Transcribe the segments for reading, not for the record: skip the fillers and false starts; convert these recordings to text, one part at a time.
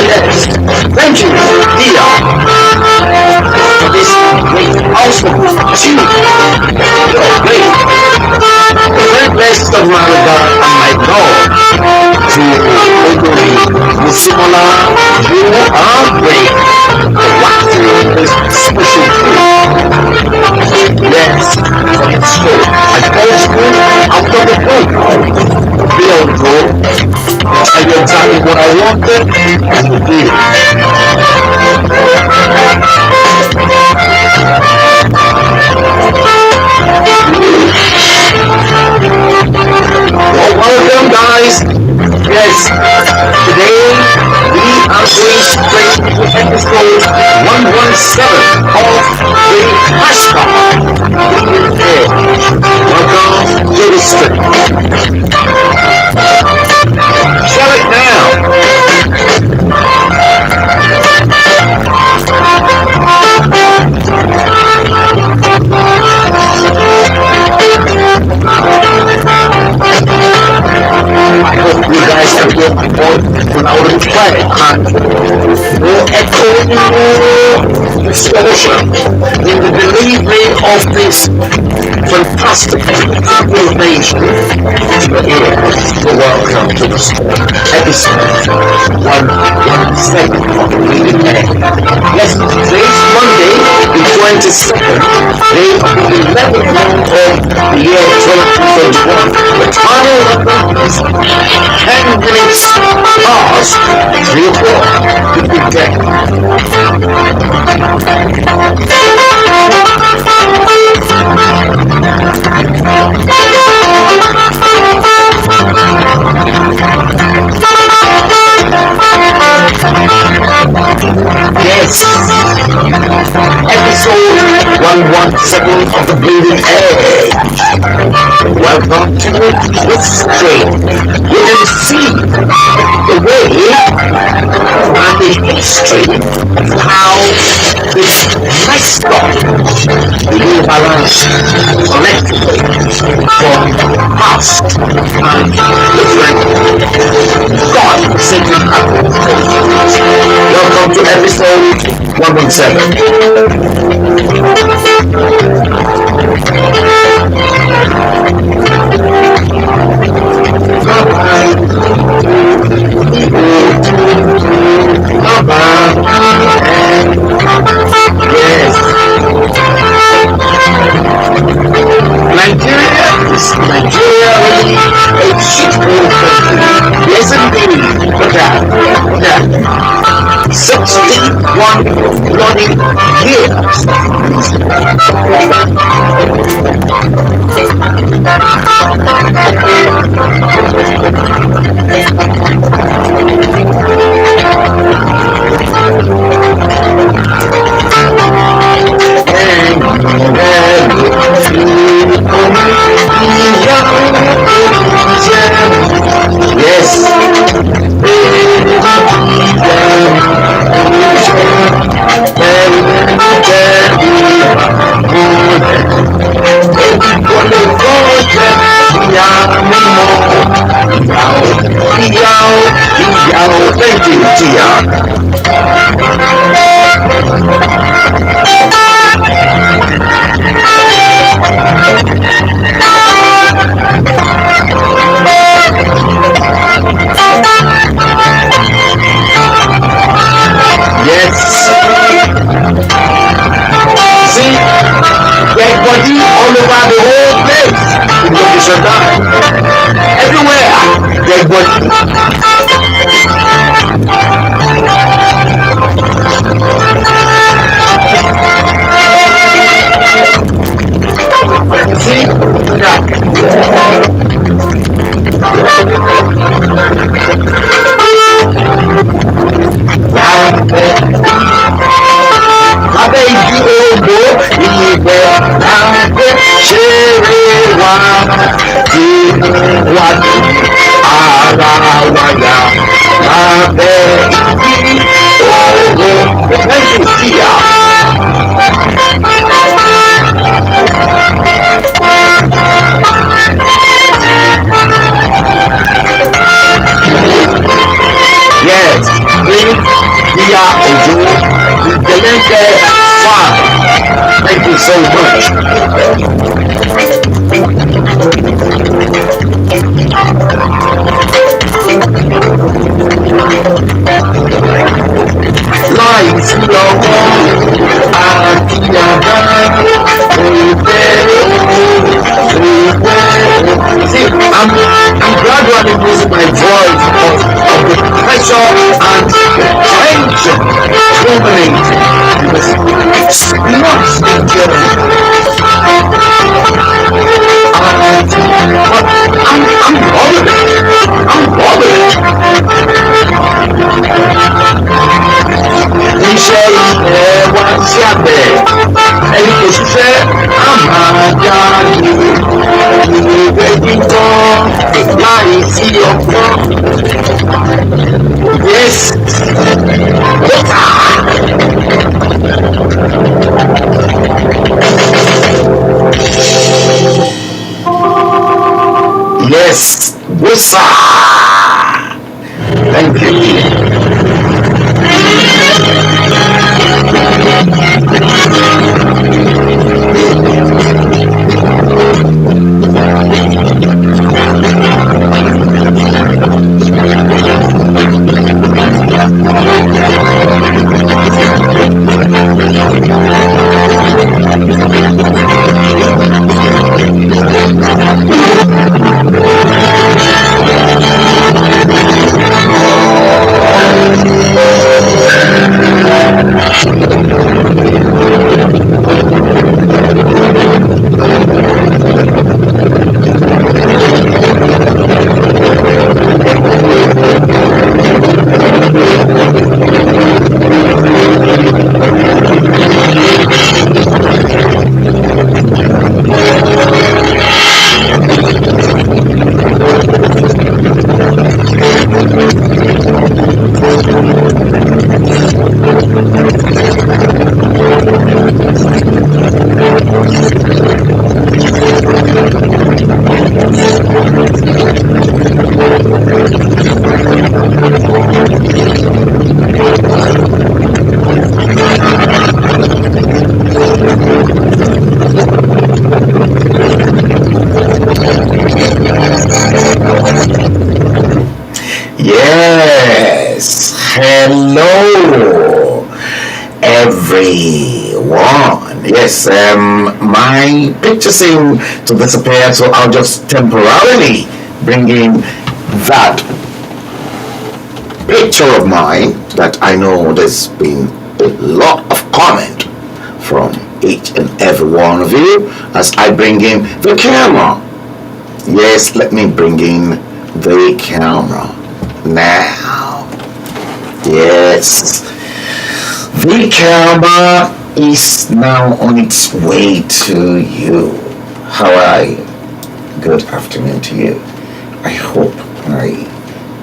Yes. Thank you, Dia, for this great, awesome achievement. You're great. The very best of my regard and my God to Ogoni Musimala. You are great for watching this special group. Yes, for its soul. I told you after the book, be on go. I did exactly what I wanted and you did it. Well, welcome guys. Yes, today we are going straight to episode 117 of the Hashtag. Welcome to the stream. Shut it down. I hope you guys can get on board without a play. No echo, no distortion in the delivery of this fantastic information to your ears. So welcome to the episode 117 of the Reading Egg. Yes, today is Monday, the 22nd day of the 11th month of the year 2021. The time is 10 minutes past 3 o'clock. Good day. Yes, episode 117 of the Bleeding Edge. Welcome to the stream. You can see the way and the history of how this mascot live around collectively from past and different God-sacred apples. Welcome to episode 117. Yes. Nigeria really a shithole country. Yes indeed. Look at that. 61 bloody years. Yes. Thank you, Tia. Yes. See, dead body all over the whole place. In location time. Everywhere, dead body. bring via Ojo, the Gelente farm. Thank you so much. Life lọ́wọ́ àti àbá See, I'm gradually losing my voice of the pressure and the tension culminating because it's not secure. I'm bothered. I'm bothered. Iṣẹ́ ilẹ̀ wa sí àgbẹ̀ ẹni kò ṣiṣẹ́ àmàjáde ìwé kíkọ́ láì sí ọgbọ́n. Yes. Yes, Bosa. Thank you. Yes, hello everyone. Yes, my picture seemed to disappear, so I'll just temporarily bring in that picture of mine that I know there's been a lot of comment from each and every one of you as I bring in the camera. Yes, let me bring in the camera now. Yes, the camera is now on its way to you. How are you? Good afternoon to you. I hope I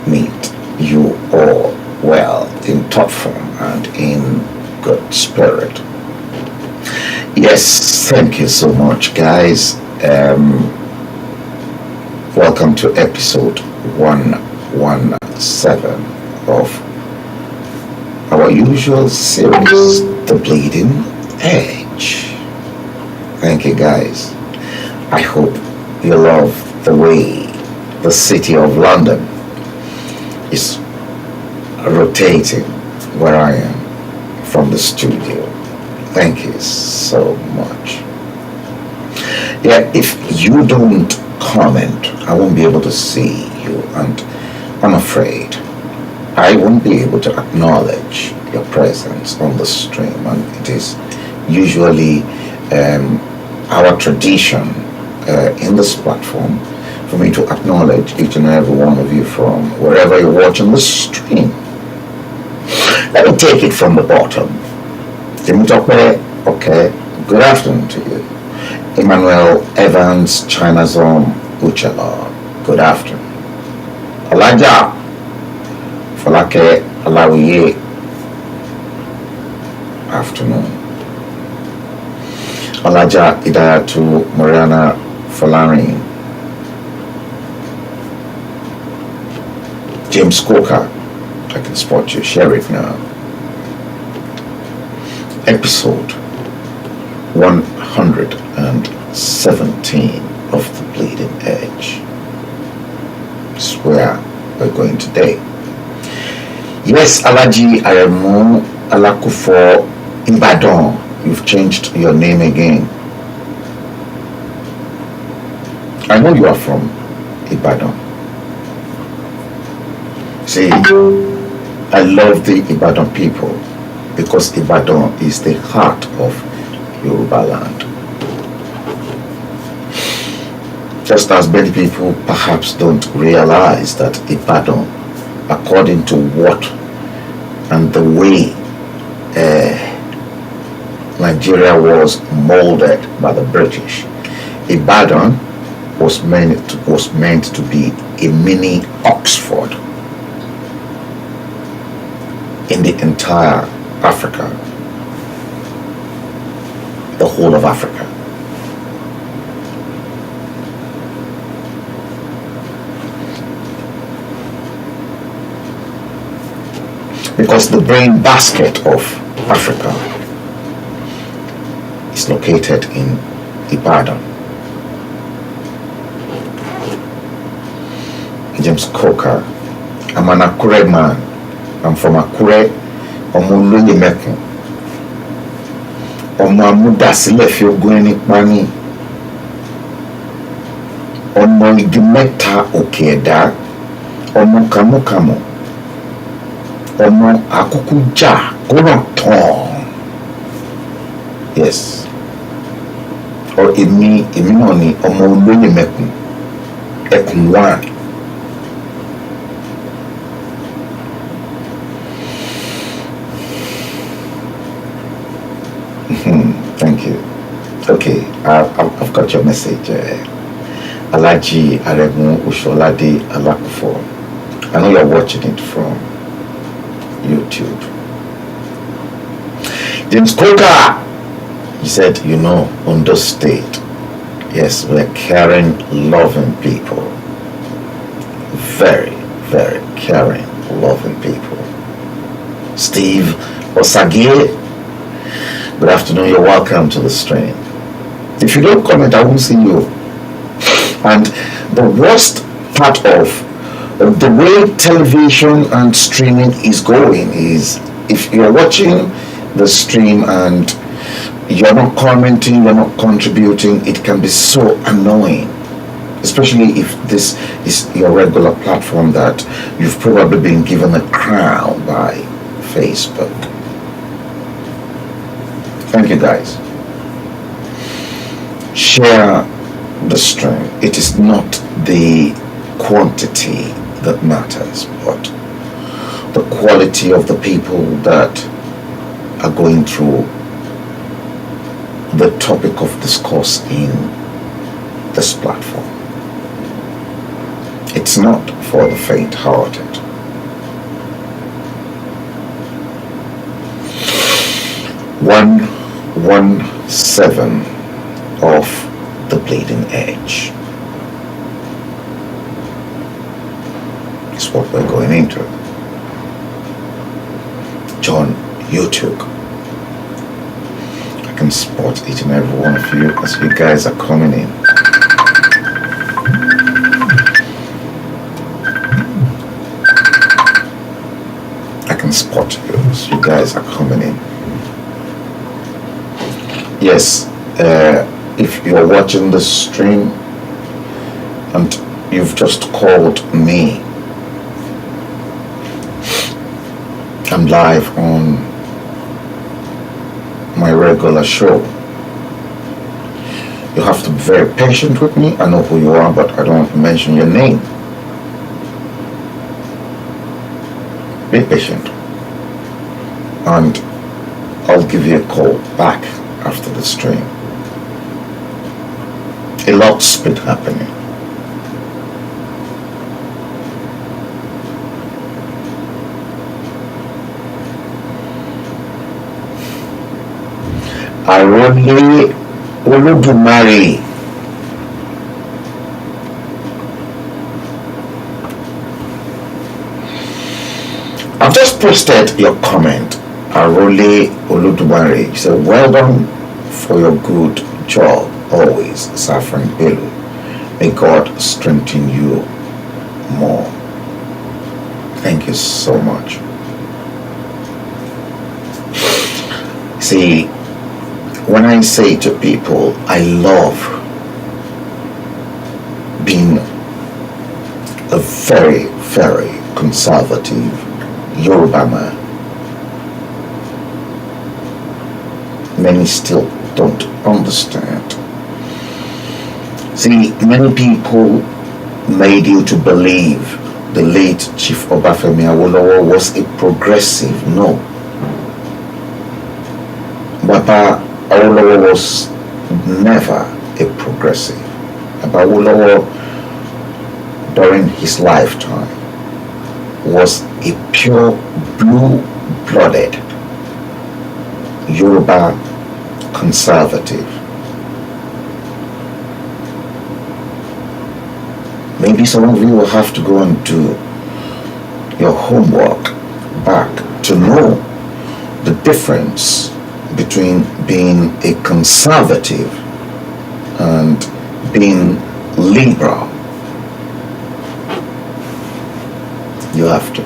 meet you all well, in top form and in good spirit. Yes, thank you so much, guys. Welcome to episode 117 of our usual series, The Bleeding Edge. Thank you, guys. I hope you love the way the city of London is rotating where I am from the studio. Thank you so much. Yeah, if you don't comment, I won't be able to see you, and I'm afraid I won't be able to acknowledge your presence on the stream. And it is usually our tradition in this platform for me to acknowledge each and every one of you from wherever you're watching the stream. Let me take it from the bottom. Okay, good afternoon to you. Emmanuel Evans Chinazom Uchala, good afternoon. Alaja Falake Alawiye, afternoon. Alaja Idayatu Mariana Falarin, James Coker, I can spot you. Share it now. Episode 117 of The Bleeding Edge. That's where we're going today. Yes, Alaji Aremu Alakufo Ibadan. You've changed your name again. I know you are from Ibadan. See, I love the Ibadan people because Ibadan is the heart of Yoruba land. Just as many people perhaps don't realize that Ibadan, according to what and the way Nigeria was molded by the British, Ibadan was meant to be a mini Oxford in the entire Africa, the whole of Africa. Because the brain basket of Africa is located in Ibadan. James Coker, I'm an Akure man. I'm from Akure, Omoloye Mekun. Ọmọ amúdásílẹ̀ fi ogún ẹni pani. Ọmọ igi mẹ́ta òkè ẹ̀dá. Ọmọ kàmúkàmù. Ọmọ àkúkú jà kóràn tán. Yes. Èmi náà ni ọmọ olóyè Mẹ́kun. Ẹkùn 1. Thank you. Okay, I've got your message. Alaji Aremu Usholade Alakufo. I know you're watching it from YouTube. James Coker, he said, Ondo State. Yes, we're caring, loving people. Very, very caring, loving people. Steve Osagire, good afternoon, you're welcome to the stream. If you don't comment, I won't see you. And the worst part of the way television and streaming is going is if you're watching the stream and you're not commenting, you're not contributing, it can be so annoying. Especially if this is your regular platform that you've probably been given a crown by Facebook. Thank you guys. Share the stream. It is not the quantity that matters, but the quality of the people that are going through the topic of discourse in this platform. It's not for the faint-hearted. One 117 of The Bleeding Edge is what we're going into. John YouTube. I can spot each and every one of you as you guys are coming in. I can spot you as you guys are coming in. Yes, if you're watching the stream and you've just called me, I'm live on my regular show. You have to be very patient with me. I know who you are, but I don't mention your name. Be patient. And I'll give you a call back after the stream. A lot's been happening. Àròlé Olódùmarè. I've just posted your comment. Arole Oludumare. You said, well done for your good job, always, Safran Bello. May God strengthen you more. Thank you so much. See, when I say to people, I love being a very, very conservative Yoruba man, many still don't understand. See, many people made you to believe the late Chief Obafemi Awolowo was a progressive. No. Baba Awolowo was never a progressive. Baba Awolowo, during his lifetime, was a pure blue-blooded Yoruba conservative. Maybe some of you will have to go and do your homework back to know the difference between being a conservative and being liberal. You have to.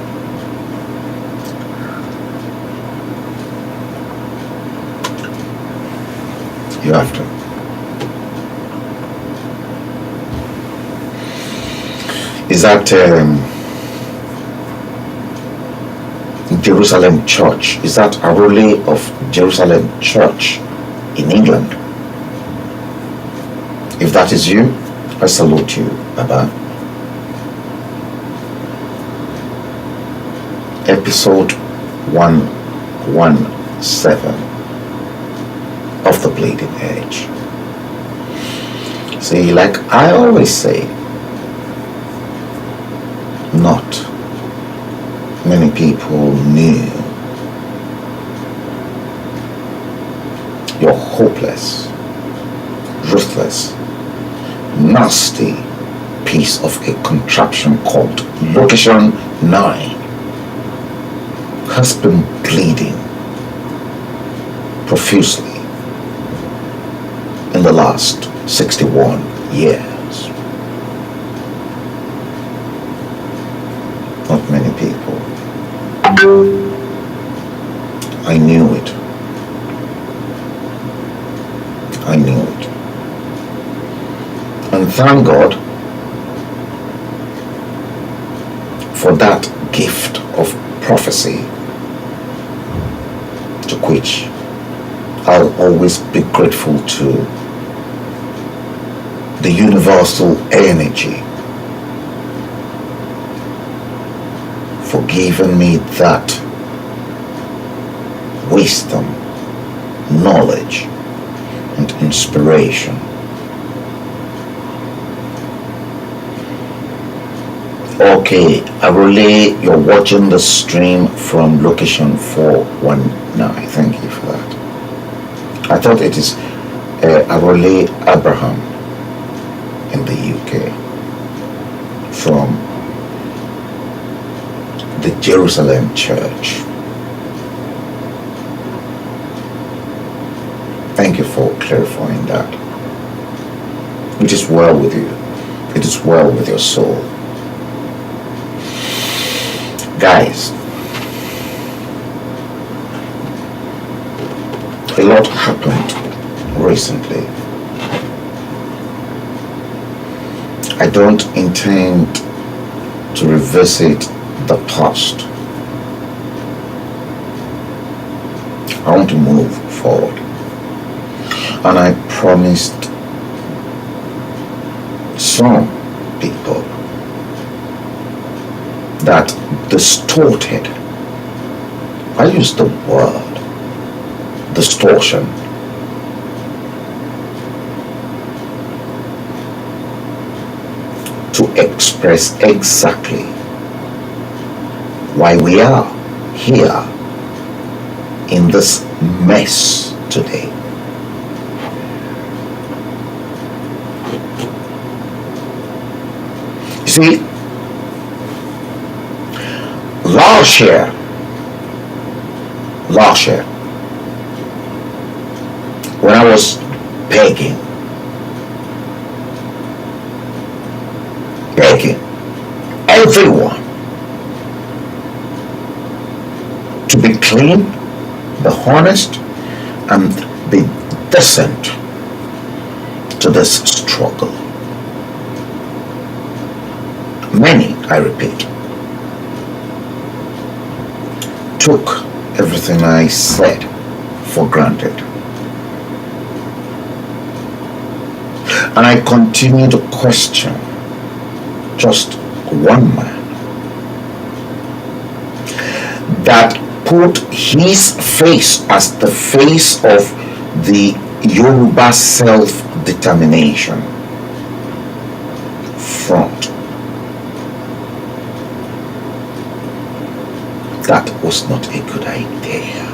You have to. Is that Jerusalem Church? Is that Arole of Jerusalem Church in England? If that is you, I salute you, Baba. Episode 117 of The Bleeding Edge. See, like I always say, not many people knew your hopeless, ruthless, nasty piece of a contraption called Location 9 has been bleeding profusely in the last 61 years. Not many people. I knew it. I knew it. And thank God for that gift of prophecy, to which I'll always be grateful to the universal energy for giving me that wisdom, knowledge, and inspiration. Okay, Arole, you're watching the stream from location 419. Thank you for that. I thought it is Arole Abraham in the UK from the Jerusalem Church. Thank you for clarifying that. It is well with you. It is well with your soul. Guys, a lot happened recently. I don't intend to revisit the past. I want to move forward. And I promised some people that distorted, I use the word distortion, to express exactly why we are here in this mess today. You see, last year last year, when I was begging everyone to be clean, be honest, and be decent to this struggle. Many, I repeat, took everything I said for granted. And I continue to question just one man that put his face as the face of the Yoruba self-determination front. That was not a good idea.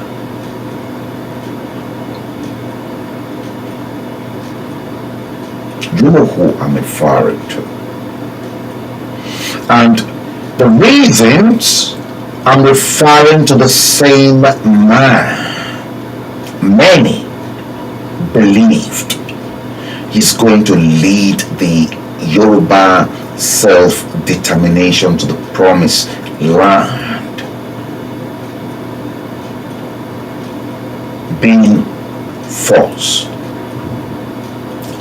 You know who I'm referring to. And the reasons I'm referring to the same man. Many believed he's going to lead the Yoruba self-determination to the promised land, being false.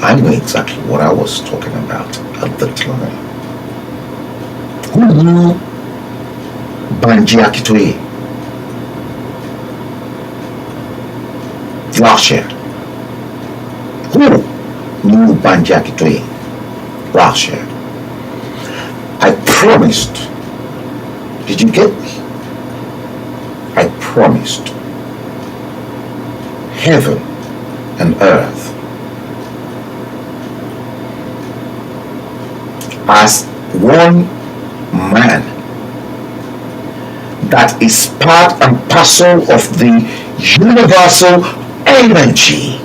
I knew exactly what I was talking about at the time. Who knew Banji Akitoye last year? Who knew Banji Akitoye last year? I promised. Did you get me? I promised heaven and earth as one man that is part and parcel of the universal energy,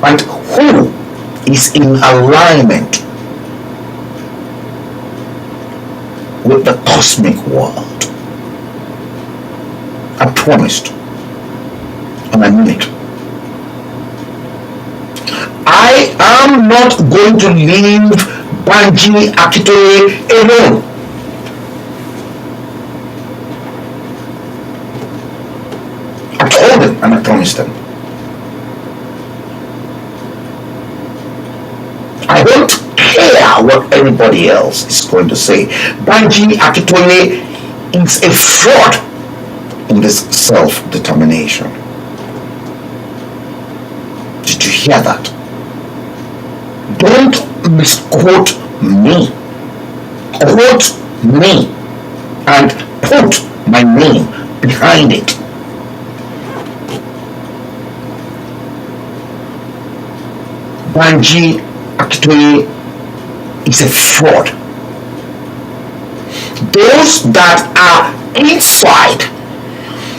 and who is in alignment with the cosmic world. I promised, and I mean it. I am not going to leave Banji Akitoye alone. I told them and I promised them. I don't care what everybody else is going to say. Banji Akitoye is a fraud in this self-determination. Did you hear that? Don't misquote me. Quote me and put my name behind it. Banji Akitoye is a fraud. Those that are inside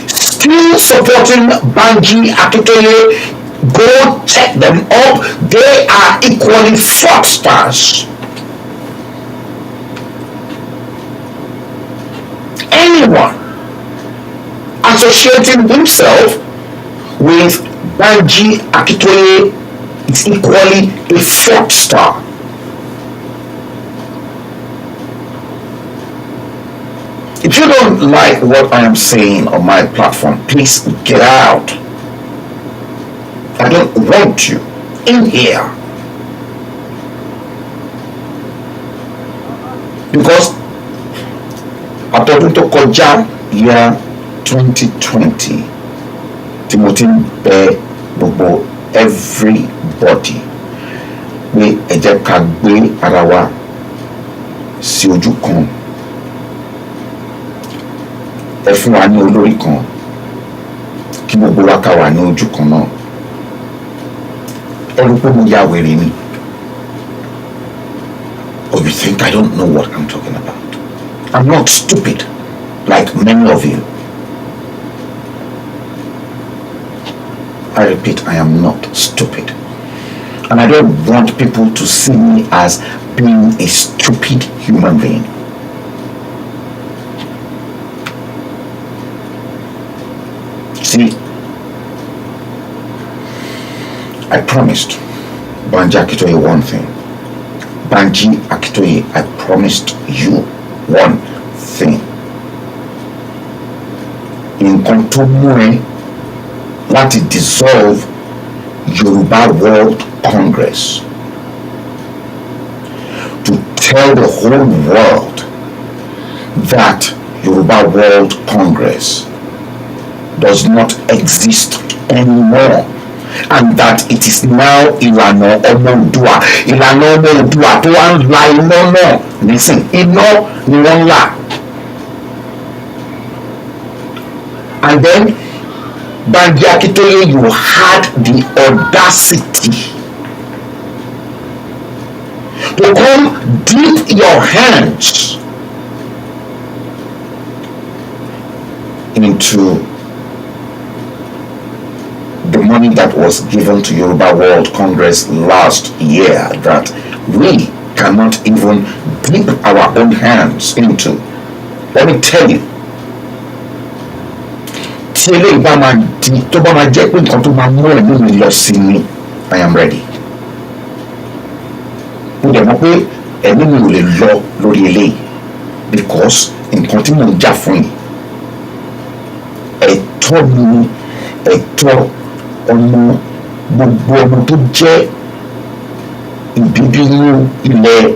still supporting Banji Akitoye, go check them up. They are equally fraudsters. Anyone associating himself with Banji Akitoye is equally a fraudster. If you don't like what I am saying on my platform, please get out. I don't want you in here. Because àtọdún tó kọjá year 2020 tí mo ti ń bẹ gbogbo everybody pé ẹ jẹ́ ká gbé ara wa sí ojú kan, ẹ fún wa ní olórí kan kí gbogbo wa ká wà ní ojú kan náà. Or you think I don't know what I'm talking about? I'm not stupid like many of you. I repeat, I am not stupid. And I don't want people to see me as being a stupid human being. See, I promised Banji Akitoye one thing. Banji Akitoye, I promised you one thing. Nǹkan tó mú ẹ láti dissolve Yoruba World Congress, to tell the whole world that Yoruba World Congress does not exist anymore, and that it is now ìlànà ọmọ Oòduà, ìlànà ọmọ Oòduà tó wá ń la iná náà nísìn, iná ni wọ́n ń là. And then Banji Akitoye, you had the audacity to come dip your hands into the money that was given to Yoruba World Congress last year that we cannot even dip our own hands into. Let me tell you, tí eléyìí bá máa di tó bá máa jẹ́ pé nǹkan tó máa mú ẹ̀mí mi lọ sí ni, I am ready. Mo dẹ̀ mọ̀ pé ẹ̀mí mi ò lè lọ lórí eléyìí because nǹkan tí mò ń jà fún yìí ẹ̀tọ́ mi, ẹ̀tọ́ ọmọ gbogbo ọmọ tó jẹ́ ìbíbí inú ilẹ̀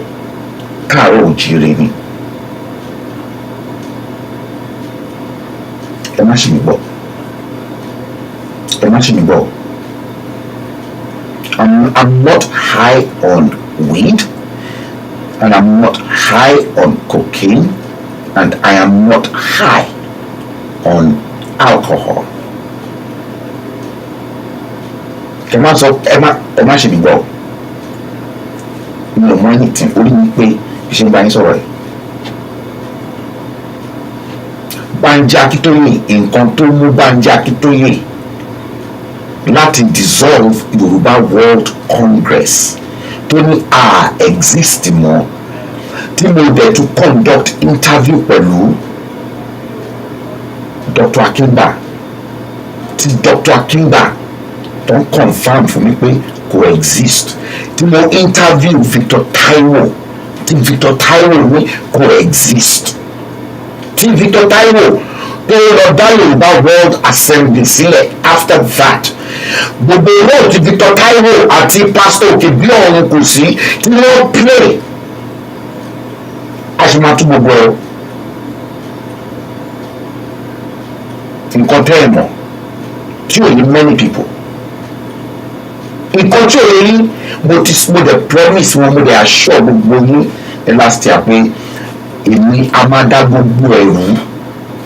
káàárọ̀ oòjíire ni. Ẹ má ṣì mí gbọ́. I'm not high on weed, and I'm not high on cocaine, and I am not high on alcohol. Ẹ má ṣì mí gbọ́. Mi ò mọ anything, orí mi pé ṣe ń bá yín sọ̀rọ̀ ẹ̀. Banji Akitoye, nǹkan tó mú Banji Akitoye láti dissolve Yoruba World Congress tó ní exist mọ́, tí mo dẹ̀ to conduct interview pẹ̀lú Dr. Akimba, tí Dr. Akimba don confirm fún mi pé kò exist, tí mo interview Victor Taiwo, tí Victor Taiwo ní kò exist, tí Victor Taiwo tó lọ dá Yorùbá World Assembly sílẹ̀ after that. Gbogbo owó tí Victor Taiwo àti Pastor Òkèbí ọ̀run kò sí tí wọ́n play àṣemàtú gbogbo ẹ̀. Nǹkan tẹ́ ẹ̀ mọ̀ tí ò ní many people, nǹkan tí ò ní mo dẹ̀ promise wọn, mo dẹ̀ assure gbogbo yín ní last year pé èmi a máa dá gbogbo ẹ̀rú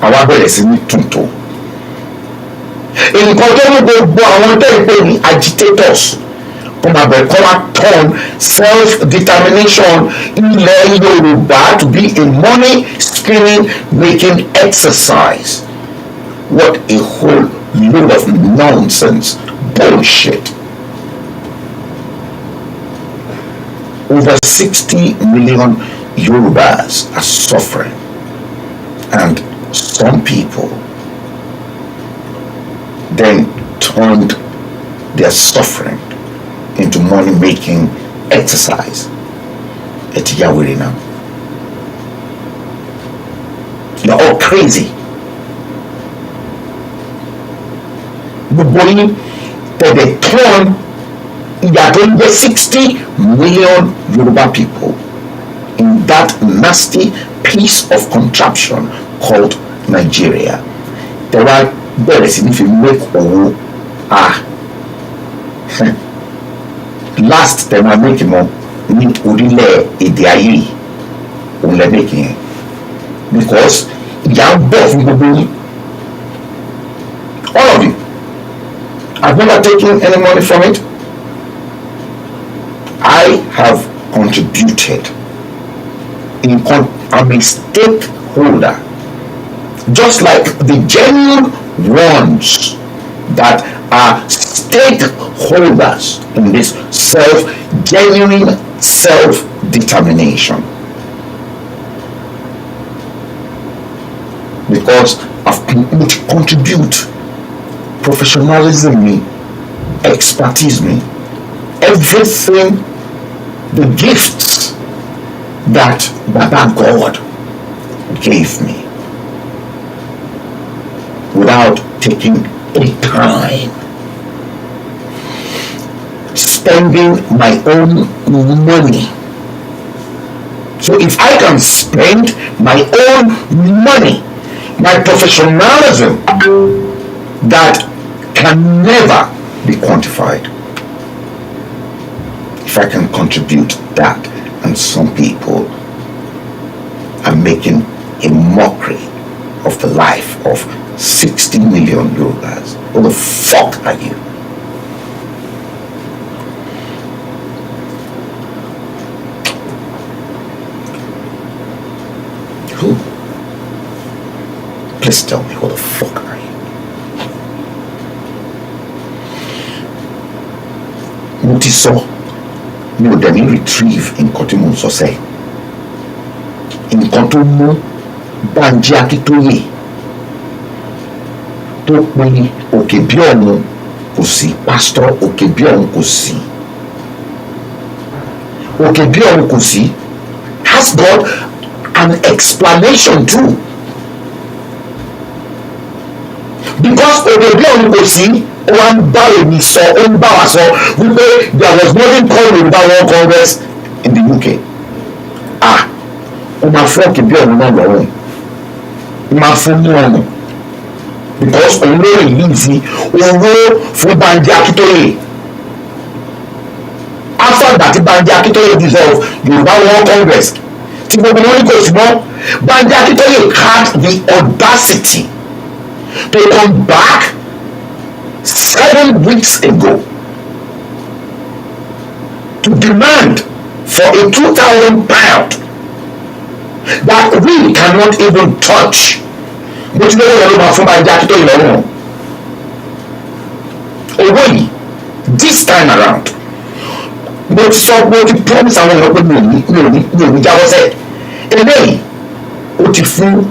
àwa bẹ̀rẹ̀ sí ní tuntun. Nǹkan tó ní gbogbo àwọn tẹ́lẹ̀ pé ní agitators kó máa bẹ̀rẹ̀ kó máa turn self-determination ilẹ̀ Yorùbá to be a money spinning making exercise. What a whole load of nonsense, bullshit. Over 60 million Yorubas are suffering, and some people then turned their suffering into money-making exercise. It's Yahweh now. You're all crazy. Gbogbo that they turn, there are 60 million Yoruba people in that nasty piece of contraption called Nigeria. There are bẹ̀rẹ̀ sí ní fi make owó last time I make mọ ní orílẹ̀ èdè ayé òun lẹ́ make yẹn because ìyá ń bọ̀ fún gbogbo yín, all of you. I've never taken any money from it. I have contributed. I'm a stakeholder, just like the genuine ones that are stakeholders in this genuine self-determination. Because I've contribute professionalism mi, expertise mi, everything, the gifts that Baba God gave me without taking a time, spending my own money. So if I can spend my own money, my professionalism that can never be quantified, if I can contribute that, and some people are making a mockery of the life of 60 million Yorubas, who the fuck are you? Who? Please tell me, who the fuck are you? Mo ti sọ, mi ò dẹ̀ ní retrieve nǹkan tí mo ń sọ sẹ́yìn. Nǹkan tó mú Banji Akíntóyè tó pin òkè bí ọ̀run kò sí, pásítọ̀ òkè bí ọ̀run kò sí, òkè bí ọ̀run kò sí has got an explanation too, because òkè bí ọ̀run kò sí ó wá ń bá èmi sọ, ó ń bá wa sọ wípé there was nothing called Yoruba World Congress in the UK. Ó máa fún òkè bí ọ̀run náà lọ́rùn, ó máa fún ní ọ̀run, because òun ló rìn yìí sí owó fún Banji Akíntóyè. After that, Banji Akíntóyè dissolve Yoruba World Congress tí gbogbo wọn ní kò sí mọ́, Banji Akíntóyè had the audacity to come back 7 weeks ago to demand for a £2,000 that we cannot even touch. Bó ti lọ́wọ́ ló máa fún Banji Akíntóyè lọ́rùn owó yìí this time around. Mo ti sọ, mo ti promise àwọn èèyàn pé mi ò ní jáwọ́ sẹ́ eléyìí. Ó ti fún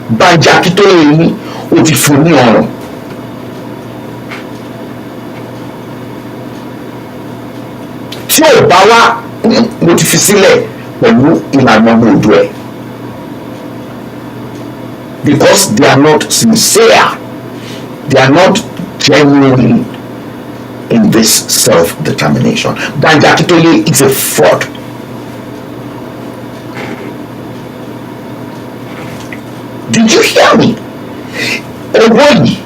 Banji Akíntóyè ní, ó ti fún ní ọrùn. Tí ò bá wá, mo ti fi sílẹ̀ pẹ̀lú ìlànà ọmọ òdu ẹ̀, because they are not sincere, they are not genuine in this self-determination. Banji Akíntóyè is a fraud. Did you hear me? Owó yìí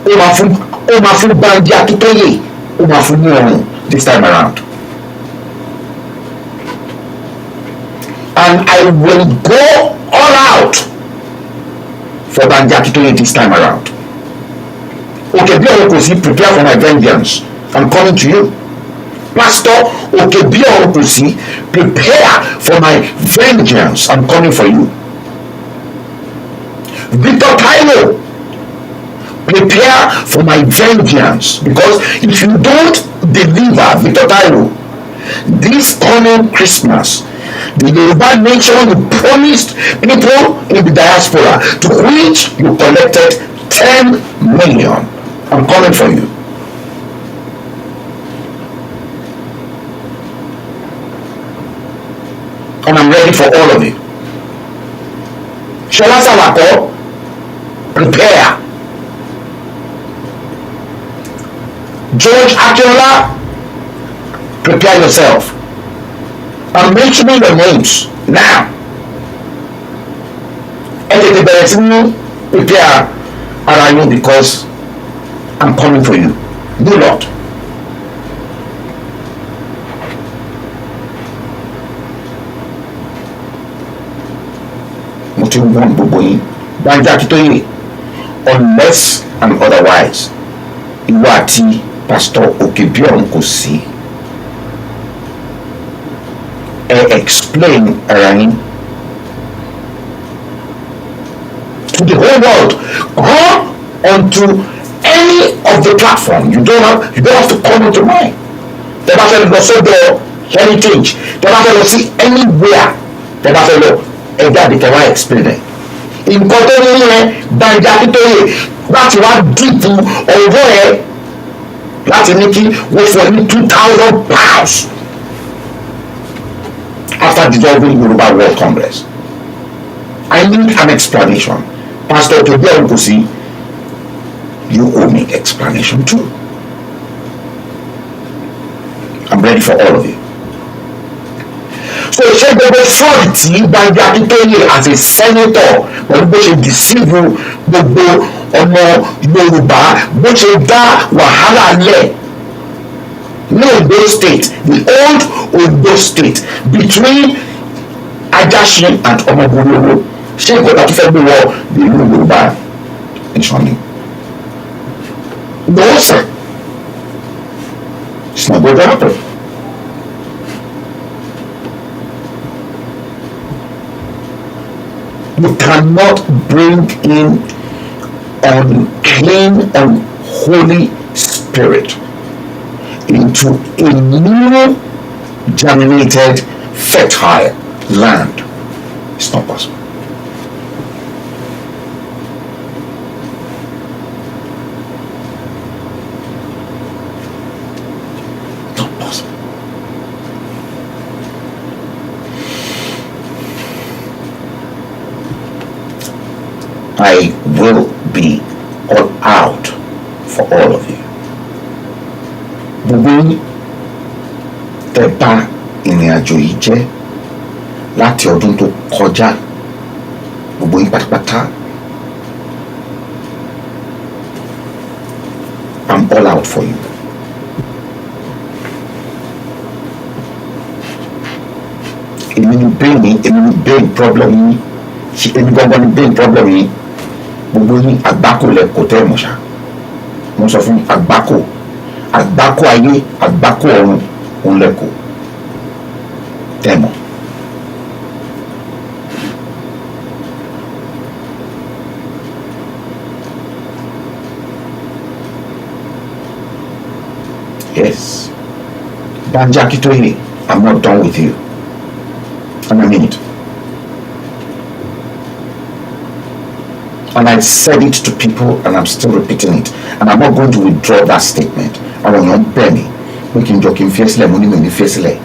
ó máa fún Banji Akíntóyè, ó máa fún ní ọrùn this time around. And I will go all out for Banji Akíntóyè this time around. Okebiorukosi, prepare for my vengeance. I'm coming to you. Pastor Okebiorukosi, prepare for my vengeance. I'm coming for you. Victor Tailo, prepare for my vengeance. Because if you don't deliver, Victor Tailo, this coming Christmas, the Yoruba nation you promised people in the diaspora, to which you collected 10 million. I'm coming for you. And I'm ready for all of you. Shola Salako, prepare. George Akinola, prepare yourself. I'm mentioning your names now. And if the prepare around you, because I'm coming for you. Do not. What you want, Boboyi? Banji Akíntóyè, unless and otherwise, ìwọ àti Pastor Okebiorukosi explain around to the whole world. Go onto any of the platform. You don't have to come into mine. Tẹ́ bá fẹ́ lọ sọ́dọ̀ heritage, tẹ́ bá fẹ́ lọ sí anywhere, tẹ́ bá fẹ́ lọ ẹgbẹ́ àdìkẹ́ wá explain it. nǹkan tó ní yẹn Banji Akíntóyè láti wá dìbò ọ̀rọ̀ ẹ̀ láti ní kí wọ́n fún ẹ ní £2,000 after dissolving Yoruba World Congress. I need an explanation. Pastor Tobi Alukosi, you owe me explanation too. I'm ready for all of you. So ṣé gbogbo fraud tí Banji Akíntóyè as a senator pẹ̀lú bó ṣe deceive gbogbo ọmọ Yorùbá bó ṣe dá wàhálà lẹ̀ ní Ondo state, the old Ondo state between Ajásin and Ọmọbọlọ́wọ́, ṣé nǹkan tó fẹ́ gbé wọ ìlú Yorùbá nation ni? No sir, it's not going to happen. You cannot bring in unclean, unholy spirit into a new germinated, fertile land. It's not possible. Not possible. I will be all out for all of you. Gbogbo yín tẹ́ bá ìrìn àjò yìí jẹ́ láti ọdún tó kọjá, gbogbo yín pátápátá, I'm all out for you. Èmi ni brain yín, èmi ni brain problem yín, èmi gbọ́ngàn ni brain problem yín. Gbogbo yín àgbákò lẹ kò tẹ́ mọ̀ ṣá. Mo sọ fún àgbákò ayé, àgbákò ọ̀run òun lẹ kò tẹ́ mọ̀. Yes, Banji Akíntóyè, I'm not done with you, and I mean it. And I said it to people, and I'm still repeating it, and I'm not going to withdraw that statement. Àwọn èèyàn bẹ̀ mí pé kí n jọ kí n fi ẹ́ sílẹ̀, mo ní mi ò ní fi ẹ́ sílẹ̀.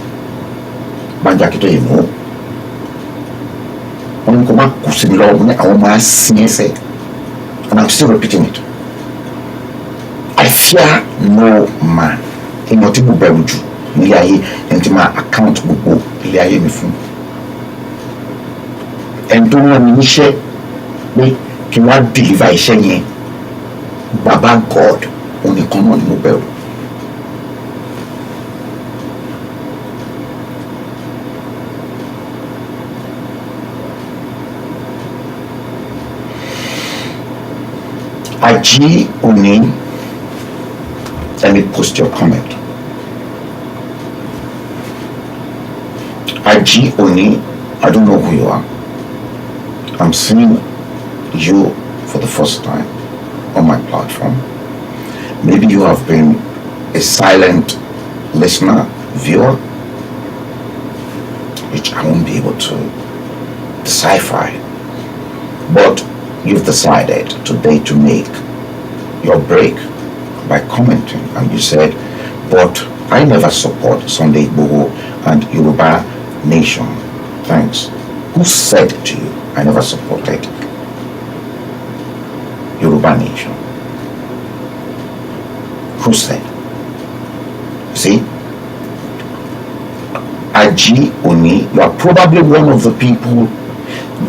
Banji Akíntóyè mú. Wọ́n ní kó má kù sí mi lọ́wọ́, mo ní àwọn máa sin ẹsẹ̀, and I'm still repeating it. I fear no man. Èèyàn tí mo bẹ̀rù jù nílé ayé, ẹni tí máa account gbogbo ilé ayé mi fún. Ẹni tó rán mi níṣẹ́ pé kí wọ́n á deliver iṣẹ́ yẹn, Baba God, òun nìkan náà ni mo bẹ̀rù. Ají Oni, let me post your comment. Ají Oni, I don't know who you are. I'm seeing you for the first time on my platform. Maybe you have been a silent listener, viewer, which I won't be able to decipher. But you've decided today to make your break by commenting, and you said, but I never support Sunday Igboho and Yoruba Nation. Thanks. Who said to you I never supported Yoruba Nation? Who said? See? Ají Oni, you are probably one of the people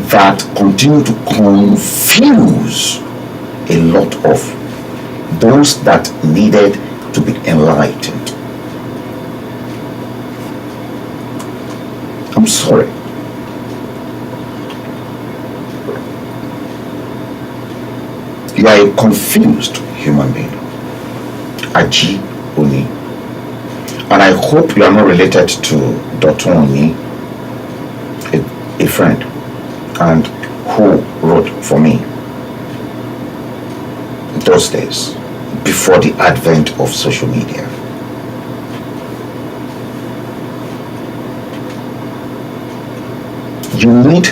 that continue to confuse a lot of those that needed to be enlightened. I'm sorry. You are a confused human being. Ají Oni. And I hope you are not related to Dr. Oni, a friend, and who wrote for me those days before the advent of social media. You need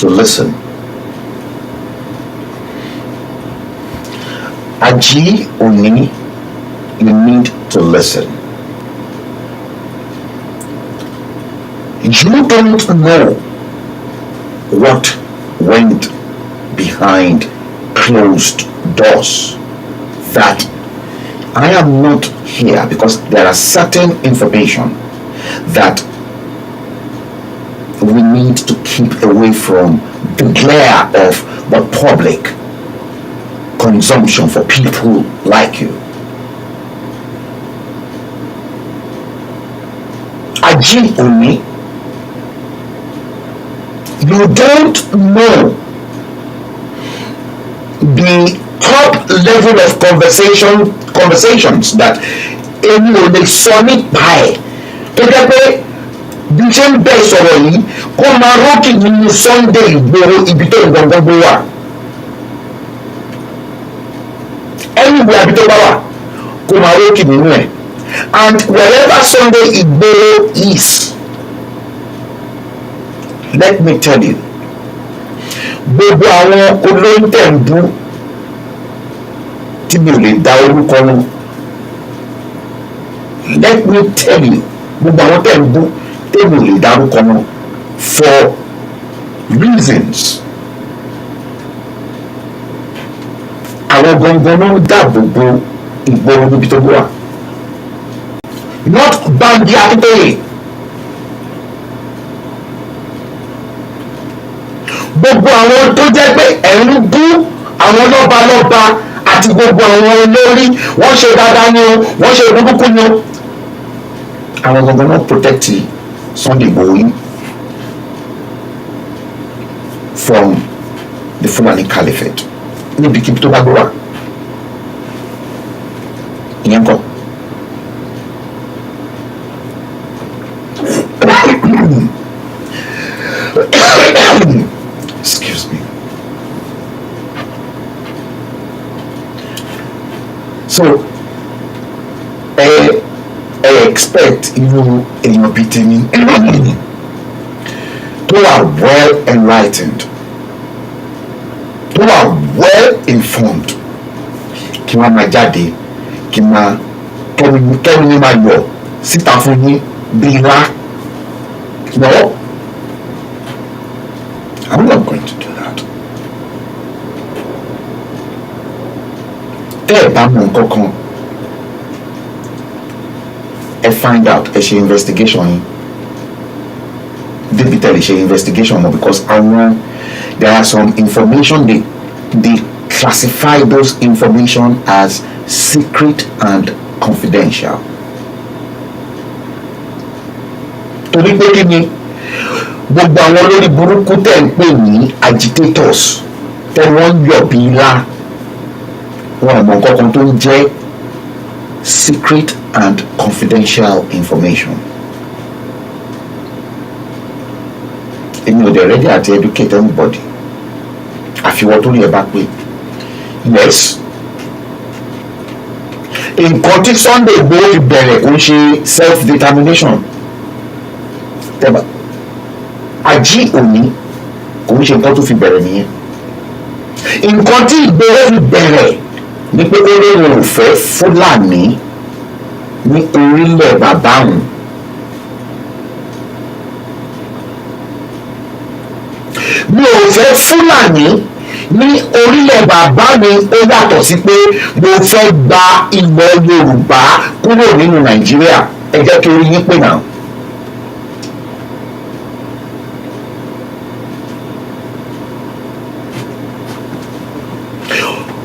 to listen Aji Oni, you need to listen. You don't know what went behind closed doors. That I am not here because there are certain information that we need to keep away from the glare of the public consumption for people like you. Aji Oni, you don't know the top level of conversations that èmi ò lè sọ nípa ẹ̀ tó jẹ́ pé bí ṣe ń bẹ̀ sọ̀rọ̀ yìí kó máa rókì nínú Sunday Ìgbòho ibi tó ń gbọ̀ngbọ̀ngbò wà anywhere ibi tó bá wà kó máa rókì nínú ẹ̀ and wherever Sunday Ìgbòho is, let me tell you, gbogbo àwọn olóńtẹ̀ǹbù tí mi ò lè dá orúkọ wọn, let me tell you, gbogbo àwọn tẹ̀ǹbù tí mi ò lè dá orúkọ wọn for reasons. Àwọn gangan ló ń dáàbò bo Ìgbòho níbi tó wà, not Banditry. Gbogbo àwọn tó jẹ́ pé ẹ̀ ń bú àwọn lọ́balọ́ba àti gbogbo àwọn olórí wọ́n ṣe dáadáa ni o, wọ́n ṣe burúkú ni o, àwọn gangan náà protect Sunday Igboho from the Fulani Caliphate níbikíbi tó bá gbé wá ìyẹn kọ́. Excuse me. So, I expect you èèyàn bíi tèmi tó wà well enlightened, tó wà well informed, kí wọ́n máa jáde, kí máa kẹ́mi ní máa yọ síta fún yín bí ńlá. No, I'm not going to do that. Tẹ́ ẹ bá mọ nǹkan kan, ẹ find out, ẹ ṣe investigation yín. Débi tẹ́ ẹ ṣe investigation mọ́ because there are some information they classify those information as secret and confidential. Torí pé kí ni gbogbo àwọn olórí burúkú tẹ̀ ń pè ní agitators tẹ́ wọ́n yọ̀ bí ńlá wọn àmọ́ nǹkan kan tó ń jẹ́ secret and confidential information. Èmi ò dẹ̀ ready àti educate anybody àfiwọ́ tó rí ẹ bá pé yes nǹkan tí Sunday Igboho fi bẹ̀rẹ̀ kò ń ṣe self determination tẹ́bà Aji Oni kò ń ṣe nǹkan tó fi bẹ̀rẹ̀ nìyẹn. Nǹkan tí Igboho fi bẹ̀rẹ̀ ni pé ó lè rò fẹ́ Fúlàní ní orílẹ̀ bàbá òun. Mi ò fẹ́ Fúlàní ní orílẹ̀ bàbá mi ó yàtọ̀ sí pé mo fẹ́ gba ilẹ̀ Yorùbá kúrò nínú Nàìjíríà. Ẹ jẹ́ kí orí yín pè náà.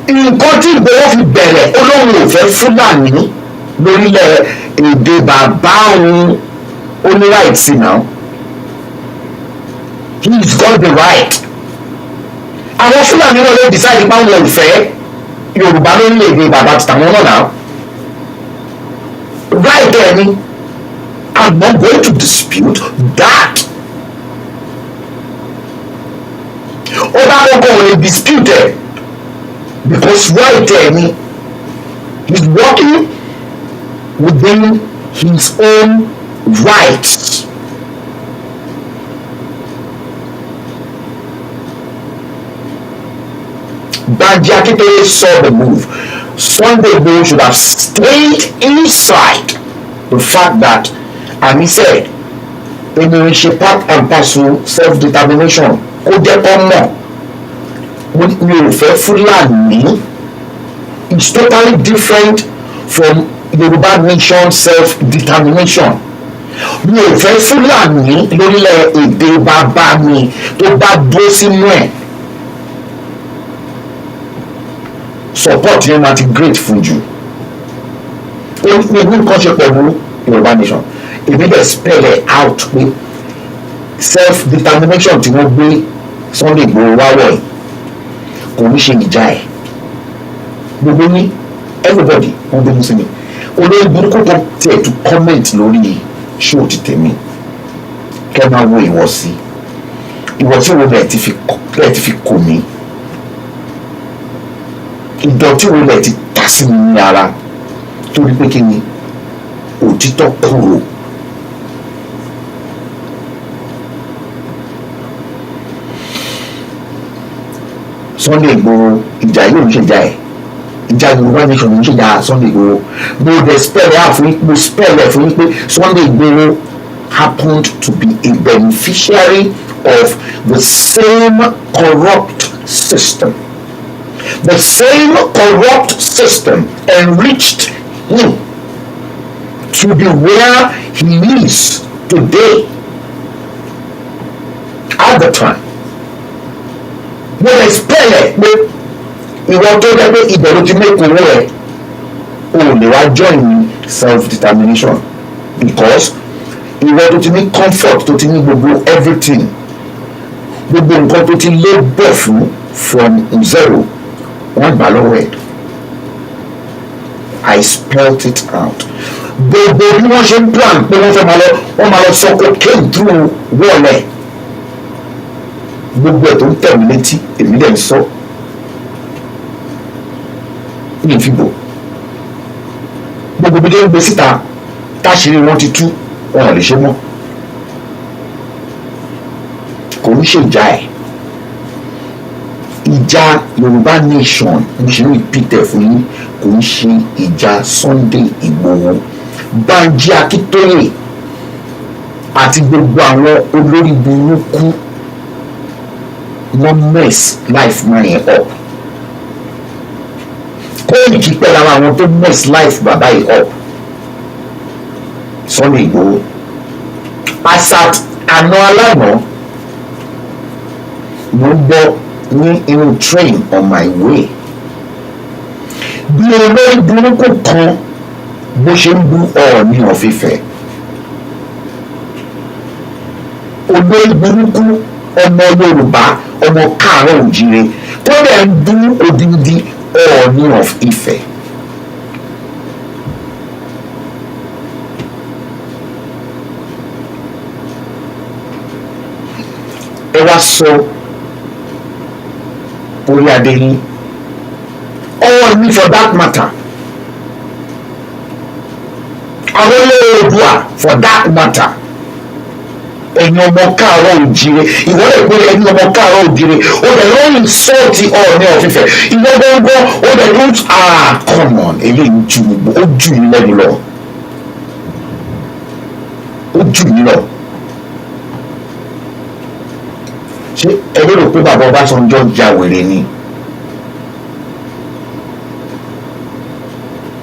Nǹkan tí Igboho fi bẹ̀rẹ̀ olóhùn ò fẹ́ Fúlàní lórílẹ̀ èdè bàbá òun ó ní right sí náà. He's got the right. Àwọn Fúlàní wọn lè decide pé àwọn ò fẹ́ Yorùbá lórílẹ̀ èdè bàbá ti tàwọn náà náà. Right there ni I'm not going to dispute that. Ó bá kọ́kọ́ wọn lè dispute it. Because right there, he's working within his own rights. Banditry saw the move. Sunday Igboho should have stayed inside the fact that, and he said, ènìyàn ṣe part and parcel self-determination kó jẹ́ kó mọ̀ mi ò fẹ́ Fúlàní. It's totally different from Yoruba nation self-determination. Mi ò fẹ́ Fúlàní lórílẹ̀ èdè bàbá mi tó bá dúró sínú ẹ̀. Support yẹn máa ti great fún jù. Ní nǹkan ṣe pẹ̀lú Yoruba nation. Èmi dẹ̀ spell it out pé self-determination tí wọ́n gbé Sunday Igboho wá wọ̀ yìí kò ní ṣe ìjà ẹ̀. Gbogbo ní everybody wọ́n gbé sí mi. Olórí burúkú kan tiẹ̀ tún comment lórí show ti tèmi. Kẹ́ máa wo ìwọ̀sí. Ìwọ̀sí wo lẹ̀ ti fi kò mí. Ìdọ̀tí wo lẹ̀ ti tà sí mi ní ara torí pé kí ni òtítọ́ kúrò. Sunday Igboho ìjà yóò ń ṣèjà ẹ̀ ìjà Yorùbá nation ń ṣèjà Sunday Igboho mo dẹ̀ spell ẹ̀ fún yín pé Sunday Igboho happened to be a beneficiary of the same corrupt system. The same corrupt system enriched him to be where he is today at the time. Mo expect pé ìwọ tó jẹ́ pé ìbẹ̀rù ti make owó ẹ̀ o lè wá join self-determination because ìwọ tó ti ní comfort tó ti ní gbogbo everything gbogbo nǹkan tó ti lé bọ̀ fún from zero wọ́n gbà lọ́wọ́ ẹ̀. I spelt it out. Gbogbo bí wọ́n ṣe ń plan pé wọ́n máa lọ sọ cocaine through wall ẹ̀. Gbogbo ẹ̀ tó ń tẹ̀ mí létí èmi dẹ̀ ń sọ. Ní ìfibò. Gbogbo bí dé ń gbé síta táṣìírí wọn ti tú wọn ò lè ṣe mọ́. Kò ní ṣe ìjà ẹ̀. Ìjà Yorùbá nation mo ṣe ń repeat ẹ̀ fún yín kò ń ṣe ìjà Sunday Igboho. Banji Akíntóyè àti gbogbo àwọn olórí burúkú wọ́n mess life man yẹn up. Kóòlì pẹ́ lára àwọn tó mess life bàbá yìí up. Sunday Igboho asat àná alánà mo ń gbọ́ ní inú train on my way. Bí olórí burúkú kan bó ṣe ń bú Ọọ̀ni of Ifẹ̀. Olórí burúkú ọmọ Yorùbá ọmọ káàárọ̀ òjíire tó dẹ̀ ń bú odindi Ọọ̀ni of Ifẹ̀. Ẹ wá sọ orí adé yín Ọọ̀ni for that matter àwọn olóòdùà for that matter ẹ̀yin ọmọ káàárọ̀ òjíire ìwọ lè pé ẹ̀yin ọmọ káàárọ̀ òjíire ó dẹ̀ ló ń sọ́ọ̀tì Ọọ̀ni of Ifẹ̀ ìwọ gbọ́ngbọ́n ó dẹ̀ ló ń come on eléyìí ju gbogbo ó jù yín lẹ́nu lọ ó jù yín lọ. Ṣé ẹ lérò pé bàbá Ọbásanjọ́ ja wèrè ni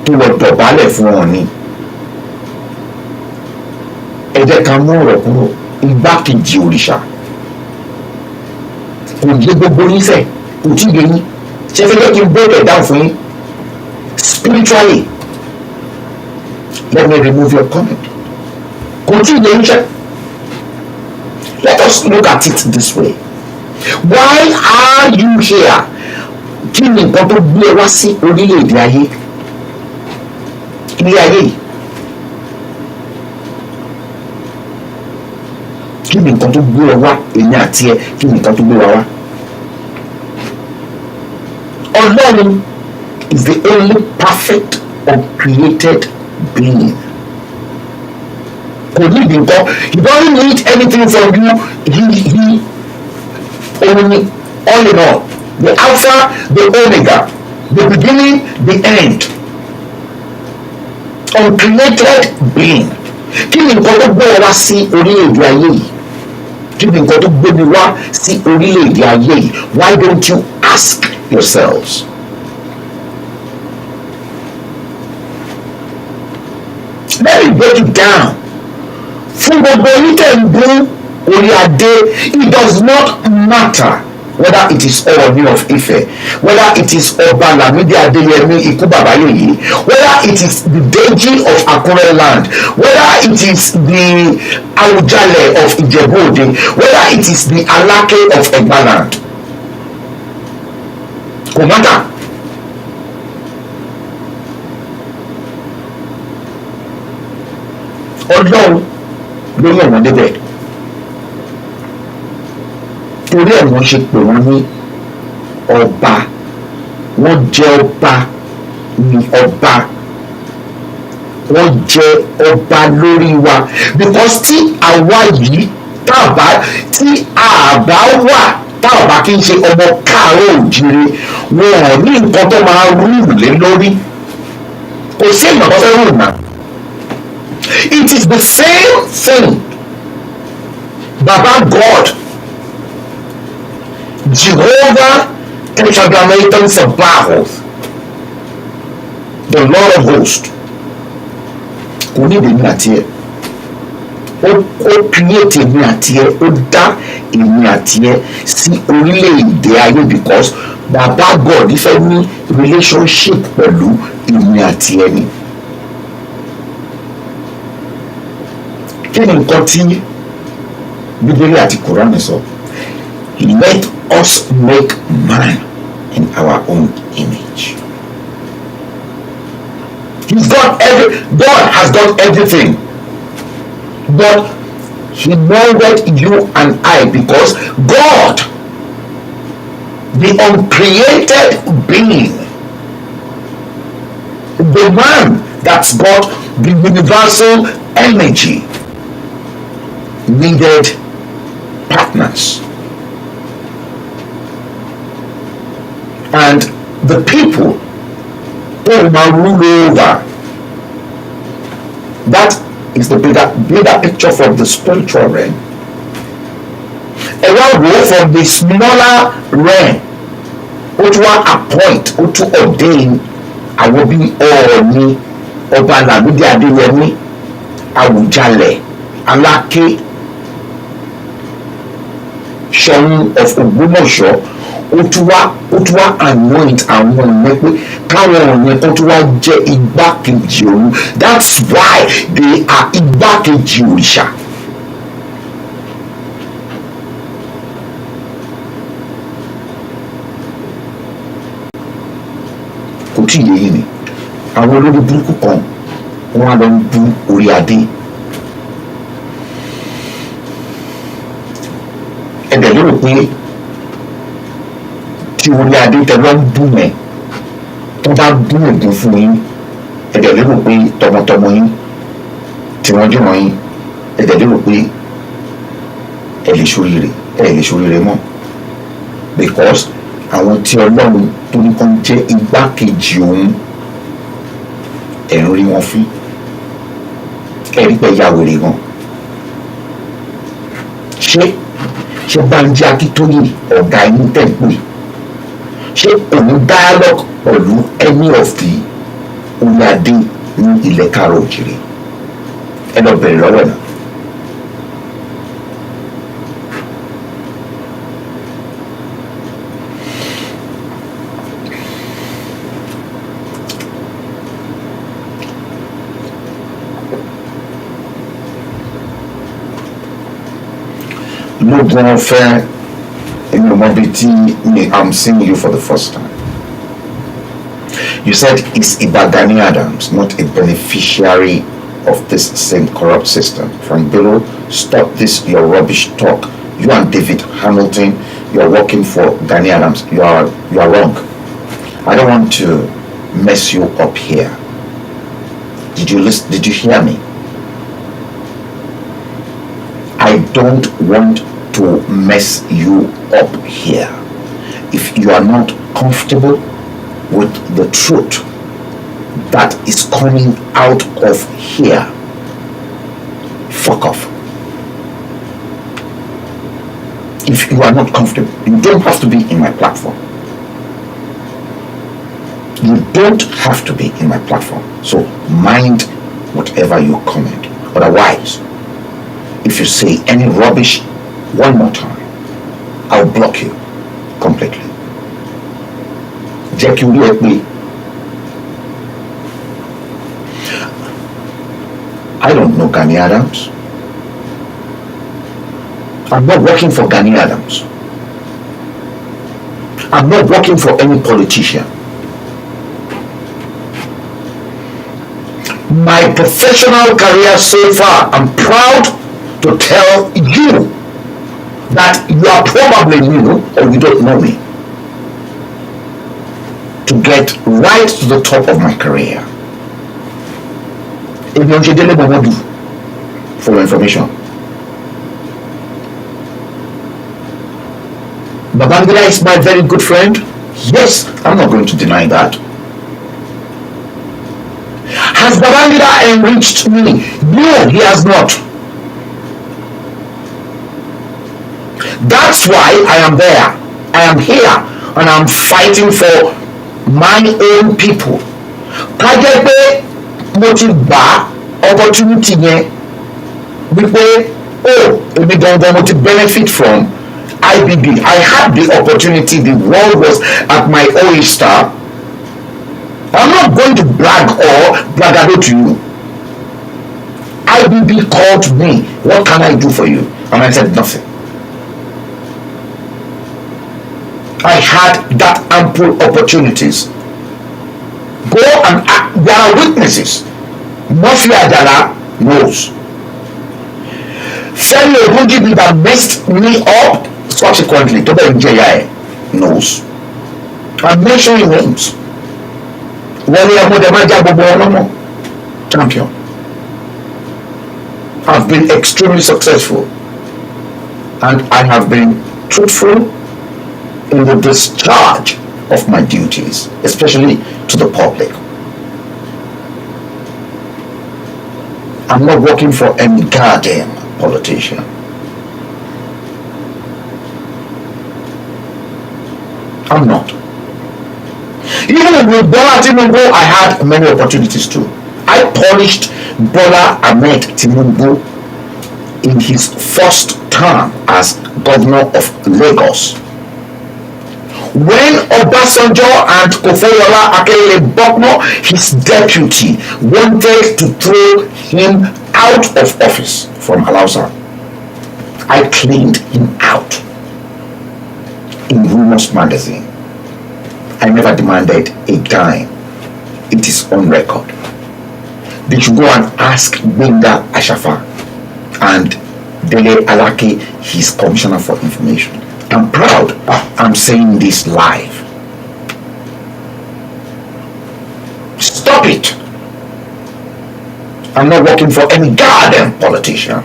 tó lọ dọ̀bálẹ̀ fún wọn ni? Ẹ jẹ́ ká mú ọ̀rọ̀ kúrò igbákejì òrìṣà kò yé gbogbo yín sẹ̀ kò tí ì yé yín ṣé fẹ́ jẹ́ kí n bẹ̀rẹ̀ down fún yín spiritually let me remove your comment kò tí ì yé yín ṣe. Let us look at it this way. Why are you here? Kí ni nǹkan tó gbé wá sí orílẹ̀-èdè ayé? Ilé ayé yìí. Kí ni nǹkan tó gbé wá èmi àti ẹ? Kí ni nǹkan tó gbé wá? Ọlọ́run is the only perfect uncreated being. Kò ní ìdí nǹkan. He doesn't need anything from you. He only all in all, the Alpha, the Omega, the beginning, the end, uncreated being. Kí ni nǹkan tó gbé wá sí orílẹ̀-èdè ayé yìí? Kí ni nǹkan tó gbé mi wá sí orílẹ̀-èdè ayé yìí? Why don't you ask yourselves? Let me break it down. Fún gbogbo yín tẹ̀ ń bú orí adé, it does not matter whether it is Ọọ̀ni of Ife, whether it is Ọba Lamidi Adeyemi Ikú Babayeye, whether it is the Deji of Akure land, whether it is the Awujale of Ijebu-Ode, whether it is the Alake of Egba land. Kò matter. Ọlọ́run ló yàn wọ́n débẹ̀. Torí ẹ̀ wọ́n ṣe pè wọ́n ní ọba. Wọ́n jẹ́ ọba ní ọba. Wọ́n jẹ́ ọba lórí wa. Because tí àwa yìí tí àbá wà táàbá kí n ṣe ọmọ káàárọ̀ òjìrè, wọn ò ní nǹkan tó máa rúùlù lé lórí. Kò sí ìgbà tó fẹ́ rúùlù náà. It is the same thing. Baba God, Jehovah Tetragrammaton Sabaoth, the Lord of hosts, kò ní èmi àti ẹ. Ó create èmi àti ẹ, ó dá èmi àti ẹ sí orílẹ̀-èdè ayé because Baba God fẹ́ ní relationship pẹ̀lú èmi àti ẹ ni. Kí ni nǹkan tí Bíbélì àti Kùránì sọ? Let us make man in our own image. God has got everything. But he molded you and I because God, the uncreated being, the man that's got the universal energy, needed partners. And the people who will rule over, that is the bigger picture from the spiritual realm. A world from the smaller realm, which will appoint, which will ordain, I will be Ọọ̀ni Ọba Lamidi Adeyemi Awujale Alake Ṣọ̀ún of Ògbómọ̀ṣọ́, ó tún wá anoint àwọn ọ̀nà pé káwọn ọ̀nà kan tún wá jẹ́ igbákejì òun. That's why they are igbákejì òrìṣà. Kò tí ì yé yín ni àwọn olórí burúkú kan wọ́n á lọ ń bú orí adé. Ẹ̀dẹ̀ lérò pé tí orí adé tẹ́lọ́ ń bú mẹ́ tó bá bú ògùn fún yín, ẹ̀dẹ̀ lérò pé tọmọtọmọ yín tí wọ́n jùmọ̀ yín, ẹ̀dẹ̀ lérò pé ẹ lè ṣoríire mọ́ because àwọn tí Ọlọ́run tó ní kàn jẹ́ igbákejì òun ẹ̀ ń rí wọn fín, ẹ̀rí pé ya wèrè gan. ṣé Bánjí Akíntóyè ọ̀gá yín tẹ̀ ń pè, ṣé òun dialogue pẹ̀lú any of the orí adé ní ilẹ̀ káàárọ̀ òjìrè? Ẹ lọ bẹ̀rẹ̀ lọ́wọ́ náà. Lóògùn ọ̀fẹ́ ìmọ̀bí tí I'm seeing you for the first time. You said it's Iba Gani Adams, not a beneficiary of this same corrupt system. From below, stop this your rubbish talk. You and David Hamilton, you're working for Gani Adams. You are wrong. I don't want to mess you up here. Did you hear me? I don't want to mess you up here. If you are not comfortable with the truth that is coming out of here, fuck off. If you are not comfortable, you don't have to be in my platform. You don't have to be in my platform. So mind whatever you comment. Otherwise, if you say any rubbish one more time, I'll block you completely. Jẹ́ kí orí ẹ pé. I don't know Gani Adams. I'm not working for Gani Adams. I'm not working for any politician. My professional career so far, I'm proud to tell you that you are probably new or you don't know me, to get right to the top of my career. If you for information, Babangida is my very good friend. Yes, I'm not going to deny that. Has Babangida enriched me? No, he has not. That's why I am there. I am here and I'm fighting for my own people. Kajepe motiba opportunity yẹn wípé èmi gangan mo ti benefit from IBB. I had the opportunity. The world was at my oyster. I'm not going to brag or bragado to you. IBB called me. What can I do for you? And I said nothing. I had that ample opportunities. Go and act. There are witnesses. Murphy Adala knows. Femi Ogunjibi that messed me up subsequently, Tobe Njeyai knows. I'm mentioning names. Champion. I've been extremely successful and I have been truthful in the discharge of my duties, especially to the public. I'm not working for any goddamn politician. I'm not. Even with Bola Tinubu, I had many opportunities too. I polished Bola Ahmed Tinubu in his first term as governor of Lagos. When Obasanjo and Kofoyola Akere-Bokno, his deputy, wanted to throw him out of office from Alausa, I cleaned him out in Rumors magazine. I never demanded a dime. It is on record. They should go and ask Benga Ashafa and Dele Alaki, his commissioner for information. I'm proud. I'm saying this live. Stop it. I'm not working for any goddamn politician.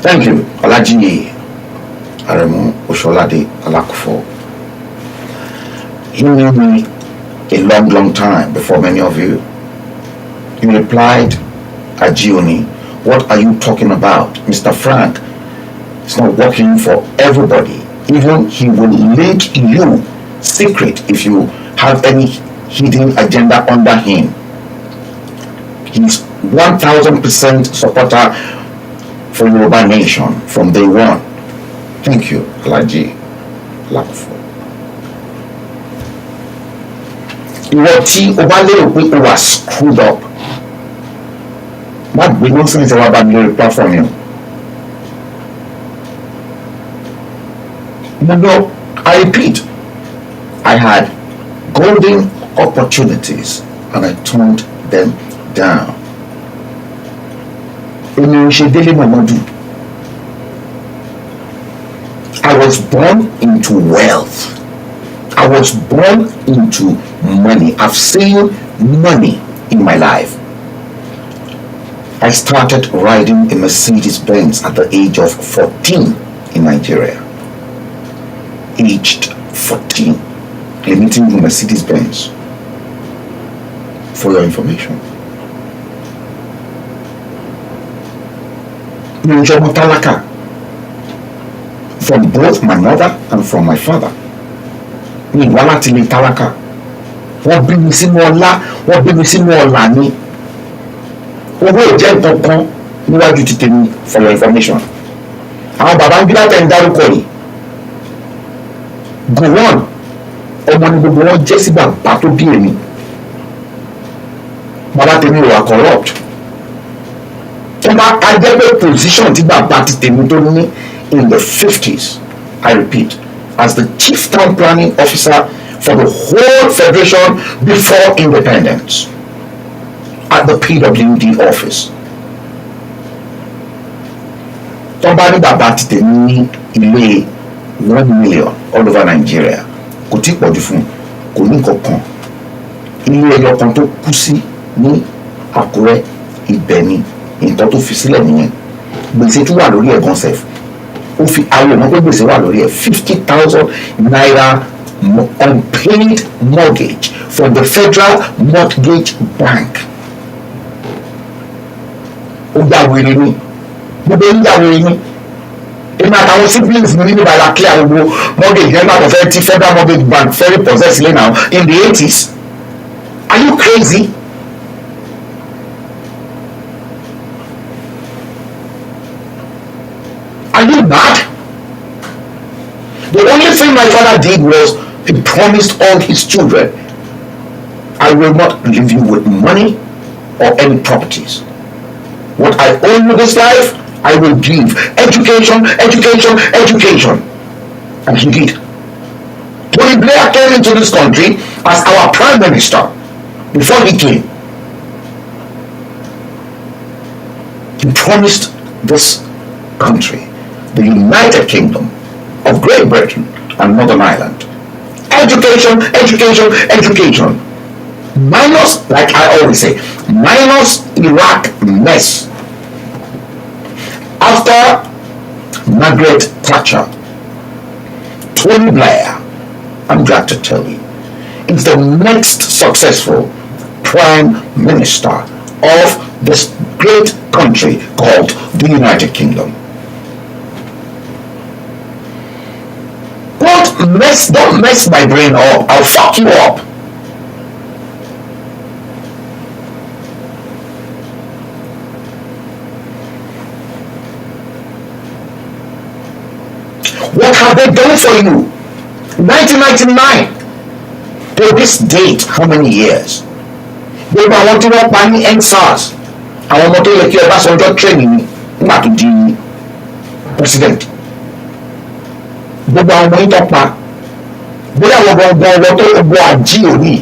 Thank you, Olaji Aremu Osholade Alakufo. He knew me a long time before many of you. He replied, Ajioni, what are you talking about? Mr. Frank, it's not working for everybody. Even he will link you secret if you have any hidden agenda under him. He's 1000% supporter for Yoruba Nation from day one. Thank you, Alaji Lakufo. Ìwọ tí o bá lérò pé o wà screwed up, má gbé nonsense wá bá mi lórí platform yẹn. No, I repeat, I had golden opportunities and I turned them down. I was was born into wealth. I was born into money. I've seen money in my life. I started riding a Mercedes Benz at the age of 14 in Nigeria. Aged 14. Limiting to Mercedes Benz. For your information. From both my mother and from my father. Mi wá láti ilé tálákà. Wọ́n bí mi sínú ọlá, wọ́n bí mi sínú ọlà ni. Owó ìjẹ́ nǹkan kan níwájú ti tèmi for your information. Àwọn bàbá ń gbé tẹ̀ ń dárúkọ yìí. Gowon ọmọ ni gbogbo wọn jẹ́ sí bàbá tó bí èmi. Bàbá tèmi ò wà corrupt. Tó bá ajẹ́ pé position tí bàbá ti tèmi tó ní in the 50s, I repeat, as the chief town planning officer for the whole federation before independence at the PWD office. Tó bá ní bàbá ti tèmi ní ilé 1 million all over Nigeria, kò tí pọ̀jù fún, kò ní kankan. Ilé ẹyọ kan tó kú sí ní Àkúrẹ́, ibẹ̀ ni nǹkan tó fi sílẹ̀ nìyẹn. Gbèsè tún wà lórí ẹ̀gán sef. Ó fi àwọn ọmọ pé gbèsè wà lórí ẹ̀ 50,000 naira unpaid mortgage from the Federal Mortgage Bank. Ó gbà wèrè ni. Gbogbo ń gbà wèrè ni. Èmi àtàwọn siblings mi níbi bàlá clear gbogbo mortgage yẹn gbàgbọ́ fẹ́ tí Federal Mortgage Bank fẹ́rí possess ilé now in the 80s. Are you crazy? Are you mad? The only thing my father did was he promised all his children, I will not leave you with money or any properties. What I owe you this life, I will give. Education, education, education. And he did. Tony Blair came into this country as our prime minister. Before he came, he promised this country, the United Kingdom of Great Britain and Northern Ireland, education, education, education. Minus, like I always say, minus Iraq mess. After Margaret Thatcher, Tony Blair, I'm glad to tell you, is the next successful prime minister of this great country called the United Kingdom. Don't mess my brain up. I'll fuck you up. What have they done for you? 1999 to this date, how many years? Gbogbo àwọn tí wọ́n pa ní EndSARS, àwọn ọmọ tó yẹ kí Ọbásanjọ́ training ni nígbà tó di president. Gbogbo àwọn ọmọ yìí tó pa, bóyá àwọn gbọ̀ngàn ọwọ́ tó gbọ́ àjí òní,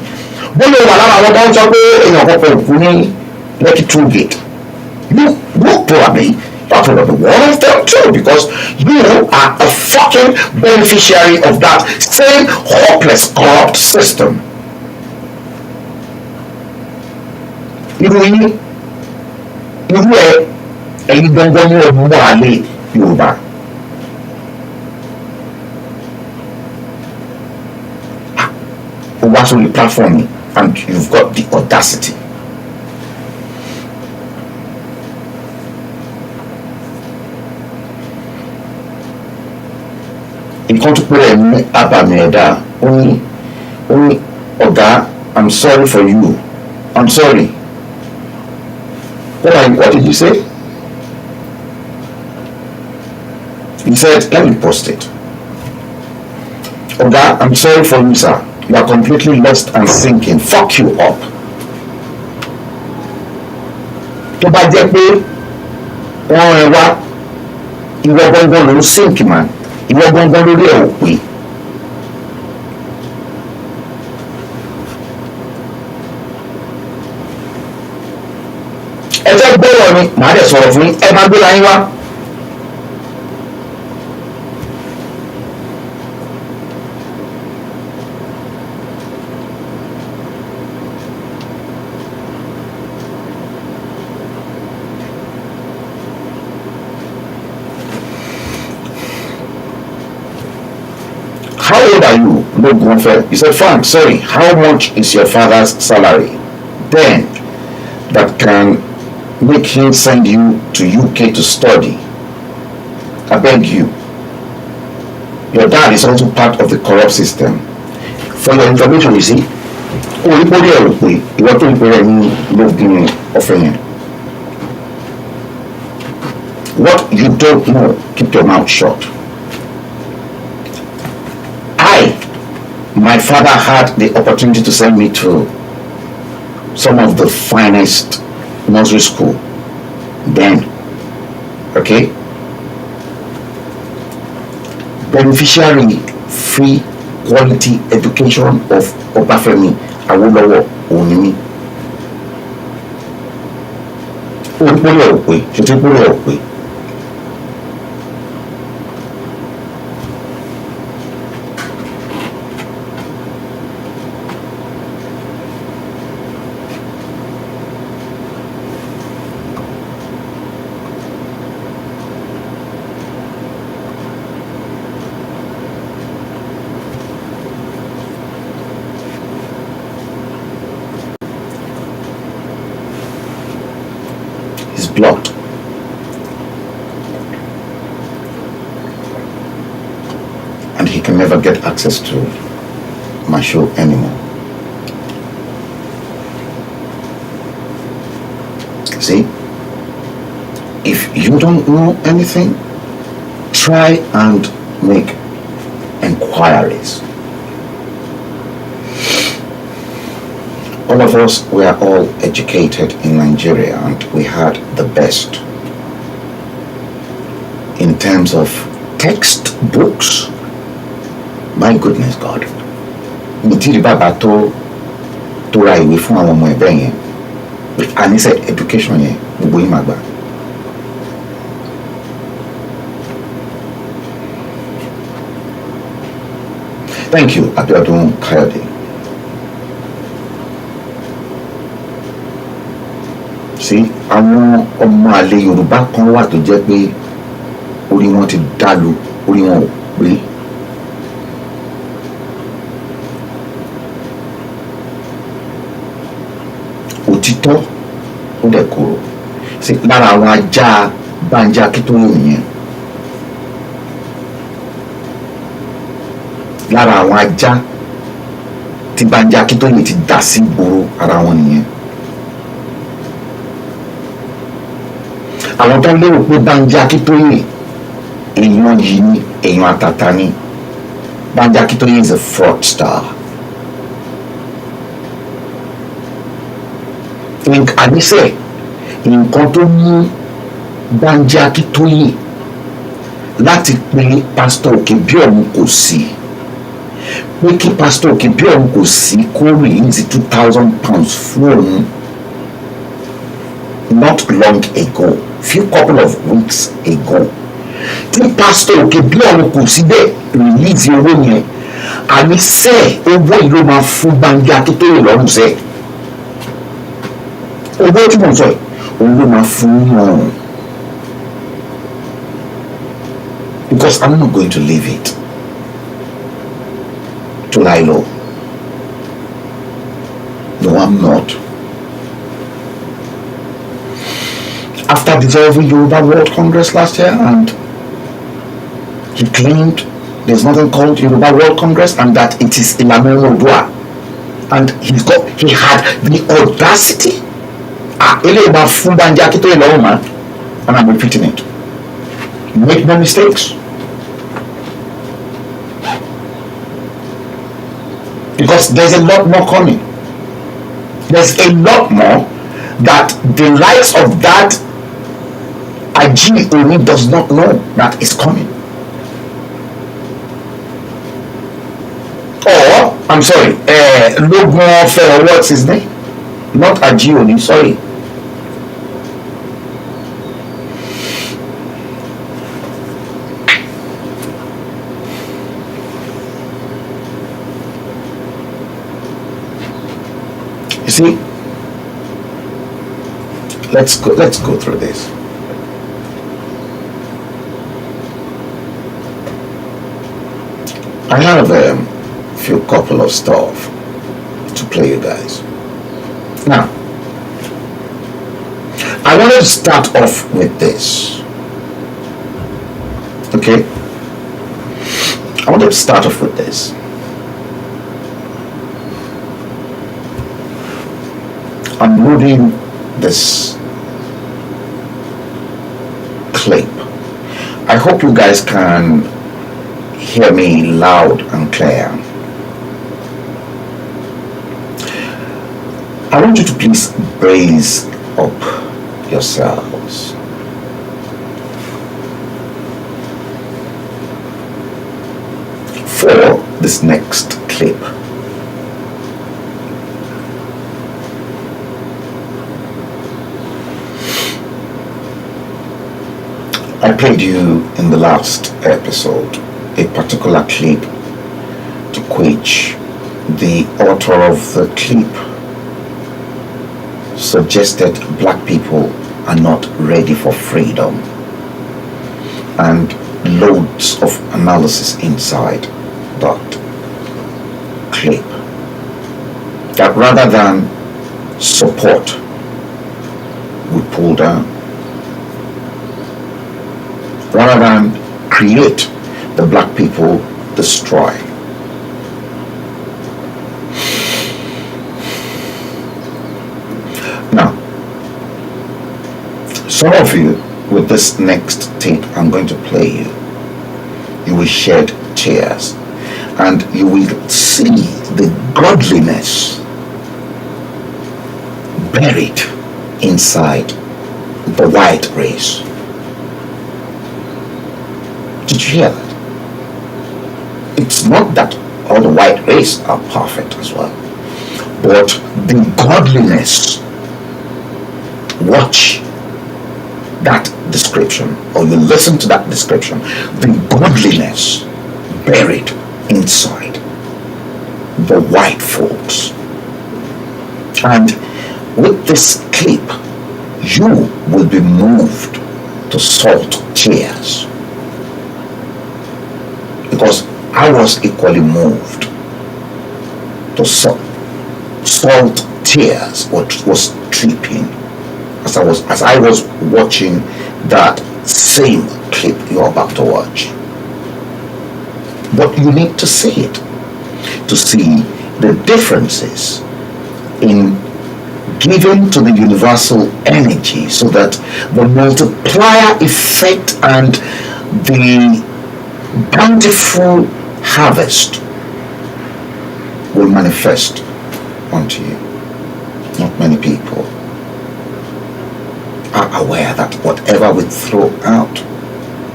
bóyá wà lára àwọn tó ń sọ pé èèyàn kọ̀ọ̀kan òkú ní Lekki toll gate. You probably part of the one of them too, because you are a fucking beneficiary of that same hopeless, corrupt system. Irú ẹ̀yin gbọ̀ngàn ní ọdún wà lé Yorùbá. What's on the platform and you've got the audacity. Nǹkan tó pèrè ní abàmì ẹ̀dá ó ní ọ̀gá, I'm sorry for you. I'm sorry. What did you say? He said, let me post it. Ọ̀gá, I'm sorry for you, sir. You are completely lost and sinking. Fuck you up. Tó bá jẹ́ pé wọ́n rẹ̀ wá, ìwọ gbọ́ngàn ló ń sink man. Ìwọ gbọ́ngàn lórí ẹ̀ ò pé. Ẹ fẹ́ gbọ́rọ̀ ni, màá dẹ̀ sọ̀rọ̀ fún yín, ẹ máa gbé láyé wá. How old are you? No gunfire. He said, Frank, sorry, how much is your father's salary? Then that can make him send you to UK to study. I beg you. Your dad is also part of the corrupt system. For your information, you see, what you don't know, keep your mouth shut. My father had the opportunity to send me to some of the finest nursery school then, okay? Beneficiary free quality education of Obafemi Awolowo Onimi. Is blocked. And he can never get access to my show anymore. See, if you don't know anything, try and make inquiries. All of us were all educated in Nigeria and we had the best in terms of textbooks. My goodness God. Mitiri baba to ra ìwé fún àwọn ọmọ ẹ̀bẹ̀ yẹn. And he said education yẹn gbogbo yín máa gbà. Thank you, Abiodun Kayode. Sí àwọn ọmọ àlè Yorùbá kan wà tó jẹ́ pé orí wọn ti dàlù, orí wọn ò pé. Òtítọ́ ó dẹ̀ kúrò. Sí lára àwọn ajá Bánjí Akíntóyè nìyẹn. Lára àwọn ajá tí Bánjí Akíntóyè ti dà sí ìgboro ara wọn nìyẹn. Àwọn tó lérò pé Bánjí Akíntóyè èèyàn yìí ni èèyàn àtàtà ni. Bánjí Akíntóyè is a fraudster. Àníṣe nǹkan tó mú Bánjí Akíntóyè láti pe pásítọ̀ Òkèbíọ̀run kò sí pé kí pásítọ̀ Òkèbíọ̀run kò sí kó release £2,000 fún òun not long ago, few couple of weeks ago. Tí pásítọ̀ Òkèbíọ̀run kò sí bẹ́ẹ̀ release owó yẹn, àníṣe owó yìí ló máa fún Bánjí Akíntóyè lọ́rùn sẹ́ẹ̀. Owó tí mo sọ yìí òun ló máa fún wọn, because I'm not going to leave it to lie low. No, I'm not. After dissolving Yoruba World Congress last year, and he claimed there's nothing called Yoruba World Congress and that it is Ìlànà Oòduà, and he had the audacity. And I'm repeating it. Make no mistakes. Because there's a lot more coming. There's a lot more that the likes of that Aji Oni does not know that is coming. Or, I'm sorry, Logan Fair, what's his name? Not Aji Oni, sorry. You see, let's go through this. I have a few couple of stuff to play you guys. Now, I wanted to start off with this. Okay? I wanted to start off with this. I'm reading this clip. I hope you guys can hear me loud and clear. I want you to please brace up yourselves. For this next clip. I played you in the last episode a particular clip to which the author of the clip suggested black people are not ready for freedom, and loads of analysis inside that clip. That rather than support, we pull down. Rather than create, the black people destroy. Now, some of you, with this next tape I'm going to play you will shed tears, and you will see the godliness buried inside the white race. Did you hear that? It's not that all the white race are perfect as well, but the godliness. Watch that description, or you listen to that description. The godliness buried inside the white folks. And with this clip, you will be moved to salt tears. Because I was equally moved to salt tears, what was tripping as I was watching that same clip you're about to watch. But you need to see it to see the differences in giving to the universal energy, so that the multiplier effect and the bountiful harvest will manifest unto you. Not many people are aware that whatever we throw out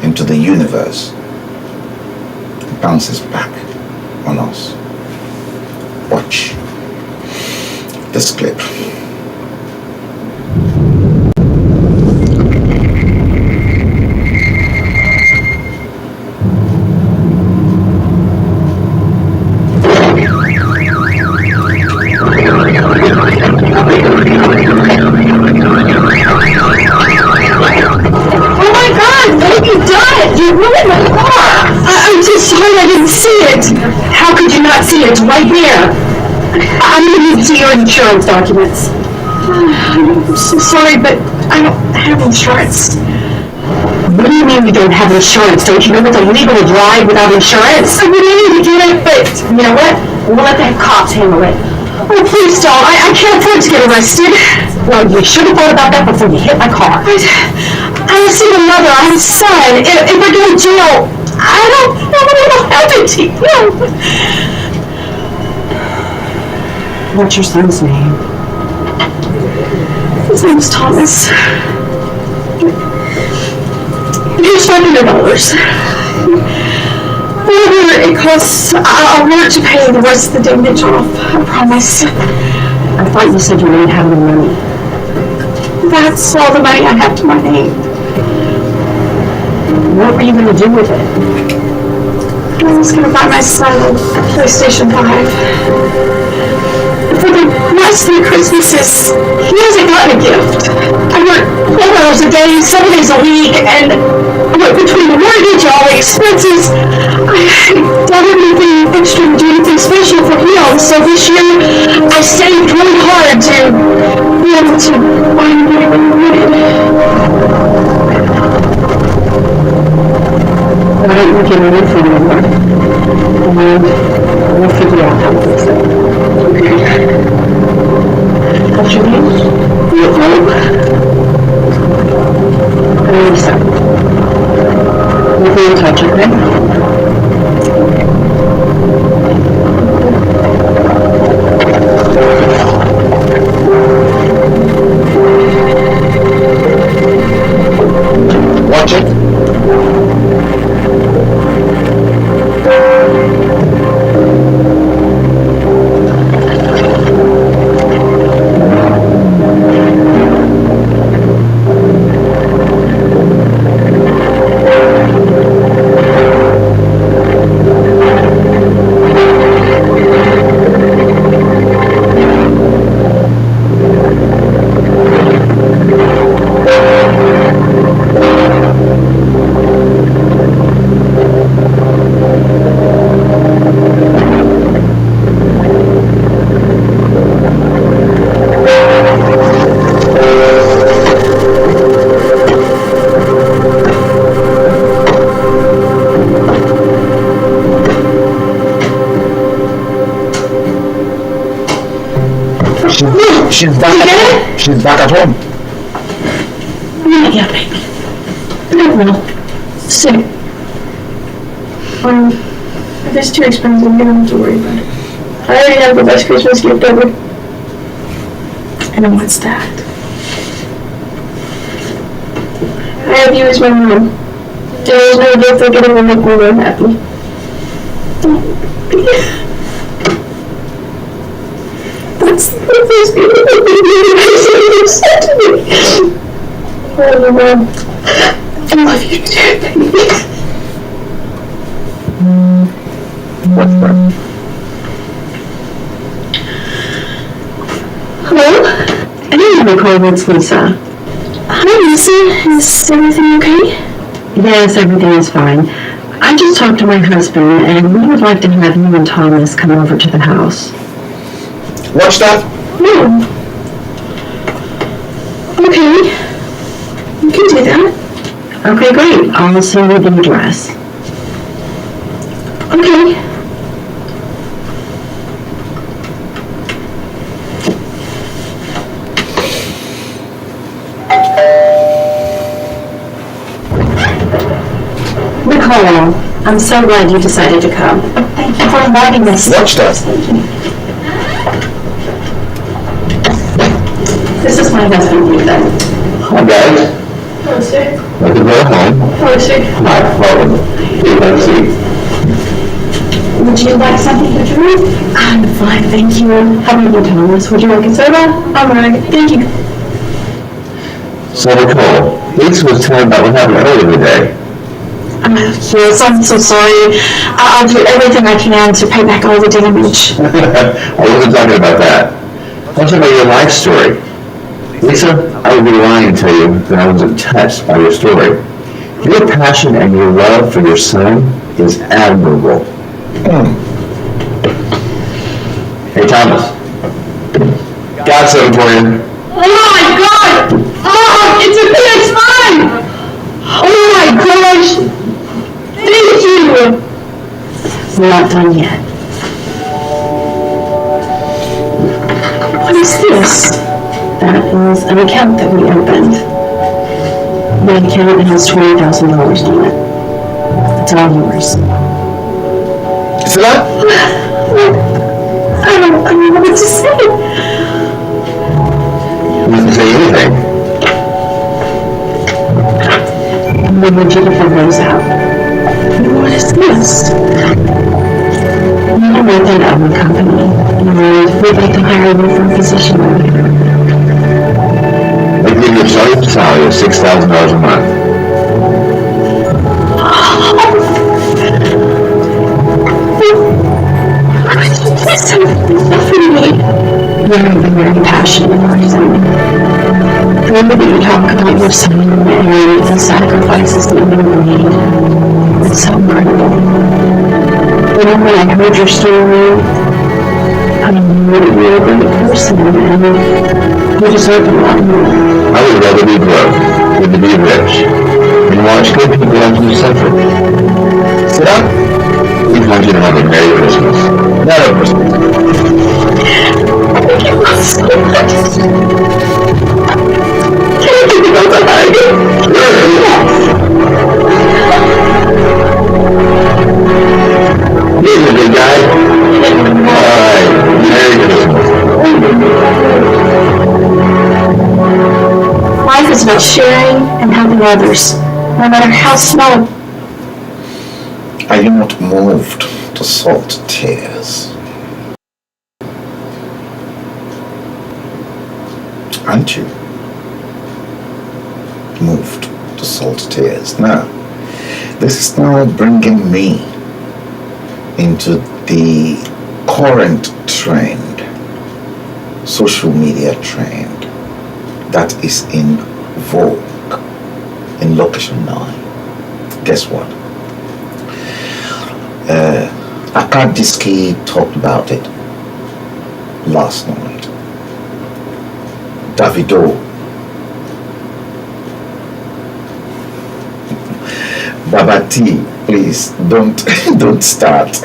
into the universe bounces back on us. Watch this clip. It's right here. I'm going to see your insurance documents. I'm so sorry, but I don't have insurance. What do you mean you don't have insurance? Don't you know it's illegal to drive without insurance? I really need to get it, but you know what? We'll let the cops handle it. Oh, please don't. I can't afford to get arrested. Well, you should have thought about that before you hit my car. I have a single mother. I have a son. If I go to jail, I don't have it. What's your son's name? His name's Thomas. Here's $500. Whatever it costs, I'll work to pay the rest of the damage off. I promise. I thought you said you didn't have any money. That's all the money I have to my name. What were you going to do with it? I was going to buy my son a PlayStation 5. For the rest of the Christmases, he hasn't gotten a gift. I work 12 hours a day, 7 days a week, and between the mortgage, all the expenses, I don't have anything extra to do anything special for him. So this year, I saved really hard to be able to find whatever I wanted. Why don't you give me your phone number? And we'll figure out how to fix it. Okay. What's your name? Lisa. We'll be in touch, okay? Watch it. She's back at home. Yeah, baby. No, no. Sick. If it's too expensive, you don't have to worry about it. I already have the best Christmas gift ever. And what's that? I have you as my mom. There's no gift that could ever make me more happy. That's the first beautiful thing you said to me. Oh, Mom. I love you too, baby. What's that? Hello? I didn't have a call. It's Lisa. Hi, Lisa. Is everything okay? Yes, everything is fine. I just talked to my husband, and we would like to have you and Thomas come over to the house. Watch that. No. Okay. You can do that. Okay, great. I'll send you the address. Okay. Nicole, I'm so glad you decided to come. Thank you for inviting us. Watch that. This is my husband, Ethan. Hi guys. Hello, sir. Welcome to our home. Hello, sir. Hi, welcome. Please have a seat. Would you like something to drink? I'm fine, thank you. How about you, Thomas? Would you like a soda? I'm alright, thank you. So Nicole, Lisa was telling about what happened earlier today. Yes, I'm so sorry. I'll do everything I can to pay back all the damage. I wasn't talking about that. I was talking about your life story. Lisa, I would be lying to tell you that I wasn't touched by your story. Your passion and your love for your son is admirable. Hey Thomas, got something for you. Oh my god! Oh, it's a PS5! Oh my gosh! Thank you! We're not done yet. What is this? That is an account that we opened. The account has $20,000 on it. It's all yours. See that? I don't know what to say. You didn't say anything. We need you to fill those out. What is this? You work at our company, and we'd like to hire you for a position over here. They give you a starting salary of $6,000 a month. You're very passionate about something. remember that you talk about your son and the sacrifices that you made. It's so incredible. And when I heard your story, I knew that you were a great person and you deserve a lot more. I would rather be broke than to be rich and watch good people actually suffer. Sit up. We want you to have a Merry Christmas. Merry Christmas. Thank you so much. Can I take it over again? Here's a big guy. Alright, Merry Christmas. Life is about sharing and helping others, no matter how small. Are you not moved to salt tears? Aren't you moved to salt tears? Now, this is now bringing me into the current trend, social media trend that is in vogue in Location 9. Guess what? Akadiski talked about it last night. Davido, Babati, please don't start.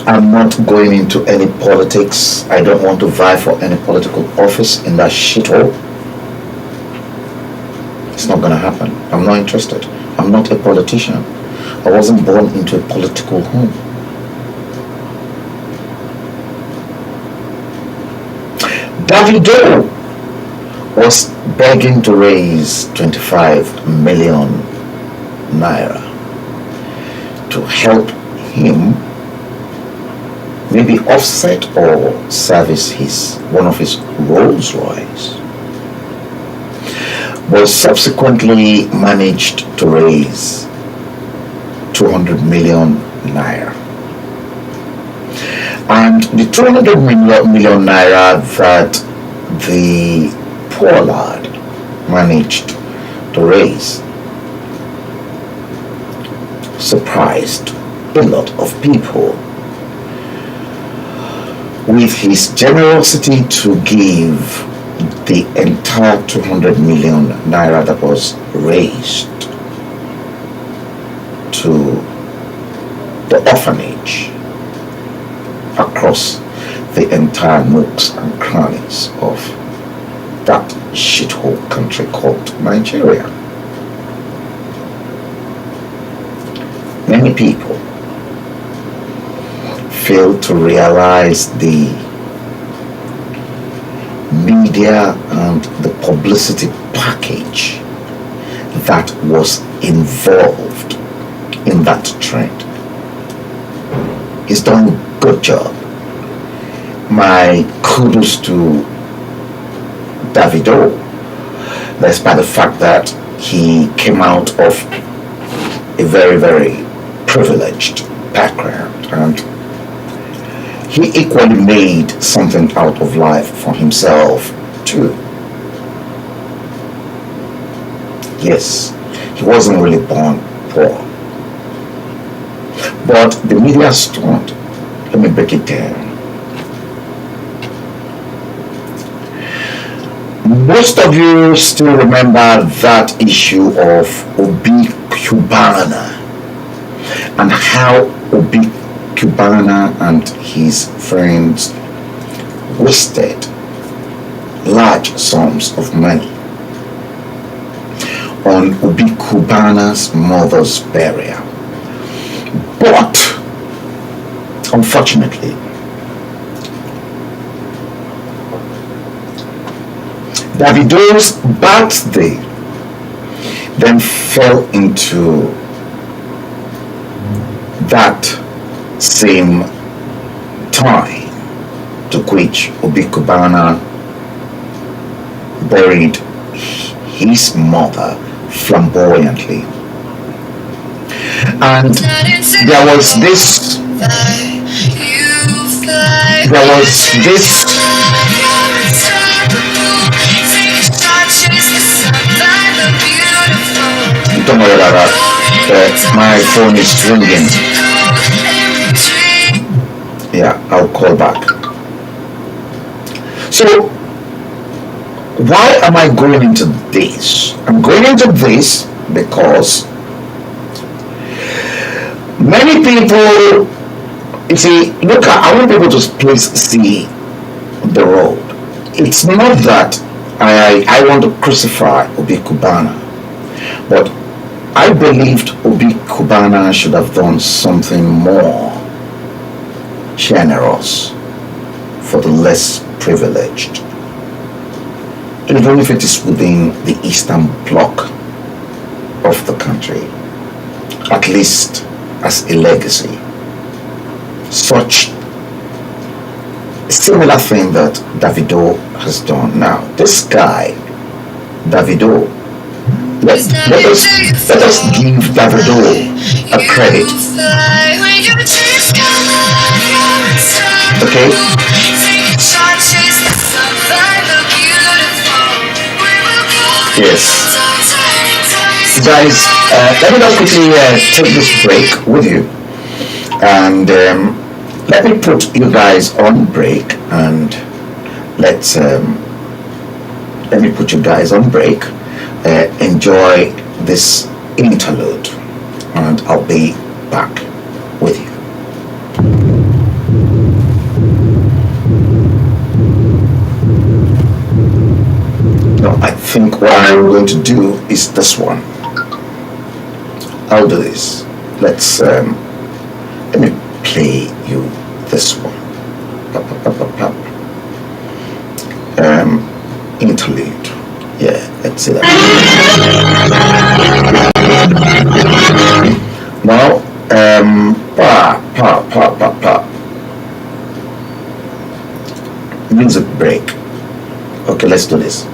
I'm not going into any politics. I don't want to vie for any political office in that shithole. It's not gonna happen. I'm not interested. I'm not a politician. I wasn't born into a political home. Davido was begging to raise 25 million naira to help him maybe offset or service one of his Rolls Royce, but subsequently managed to raise 200 million naira. And the 200 million naira that the poor lad managed to raise surprised a lot of people with his generosity to give the entire 200 million naira that was raised to the orphanage across the entire nooks and crannies of that shithole country called Nigeria. Many people fail to realize the media and the publicity package that was involved in that trend. He's done a good job. My kudos to Davido, despite the fact that he came out of a very, very privileged background, and he equally made something out of life for himself too. Yes, he wasn't really born poor, but the media stunt, let me break it down. Most of you still remember that issue of Obi Cubana and how Obi Cubana and his friends wasted large sums of money on Obi Cubana's mother's burial. But unfortunately, Davido's birthday then fell into that same time to which Obi Cubana buried his mother flamboyantly. And there was this don't worry about that. My phone is ringing. Yeah, I'll call back. So, why am I going into this? I'm going into this because many people, you see, look, I want people to please see the road. It's not that I want to crucify Obi Kubana, but I believed Obi Kubana should have done something more generous for the less privileged, even if it is within the eastern bloc of the country, at least as a legacy. Such similar thing that Davido has done now. This guy, Davido, let us give Davido a credit. Okay? Yes. Guys, let me just quickly take this break with you. And let me put you guys on break and let me put you guys on break. Enjoy this interlude and I'll be back with you. Now I think what I'm going to do is this one. I'll do this. Let me play you this one. Interlude. Yeah, let's see that. Now, music break. Okay, let's do this.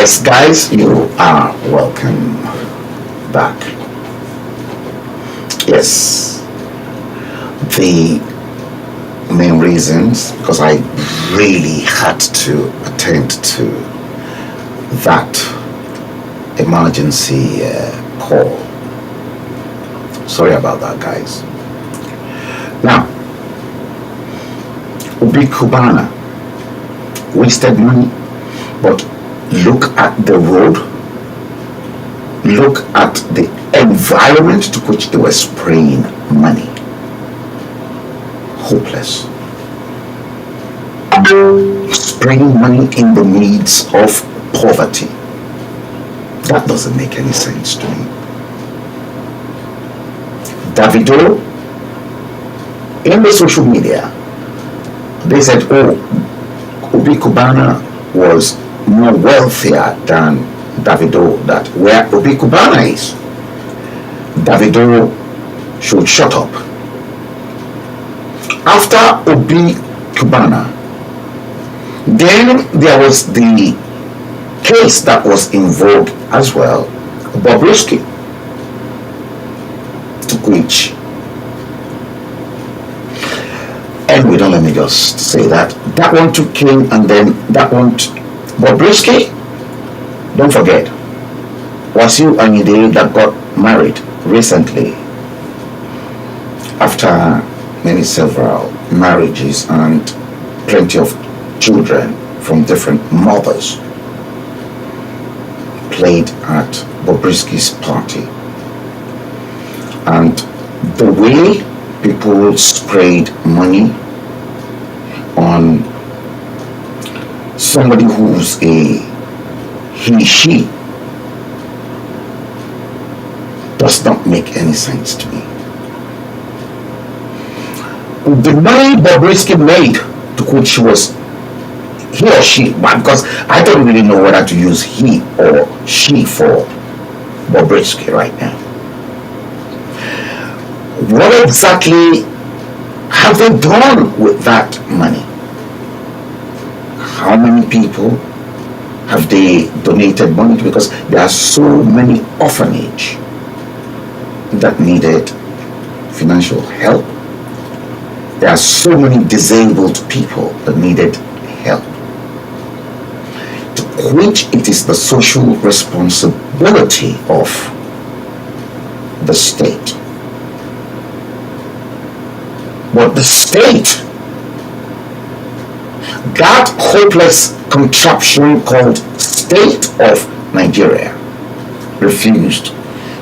Yes, guys, you are welcome back. Yes, the main reasons, because I really had to attend to that emergency call. Sorry about that, guys. Now, Ubi Cubana wasted money, but look at the road, look at the environment to which they were spraying money. Hopeless. Spraying money in the midst of poverty. That doesn't make any sense to me. Davido, in the social media, they said, oh, Ubi Cubana was more wealthier than Davido, that where Ubi Cubana is, Davido should shut up. After Ubi Cubana, then there was the case that was in vogue as well, Bobrisky, to which, anyway, don't let me just say that. That one took king, and then that one, Bobrisky, don't forget, Wasiu Anyide that got married recently after several marriages and plenty of children from different mothers, played at Bobrisky's party. And the way people sprayed money on somebody who's a she does not make any sense to me. The money Bobrisky made, to which he or she, because I don't really know whether to use he or she for Bobrisky right now. What exactly have they done with that money? How many people have they donated money to? Because there are so many orphanages that needed financial help. There are so many disabled people that needed help, to which it is the social responsibility of the state. But the state, that hopeless contraption called State of Nigeria, refused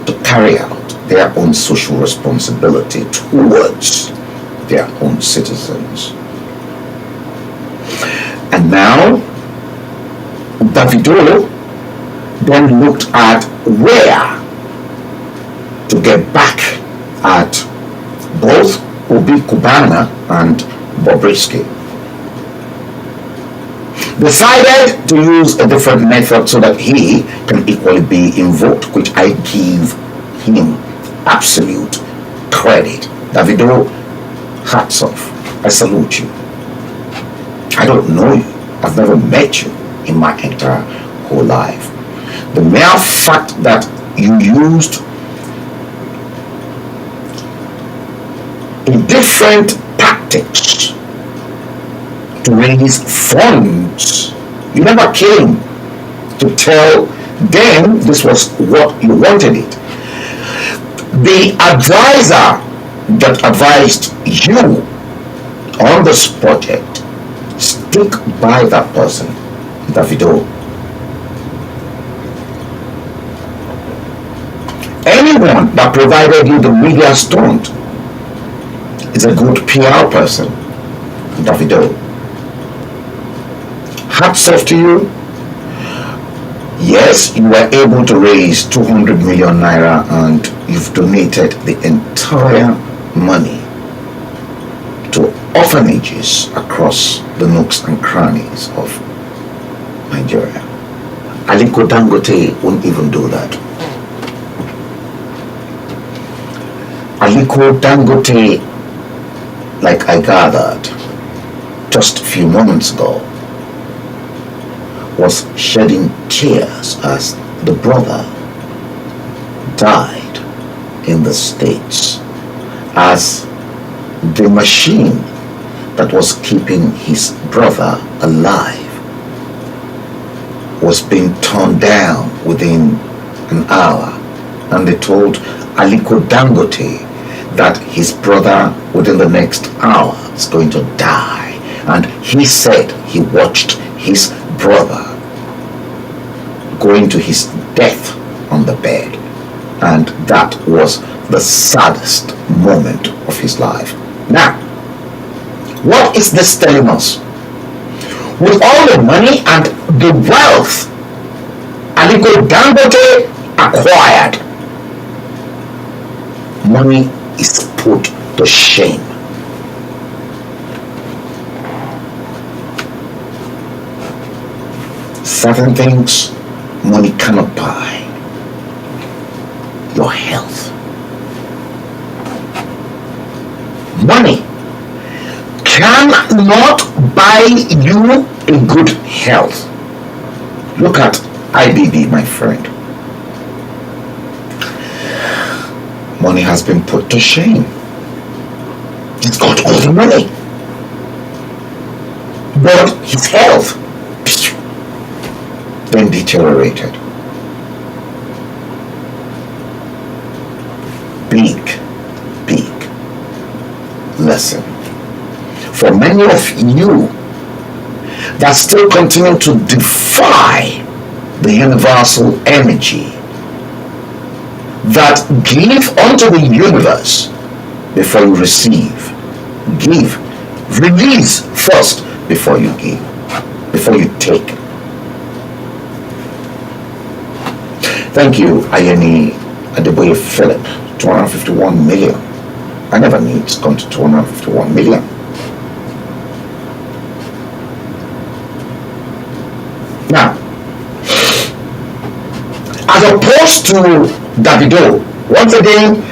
to carry out their own social responsibility towards their own citizens. And now Davido then looked at where to get back at both Ubi Cubana and Bobrisky. Decided to use a different method so that he can equally be invoked, which I give him absolute credit. Davido, hats off. I salute you. I don't know you. I've never met you in my entire whole life. The mere fact that you used a different tactics to raise funds, you never came to tell them this was what you wanted it. The advisor that advised you on this project, stick by that person, Davido. Anyone that provided you the media stunt is a good PR person, Davido. Hats off to you. Yes, you were able to raise 200 million naira and you've donated the entire money to orphanages across the nooks and crannies of Nigeria. Aliko Dangote won't even do that. Aliko Dangote, like I gathered just a few moments ago, was shedding tears as the brother died in the States, as the machine that was keeping his brother alive was being torn down within an hour. And they told Aliko Dangote that his brother within the next hour is going to die. And he said he watched his brother going to his death on the bed. And that was the saddest moment of his life. Now, what is this telling us? With all the money and the wealth Aliko Dangote acquired, money is put to shame. Certain things money cannot buy. Your health. Money cannot buy you a good health. Look at IBB, my friend. Money has been put to shame. He's got all the money, but his health then deteriorated. Big lesson for many of you that still continue to defy the universal energy that give unto the universe before you receive. Give. Release first before you give, before you take. Thank you, Ayeni Adeboye Philip. 251 million. I never knew it's gone to 251 million. Now, as opposed to Davido, once again,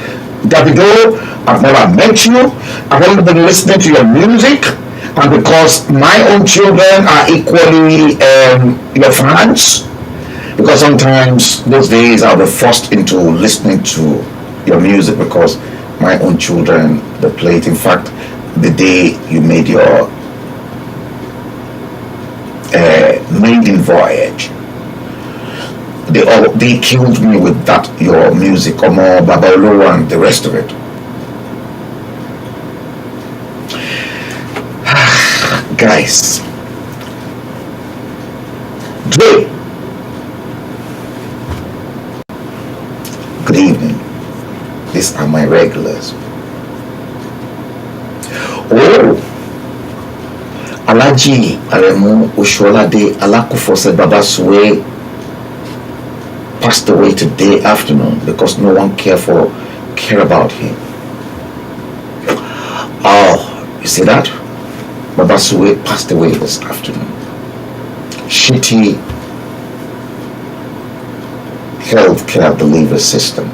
Davido, I've never met you, I've only been listening to your music, and because my own children are equally your fans, because sometimes those days I'll be forced into listening to your music because my own children, they play it. In fact, the day you made your maiden voyage, they killed me with that, your music, Omo, Babalo, and the rest of it. Guys, Dre, good evening. These are my regulars. Oh, Alaji Aremu Usholade Alakufose Babasue passed away today afternoon because no one care about him. Oh, you see that? Babasue passed away this afternoon. Shitty healthcare delivery system.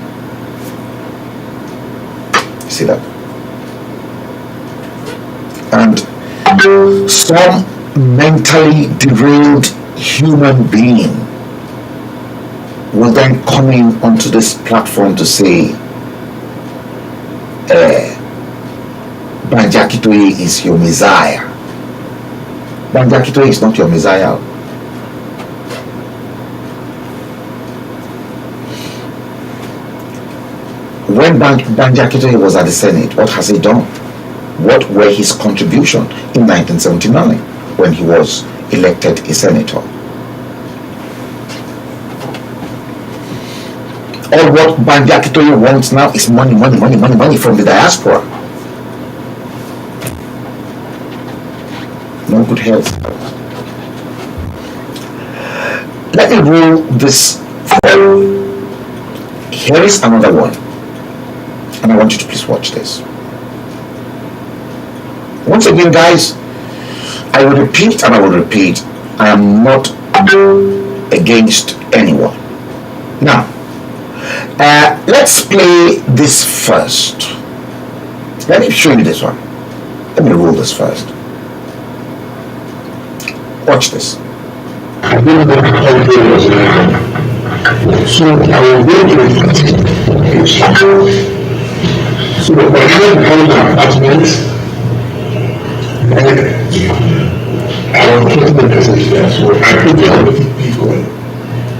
You see that? And some mentally derailed human being will then come in onto this platform to say Banjakitoye is your Messiah. Banjakitoye is not your Messiah. When Banjakitoye was at the Senate, what has he done? What were his contributions in 1979 when he was elected a senator? All what Banjakitoye wants now is money from the diaspora. No good health. Let me rule this forward. Here is another one. And I want you to please watch this. Once again, guys, I will repeat and I will repeat, I am not against anyone. Now, let's play this first. Let me show you this one. Let me roll this first. Watch this. I didn't know how it was in so I will go to the party. So when I went home to apartment, and I was putting the message there, so I put the other people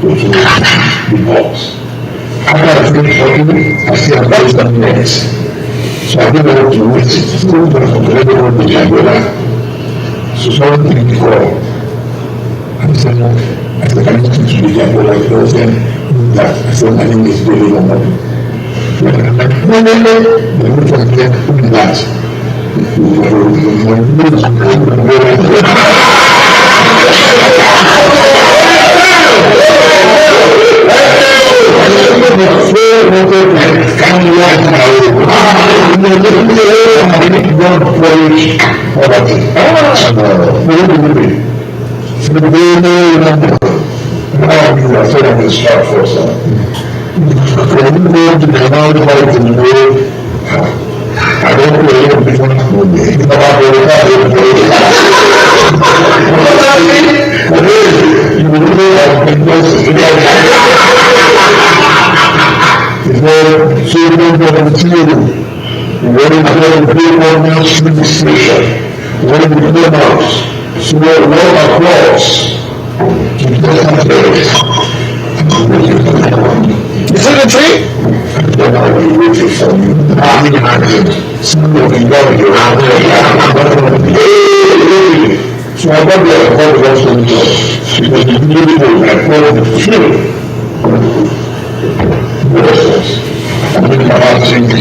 into the box. After I finished talking, I see a box that next. So I didn't know what to wait. So I went to the umbrella. So someone picked me call. I said, no. I said, I need to be the umbrella. Because then that I said, my name is Billy Lombardi. I'm like, no. The root was there, who is that? I don't play it before You see the tree? So I got there and called the hospital because the people I called the funeral. I mean, my heart changed.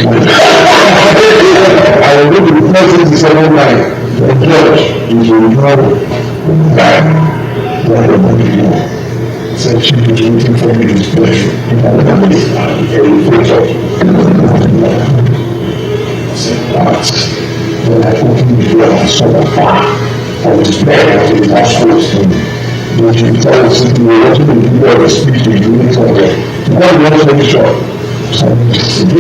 I was going to the person to say, oh my, the judge is a trouble. What about you? Said she was waiting for me to flesh. I said, what? When I opened the door, I saw a fire. I was bad at it, I was but you tell us that you were watching the people that speak to you, it's all right. One was very short. So, it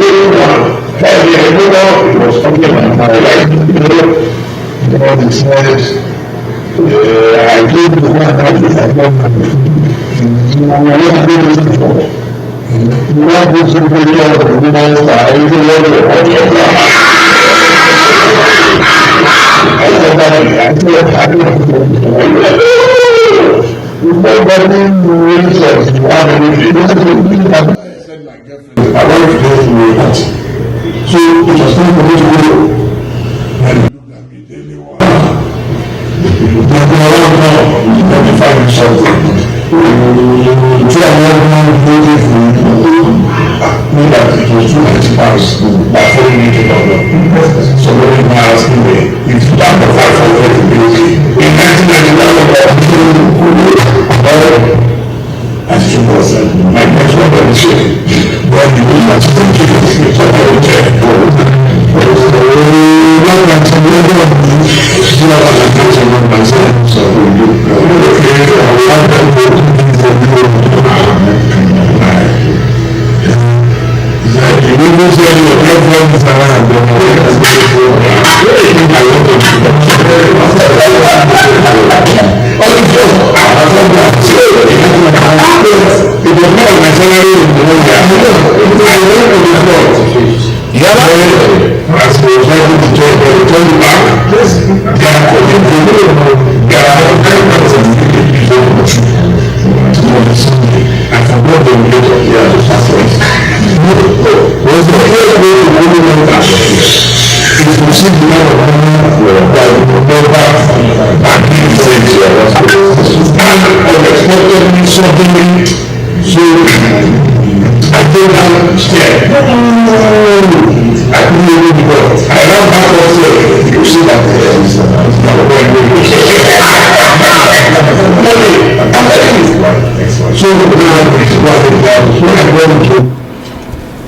was something like my life, God decided, I gave the one I did, I don't know. What I did was before. What was the video of the woman's eye, the level of I want to go through a party. So it was time for me to go. And he looked at me, daily one. But around now, you have to find something. So I went waiting for you. Know that it was 290 pounds by 40 minutes dollar. So when you are asking me, if you have the 500 in 1999, I should was my next one was shaking. But you will not think it is a whole check.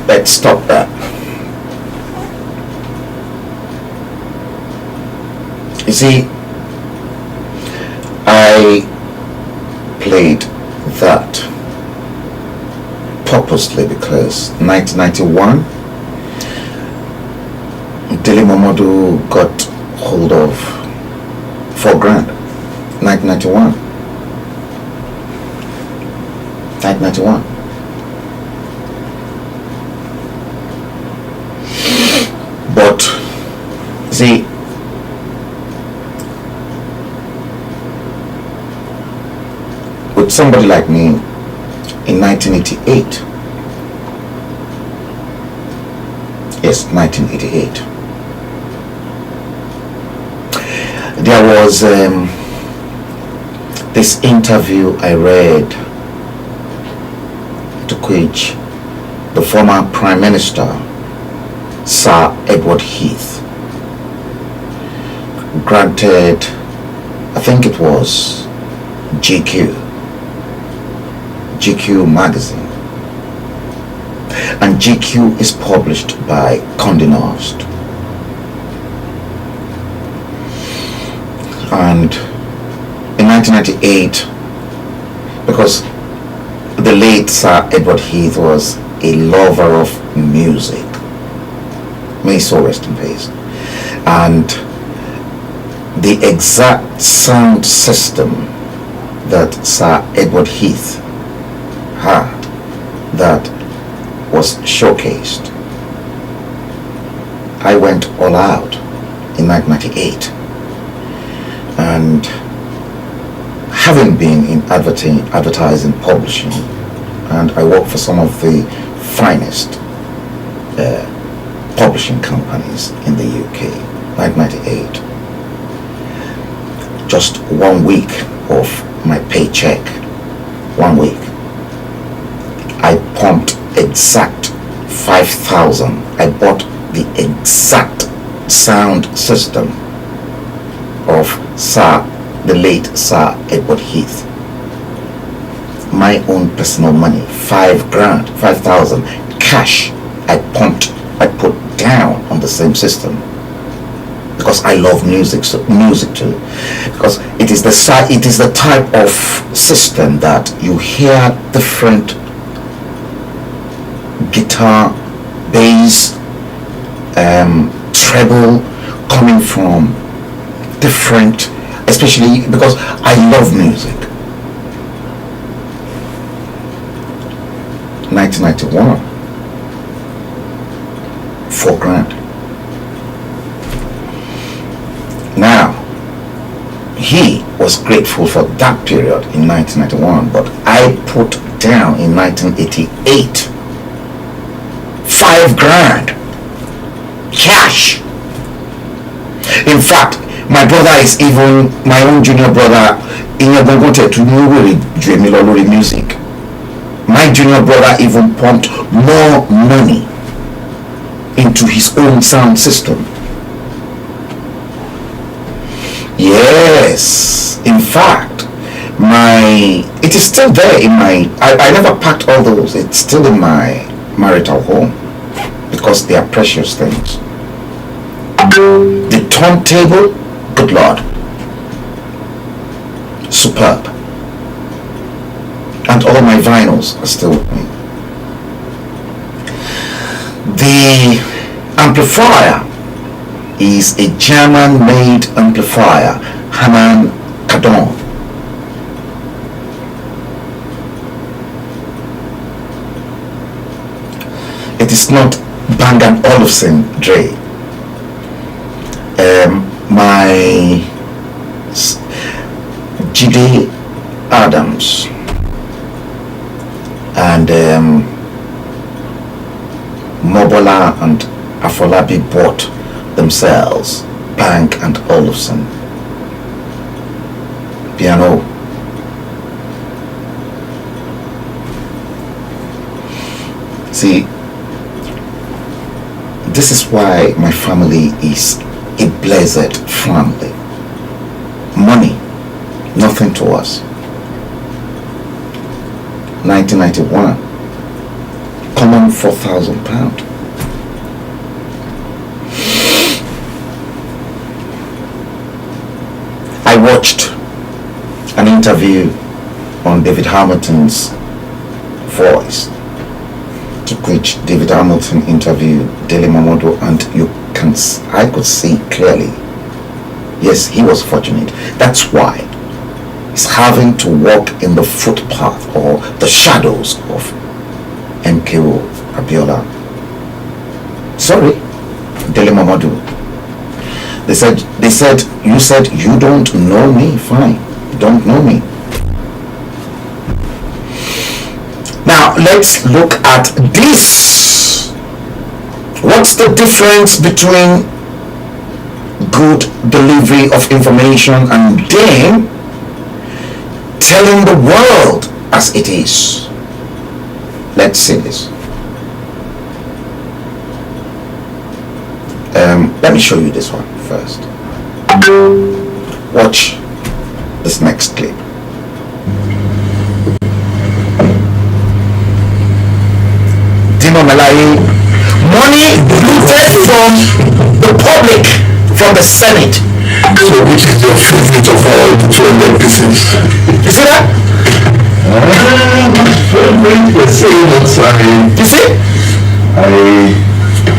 Let's stop that. You see, I played that purposely because 1991 Dele Momodu got hold of $4,000. 1991. 1991. But see, with somebody like me in 1988, yes, 1988, there was this interview I read to which the former Prime Minister, Sir Edward Heath, granted, I think it was GQ magazine, and GQ is published by Condé Nast. And in 1998, because the late Sir Edward Heath was a lover of music, may he so rest in peace, and the exact sound system that Sir Edward Heath had that was showcased, I went all out in 1998. And having been in advertising, publishing, and I worked for some of the finest publishing companies in the UK, 1998, just 1 week of my paycheck, 1 week, I pumped exact 5,000. I bought the exact sound system of the late Sir Edward Heath. My own personal money, 5 grand, 5,000 cash. I put down on the same system because I love music too. Because it is the type of system that you hear different guitar, bass, treble coming from different, especially because I love music. 1991, 4 grand. Now, he was grateful for that period in 1991, but I put down in 1988 5 grand cash. In fact, my brother is even, my own junior brother, to music. My junior brother even pumped more money into his own sound system. Yes, in fact, it is still there in my, I never packed all those. It's still in my marital home because they are precious things. The turntable, good Lord, superb, and all my vinyls are still with me. The amplifier is a German-made amplifier, Hamann Cadon. It is not Bang & Olufsen Dre. My Jide Adams and Mobola and Afolabi bought themselves Bang & Olufsen piano. See, this is why my family is a blessed family. Money, nothing to us. 1991, common £4,000. I watched an interview on David Hamilton's Voice, to which David Hamilton interviewed Dele Momodu, and I could see clearly, yes, he was fortunate. That's why is having to walk in the footpath or the shadows of MKO Abiola. Sorry, Dele Mamadou. They said, you said you don't know me. Fine, you don't know me. Now let's look at this. What's the difference between good delivery of information and then telling the world as it is? Let's see this. Let me show you this one first. Watch this next clip. Dino Melai, money looted from the public, from the Senate. So which is your favorite of all the 200 pieces? You see that? You see?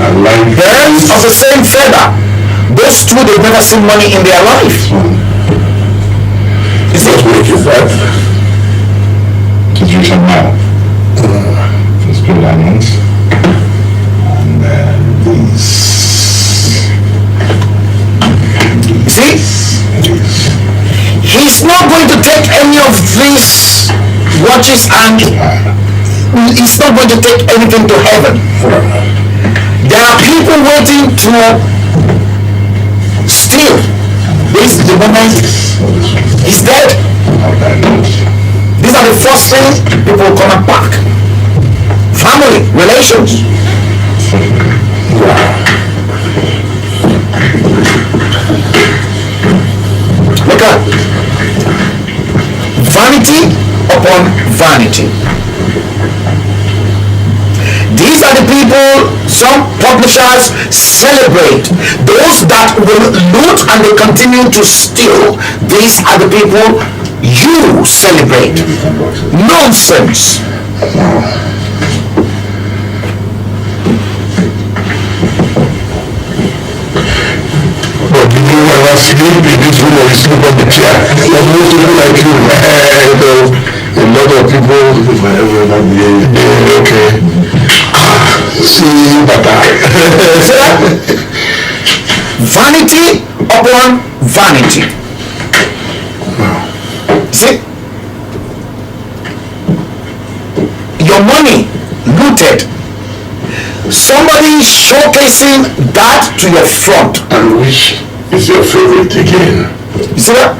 I like Birds of the same feather. Those two, they've never seen money in their life. You see? what week is that? Situation now. It's good onions. And then these. You see? He's not going to take any of these watches and he's not going to take anything to heaven. There are people waiting to steal. This is the moment he's dead. These are the first things people come and pack. Family, relations. Look at vanity upon vanity. These are the people some publishers celebrate. Those that will loot and they continue to steal, these are the people you celebrate. Nonsense. But do you ever sleep in this room or you sleep on the chair? But most people like you, a lot of people, okay. See, but vanity upon vanity. See? Your money looted. Somebody showcasing that to your front. And which is your favorite again? You see that?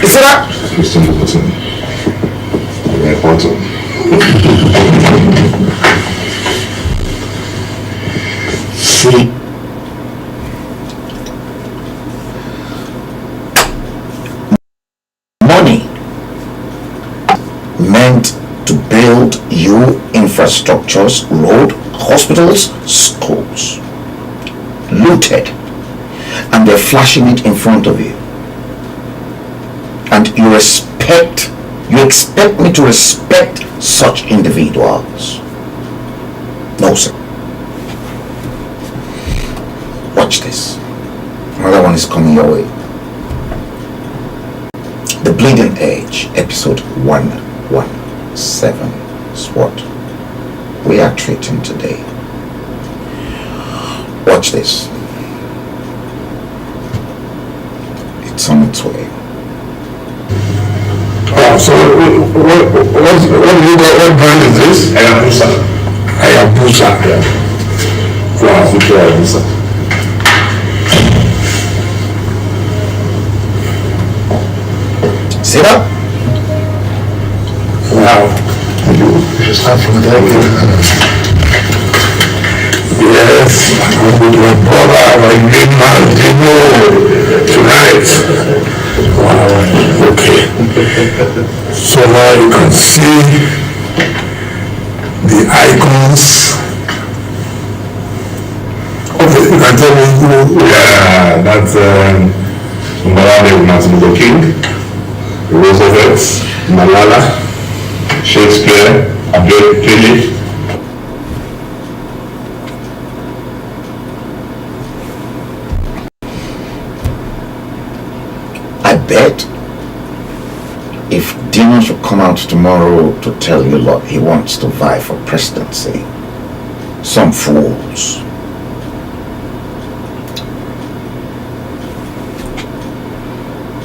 You see that? Christian Button. Red bottom. See? Money meant to build you infrastructures, road, hospitals, schools. Looted. And they're flashing it in front of you. And you expect me to respect such individuals. No, sir. Watch this. Another one is coming your way. The Bleeding Edge, episode 117 is what we are treating today. Watch this. It's on its way. So what brand is this? Hayabusa. Hayabusa. Yeah. Wow. Hayabusa. See that? Wow. You start from there. Yes, I'm with my brother, my great man, tonight. Wow, okay. So now you can see the icons. Okay, you can tell me who. Yeah, that's Martin Luther King, Roosevelt, Malala, Shakespeare, Abdul Philip. If Dino should come out tomorrow to tell you, Lord, he wants to vie for presidency, some fools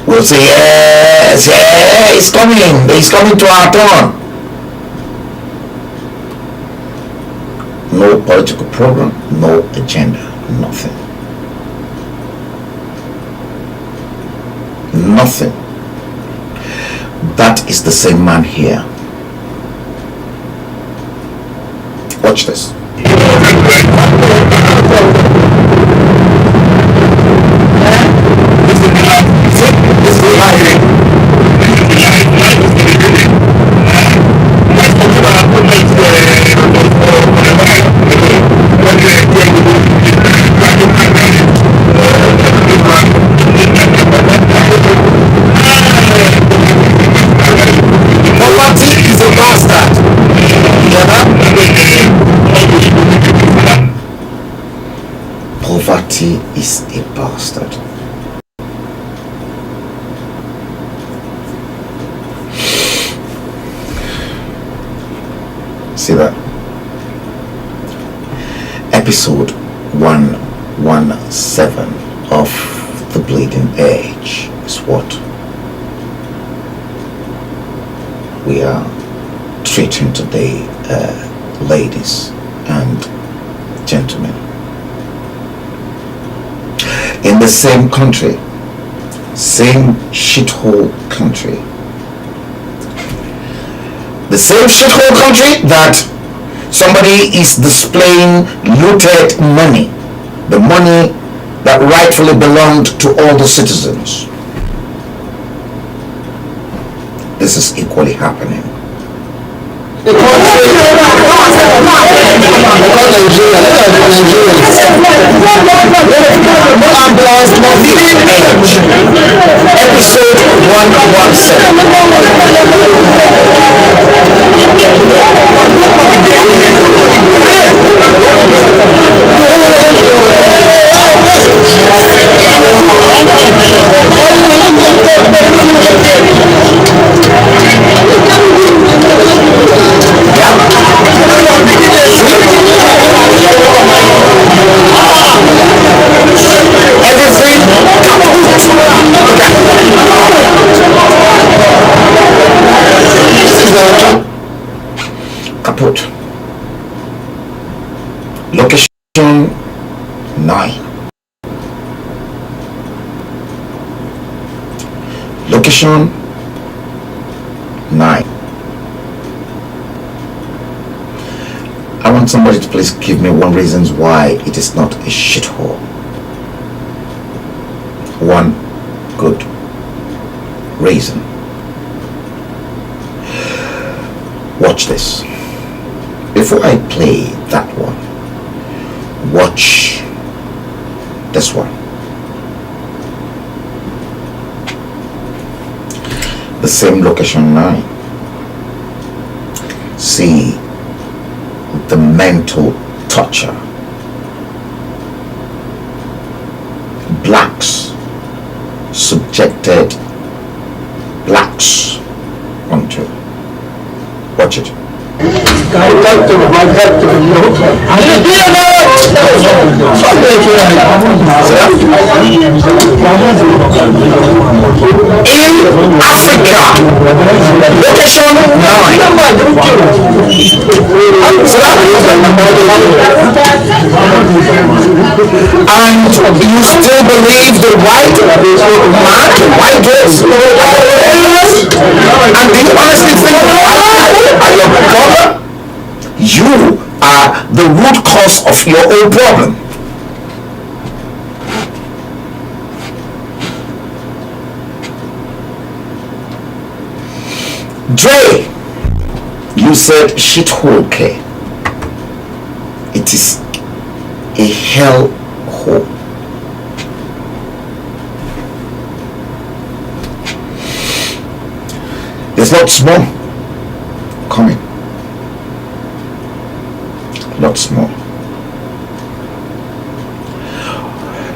will say, yes, yeah, he's coming to our turn. No political program, no agenda, nothing. Nothing. That is the same man here. Watch this. Poverty is a bastard. See that? Episode 117 of The Bleeding Edge is what we are treating today, ladies and gentlemen. In the same country, same shithole country, the same shithole country that somebody is displaying looted money, the money that rightfully belonged to all the citizens. This is equally happening. Episode 117. Kaput. Location 9. Location 9. I want somebody to please give me one reason why it is not a shithole. One good reason. Watch this. Before I play that one, watch this one. The same location 9. See the mental torture blacks subjected blacks onto. Watch it. In Africa, location 9. And you still believe the white man, the white race, and do you honestly think are your problem? You are the root cause of your own problem. Dre, you said shithole care. It is a hell hole. There's lots more coming. Lots more.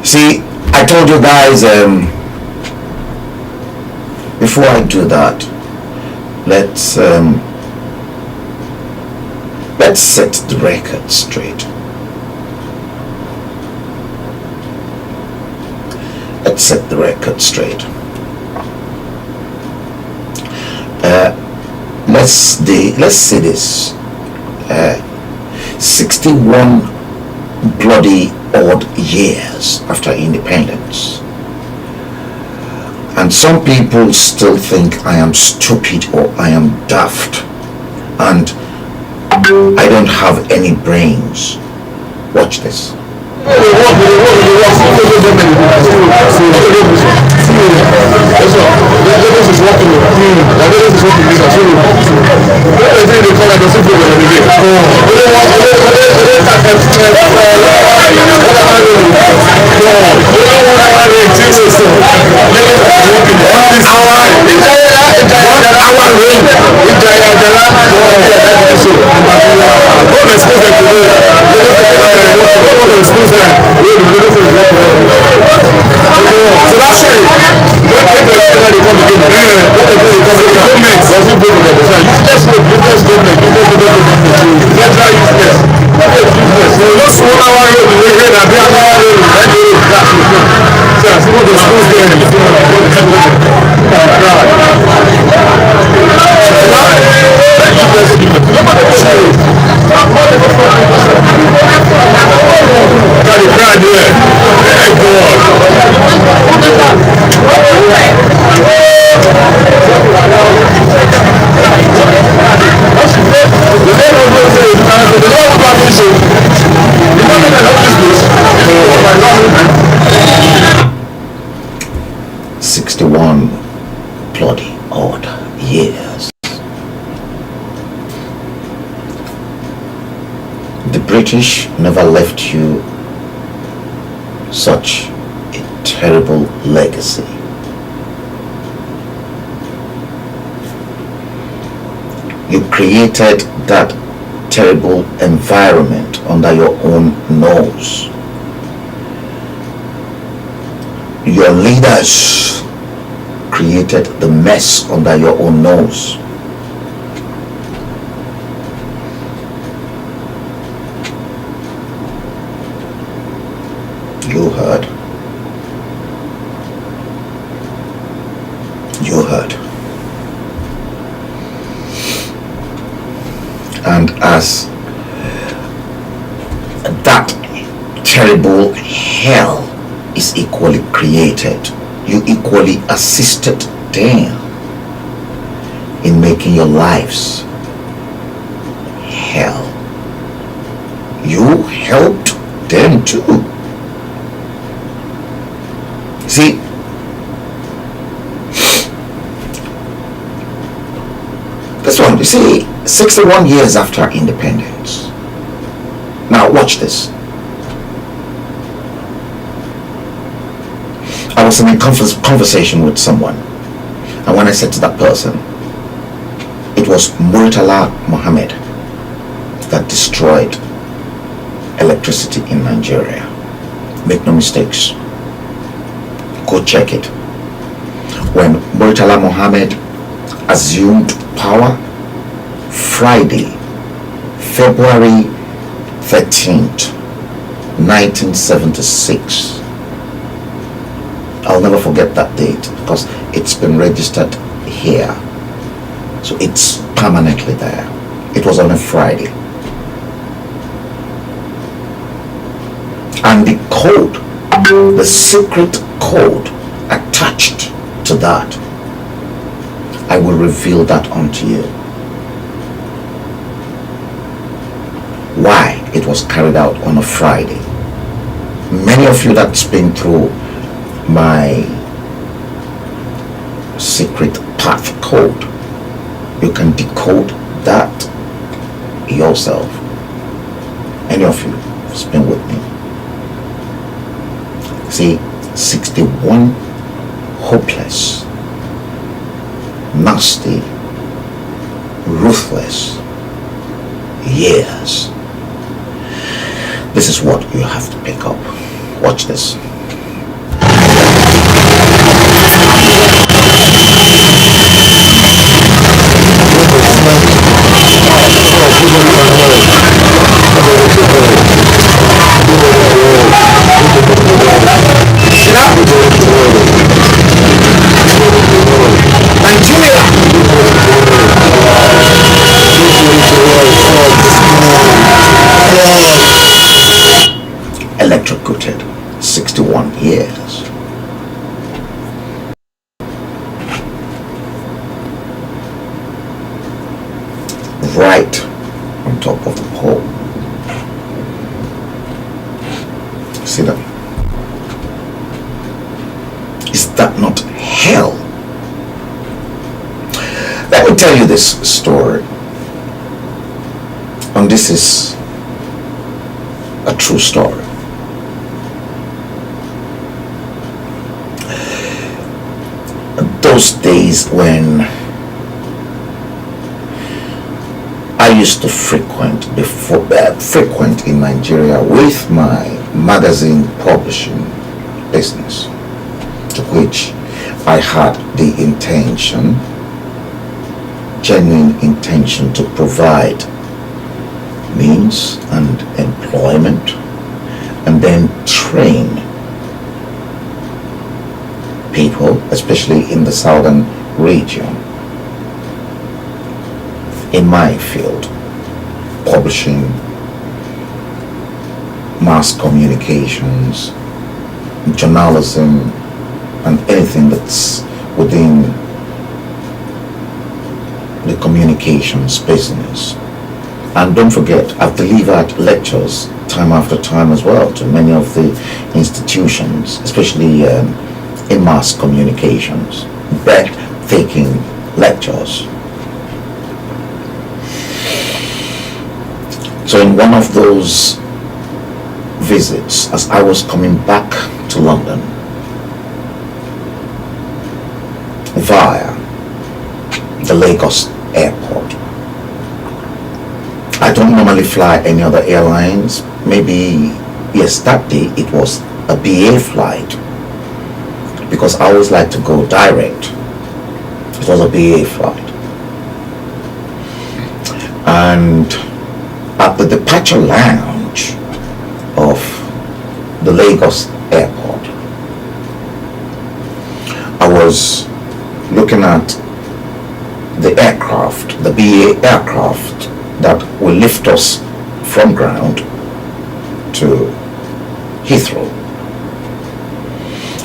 See, I told you guys before I do that, let's set the record straight. Let's set the record straight. Let's see this. 61 bloody odd years after independence. And some people still think I am stupid or I am daft. And I don't have any brains. Watch this. Bloody odd years. The British never left you such a terrible legacy. You created that terrible environment under your own nose. Your leaders created the mess under your own nose. You heard. You heard. And as that terrible hell is equally created, you equally assisted them in making your lives hell. You helped them too. See, this one, you see, 61 years after independence. Now watch this. I was in a conversation with someone, and when I said to that person, it was Murtala Mohammed that destroyed electricity in Nigeria. Make no mistakes. Go check it. When Murtala Mohammed assumed power, Friday, February 13th, 1976. I'll never forget that date because it's been registered here. So it's permanently there. It was on a Friday. And the code, the secret code attached to that, I will reveal that unto you. Why it was carried out on a Friday. Many of you that's been through my secret path code, you can decode that yourself. Any of you who's been with me. See, 61 hopeless, nasty, ruthless years. This is what you have to pick up. Watch this. right on top of the pole. See that? Is that not hell? Let me tell you this story. And this is a true story. Those days when I used to frequent in Nigeria with my magazine publishing business, to which I had the intention, genuine intention, to provide means and employment and then train people, especially in the southern region, in my field, publishing, mass communications, journalism, and anything that's within the communications business. And don't forget, I've delivered lectures time after time as well to many of the institutions, especially in mass communications, breathtaking lectures. So in one of those visits, as I was coming back to London via the Lagos airport, I don't normally fly any other airlines. Maybe, yes, that day it was a BA flight, because I always like to go direct. It was a BA flight. And at the departure lounge of the Lagos airport, I was looking at the aircraft, the BA aircraft that will lift us from ground to Heathrow,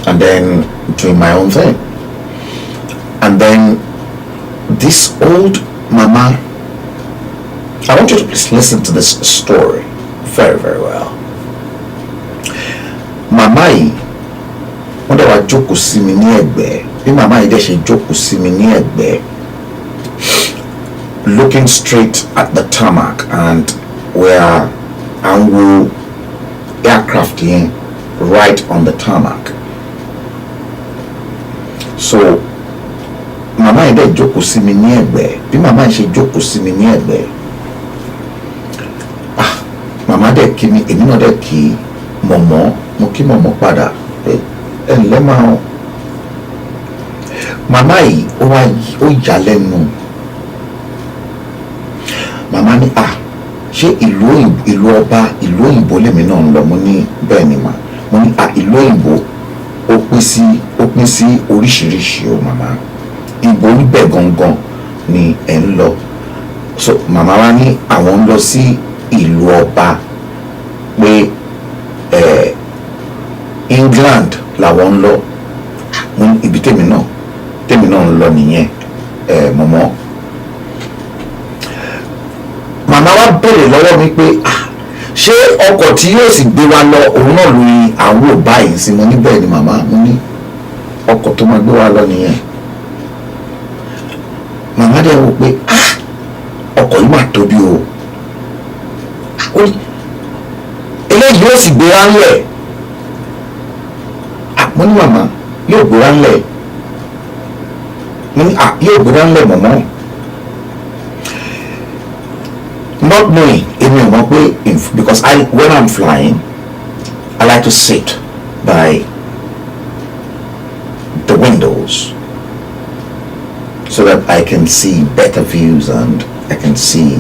and then doing my own thing. And then this old mama, I want you to please listen to this story very, very well. Mama yìí, wọ́n dẹ̀ wá jókòó sí mi ní ẹ̀gbẹ́, bí mama yìí dẹ̀ ṣe jókòó sí mi ní ẹ̀gbẹ́, looking straight at the tarmac, and where and wo aircraft yẹn right on the tarmac. So mama yìí dẹ̀ jókòó sí mi ní ẹ̀gbẹ́, bí mama yìí ṣe jókòó sí mi ní ẹ̀gbẹ́, mama dẹ̀ kí mi, èmi náà dẹ̀ kí mọ̀mọ́, mo kí mọ̀mọ́ padà pé ẹ ǹlẹ́ máa. Mama yìí ó yà lẹ́nu. Mama ní ṣé ìlú ọba, ìlú òyìnbó lèmi náà ń lọ? Mo ní bẹ́ẹ̀ ni mà. Mo ní ìlú òyìnbó ó pín sí oríṣiríṣi o màmá. Ìbò níbẹ̀ gangan ni ẹ̀ ń lọ. So màmá wa ní àwọn ń lọ sí ìlú ọba, pé England làwọn ń lọ. Mo ní ibi tèmi náà ń lọ nìyẹn mọ̀mọ́. Màmá wa béèrè lọ́wọ́ mi pé ṣé ọkọ̀ tí yóò sì gbé wa lọ òun náà lórí àwọn ò báyìí sí? Mo ní bẹ́ẹ̀ ni màmá. Mo ní ọkọ̀ tó máa gbé wa lọ nìyẹn. Màmá dẹ̀ wò pé ọkọ̀ yìí máa tóbi o. Eléyìí yóò sì gbé wa ńlẹ̀. Mo ní màmá yóò gbé wa ńlẹ̀. Mo ní yóò gbé wa ńlẹ̀ mọ̀mọ́. Not knowing, because when I'm flying, I like to sit by the windows so that I can see better views and I can see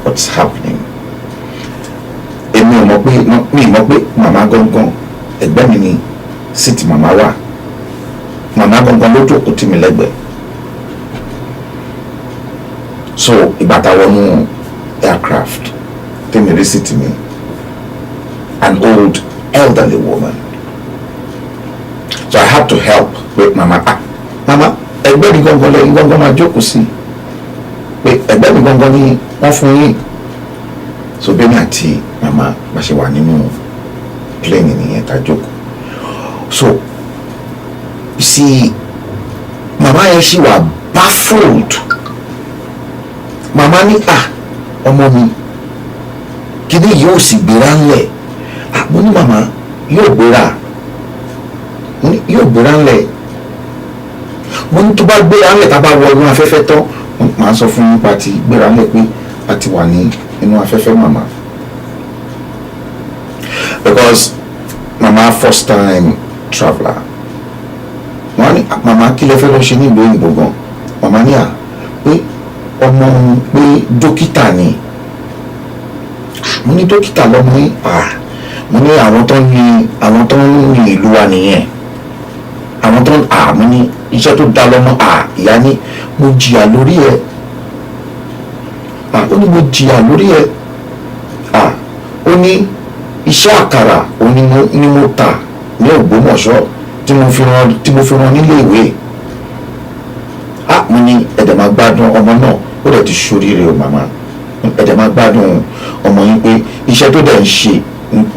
what's happening. Mi mọ̀ pé màmá gangan ẹ̀gbẹ́ mi ni síìtì màmá wà. Màmá gangan ló jókòó tì mí lẹ́gbẹ̀ẹ́. So ìgbà tá wọnú aircraft, tèmi rí síìtì mi, an old elderly woman. So I had to help with mama. Mama, ẹgbẹ́ mi gangan lẹ́yìn gangan máa jókòó sí. pé ẹgbẹ́ mi gangan ni wọ́n fún yín. So bẹ́ẹ̀ ni àti màmá bá ṣe wà nínú plane nìyẹn tá a jókòó. So you see màmá yẹn ṣì wà baffled. Màmá ní ọmọ mi kíní yóò sì gbéra ńlẹ̀. Mo ní màmá yóò gbéra ńlẹ̀. Mo ní tó bá gbéra ńlẹ̀ tá a bá wọ inú afẹ́fẹ́ tán màá sọ fún nípa ti gbéra ńlẹ̀ pé a ti wà ní inú afẹ́fẹ́ màmá. Because màmá first time traveller. Wọ́n ní màmá kí lẹ fẹ́ lọ ṣe ní ìlú òyìnbó gan. Màmá ní pé ọmọ pé dókítà ni. Mo ní dókítà lọ́mọ yín. Mo ní àwọn tó ń ní ìlú wa nìyẹn. Àwọn tó ń mo ní iṣẹ́ tó dá lọ́mọ ìyá ní mo jìyà lórí ẹ̀. Ó ní mo jìyà lórí ẹ̀. Ó ní iṣẹ́ àkàrà ó ní mo tà ní Ògbómọ̀ṣọ́ tí mo fi rán nílé ìwé. Mo ní ẹ̀dẹ̀ máa gbádùn ọmọ náà ó dẹ̀ ti ṣoríire o màmá. Ẹ̀dẹ̀ máa gbádùn ọmọ yín pé iṣẹ́ tó dẹ̀ ń ṣe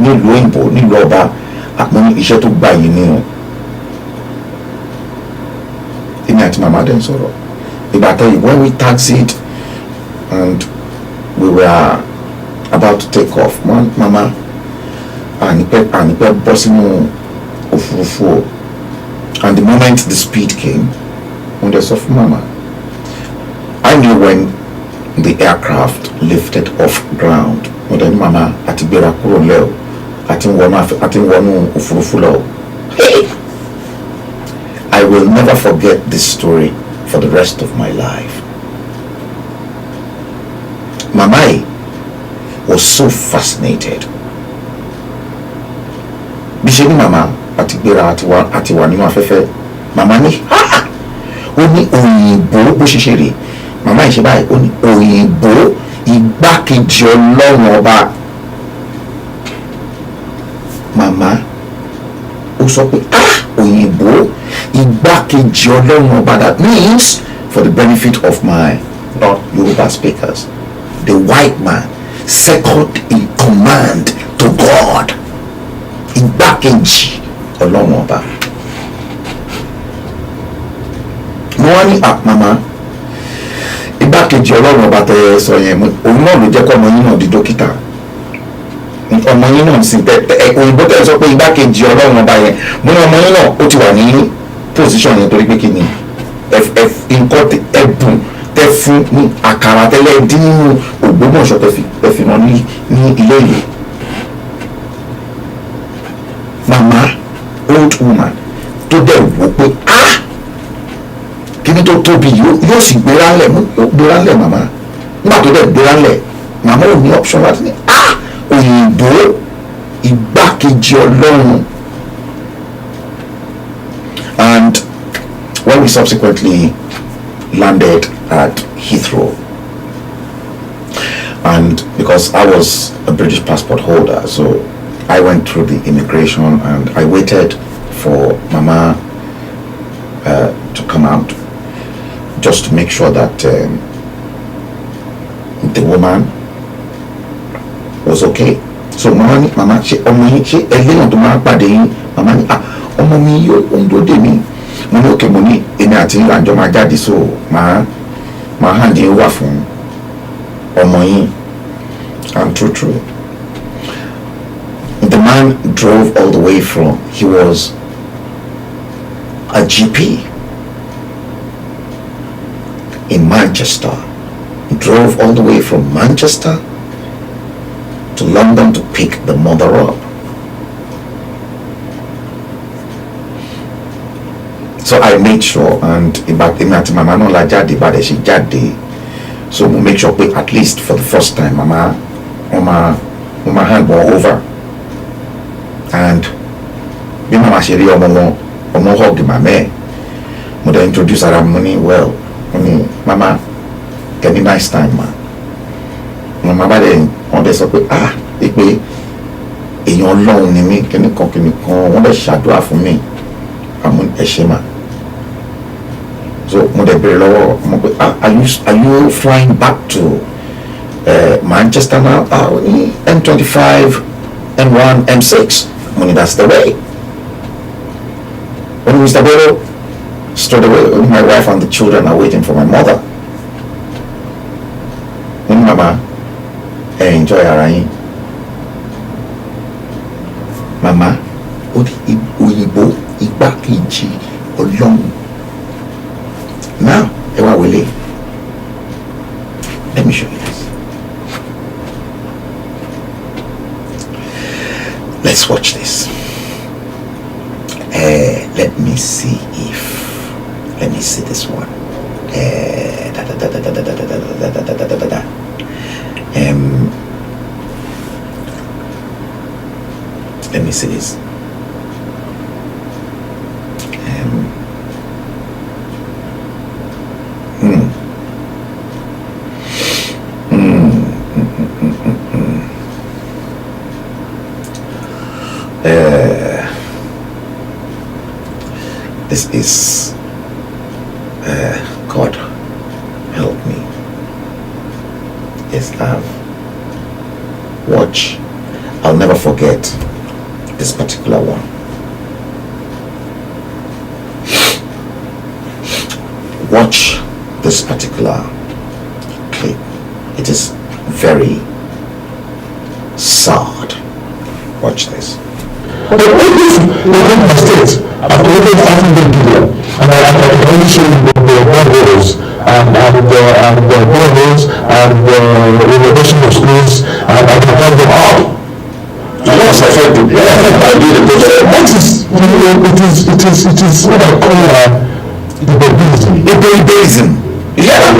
nílùú òyìnbó nílùú ọba mo ní iṣẹ́ tó gbà yín nínú. Èmi àti màmá dẹ̀ ń sọ̀rọ̀. Ìgbà tẹ́yìn when we taxied and we were about to take off mama ànípẹ́ bọ́ sínú òfurufú o. And the moment the speed came when they saw mama I knew when the aircraft lifted off ground mo dẹ̀ ní mama àti gbéra kúrò lẹ́ o àti wọnú òfurufú lọ. I will never forget this story for the rest of my life. Mama was so fascinated. Bí ṣe ní mama àti gbéra àti wà nínú afẹ́fẹ́ mama ní ó ní òyìnbó bó ṣe ṣe rè mama ìṣe báyìí ó ní òyìnbó igbákejì ọlọ́run ọba. Mama ó sọ pé òyìnbó igbákejì ọlọ́run ọba. That means for the benefit of my Yoruba speakers, the white man second in command to God. Igbákejì ọlọ́run ọba. Mo wá ní màmá igbákejì ọlọ́run ọba tẹ sọ yẹn òun náà ló jẹ́ kó ọmọ yín náà di dókítà. Ọmọ yín náà sì òyìnbó tẹ sọ pé igbákejì ọlọ́run ọba yẹn mo ní ọmọ yín náà ó ti wà ní position yẹn torí pé kí ni nǹkan ẹ̀bùn tẹ fún ní àkàrà tẹ́lẹ̀ dín nínú Ògbómọ̀ṣọ́ tẹ fi rán ní ilé ìwé. Mama old woman tó dẹ̀ wò pé kíní tó tóbi yóò sì gbéra lẹ̀ màmá. Nígbà tó dẹ̀ gbéra lẹ̀ màmá ò ní option láti ní òyìnbó igbákejì ọlọ́run. And when we subsequently landed at Heathrow, and because I was a British passport holder, so I went through the immigration and I waited for Mama to come out just to make sure that the woman was okay. So Mama ṣe ọmọ yín ṣe ẹlẹ́yìn tó máa pàdé yín. Mama ní ọmọ mi yóò ń dóde mi. Mo ní òkè mo ní èmi àti ìlànjọ máa jáde so máa hàn dín wà fún ọmọ yín. And true. The man drove all the way from, he was a GP in Manchester. He drove all the way from Manchester to London to pick the mother up. So I made sure, and Mama no la jáde, but she jáde. So we make sure at least for the first time, Mama hand were over. And bí Mama ṣe rí ọmọ hug mama ẹ̀ mo dẹ̀ introduce ara mo ní well mo ní Mama get a nice time ma. Mama bá dẹ̀ wọ́n dẹ̀ sọ pé pé èèyàn Ọlọ́run ni mí kíníkan wọ́n dẹ̀ ṣàdúrà fún mi àmọ́ ẹ ṣé ma. So are you flying back to Manchester now? M25, M1, M6. That's the way. When Mr. Bello, straight away, my wife and the children are waiting for my mother. Mama, enjoy her. Mama, Oyibo, Igbákejì Ọlọ́run. Now, Ewa Wele, let me show you this. Let's watch this. Let me see this one. Let me see this. This is God help me. Yes, watch. I'll never forget this particular one. Watch this particular clip. It is very sad. Watch this. But all this within the states, I've already often been video, and I only show you the boreholes and the boreholes and the renovation of schools, and I can tell them all. Yes, I said it. Yeah, I did it. That is, it is what I call Terrorism. Yeah,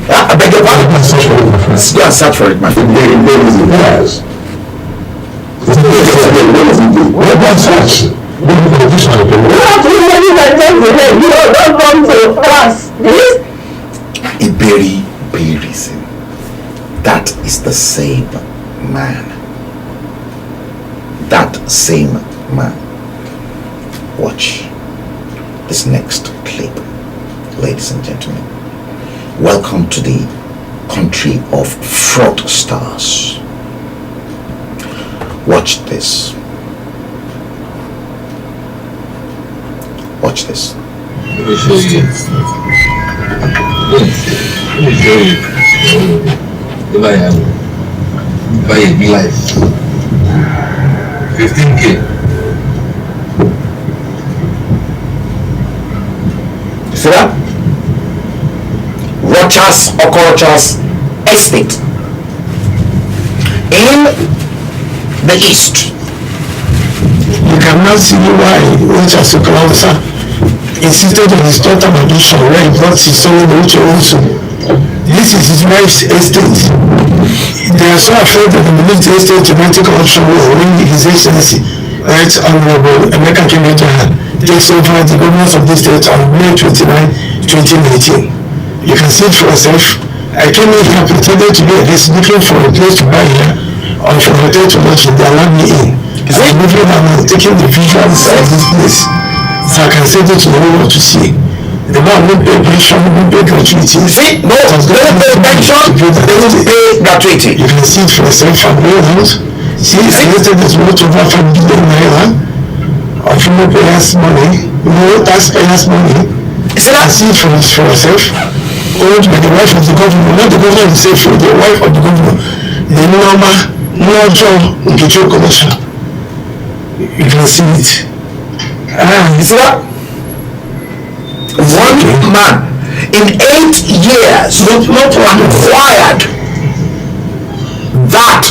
I beg your pardon. Go and search for it, my friend. Yes. What about search? Terrorism. That is the same man. That same man. Watch this next clip, ladies and gentlemen. Welcome to the country of fraudsters. Watch this. Watch this. Let me show you. Buy a big life. 15K. See that? Rochas estate in the east. You cannot see why Socio-Cultural insisted on his total adoption where he brought his son also. This is his wife's estate. They are so afraid that the military estate to grant corruption will win His Excellency, Right Honorable Emeka Kemetoha, takes over the governance of this state on May 29, 2019. You can see it for yourself. I came in here pretending to be a guest looking for a place to buy here or for a hotel to lodge in. They allowed me in. I'm moving around taking the visuals of this place so I can send it to the whole world to see. The man won't pay pension, won't pay gratuity. See, no, they don't pay pension, they don't pay gratuity. You can see it for yourself from the house. See, I listed this worth over 5 billion naira of no payers' money, no taxpayers' money. See that? See it for yourself. Owned by the wife of the governor, not the governor himself, the wife of the governor. The normal job in the job commission. You can see it. You see that? One man in 8 years acquired that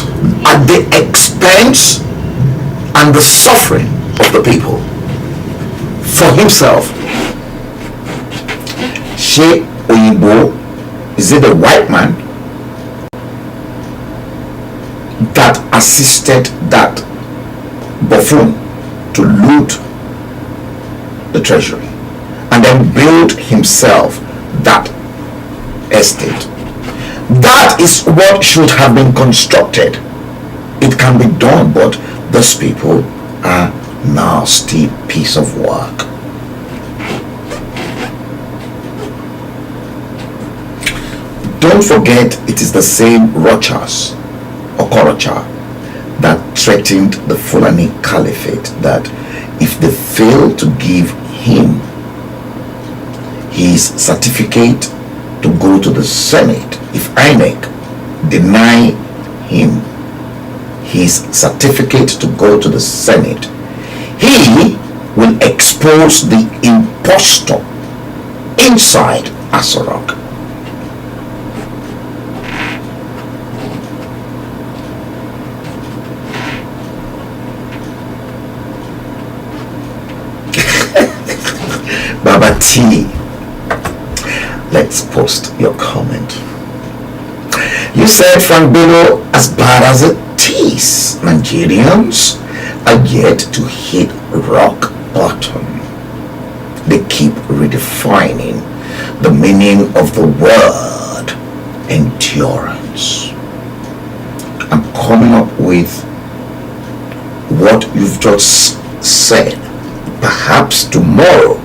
at the expense and the suffering of the people for himself. She Oyibo, is it the white man that assisted that buffoon to loot the treasury and then build himself that estate? That is what should have been constructed. It can be done, but those people are nasty piece of work. Don't forget, it is the same Rochas or Korocha that threatened the Fulani Caliphate that if they fail to give him his certificate to go to the Senate, if INEC deny him his certificate to go to the Senate, he will expose the impostor inside Asorok. Baba T, let's post your comment. You said Frank Bello, as bad as it is, Nigerians are yet to hit rock bottom. They keep redefining the meaning of the word endurance. I'm coming up with what you've just said. Perhaps tomorrow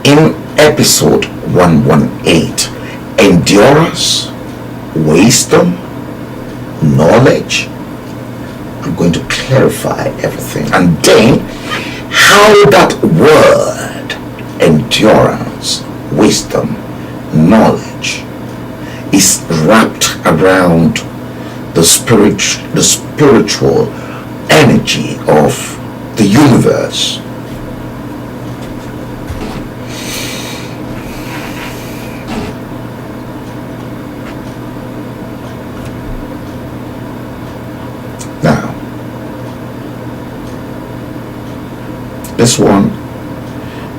in episode 118, endurance, wisdom, knowledge. I'm going to clarify everything, and then how that word endurance, wisdom, knowledge is wrapped around the spiritual energy of the universe. Now, this one,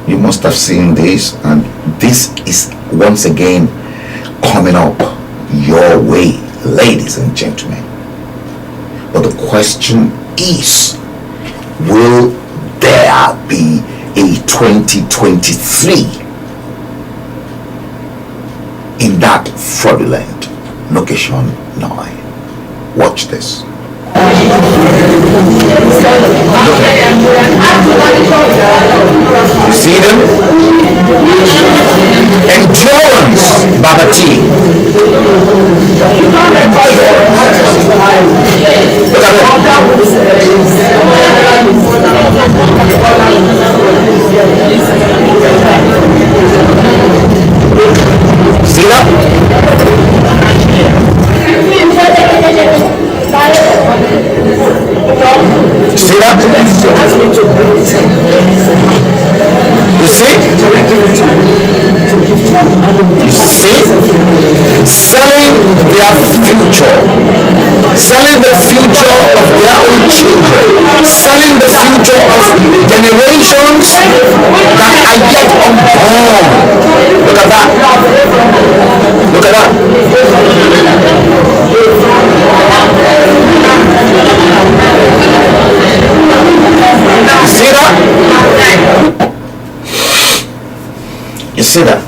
you must have seen this, and this is once again coming up your way, ladies and gentlemen. But the question is, will there be a 2023 in that fraudulent location 9? Watch this. You see them? Endurance, Baba T. Look at see that? See that? You see? You see? Selling their future. Selling the future of their own children. Selling the future of generations that are yet unborn. Look at that. Look at that. You see that? You see that?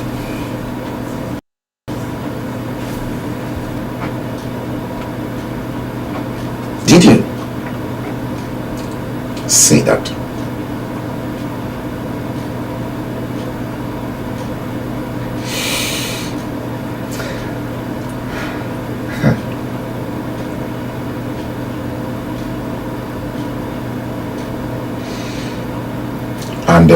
Did you see that? And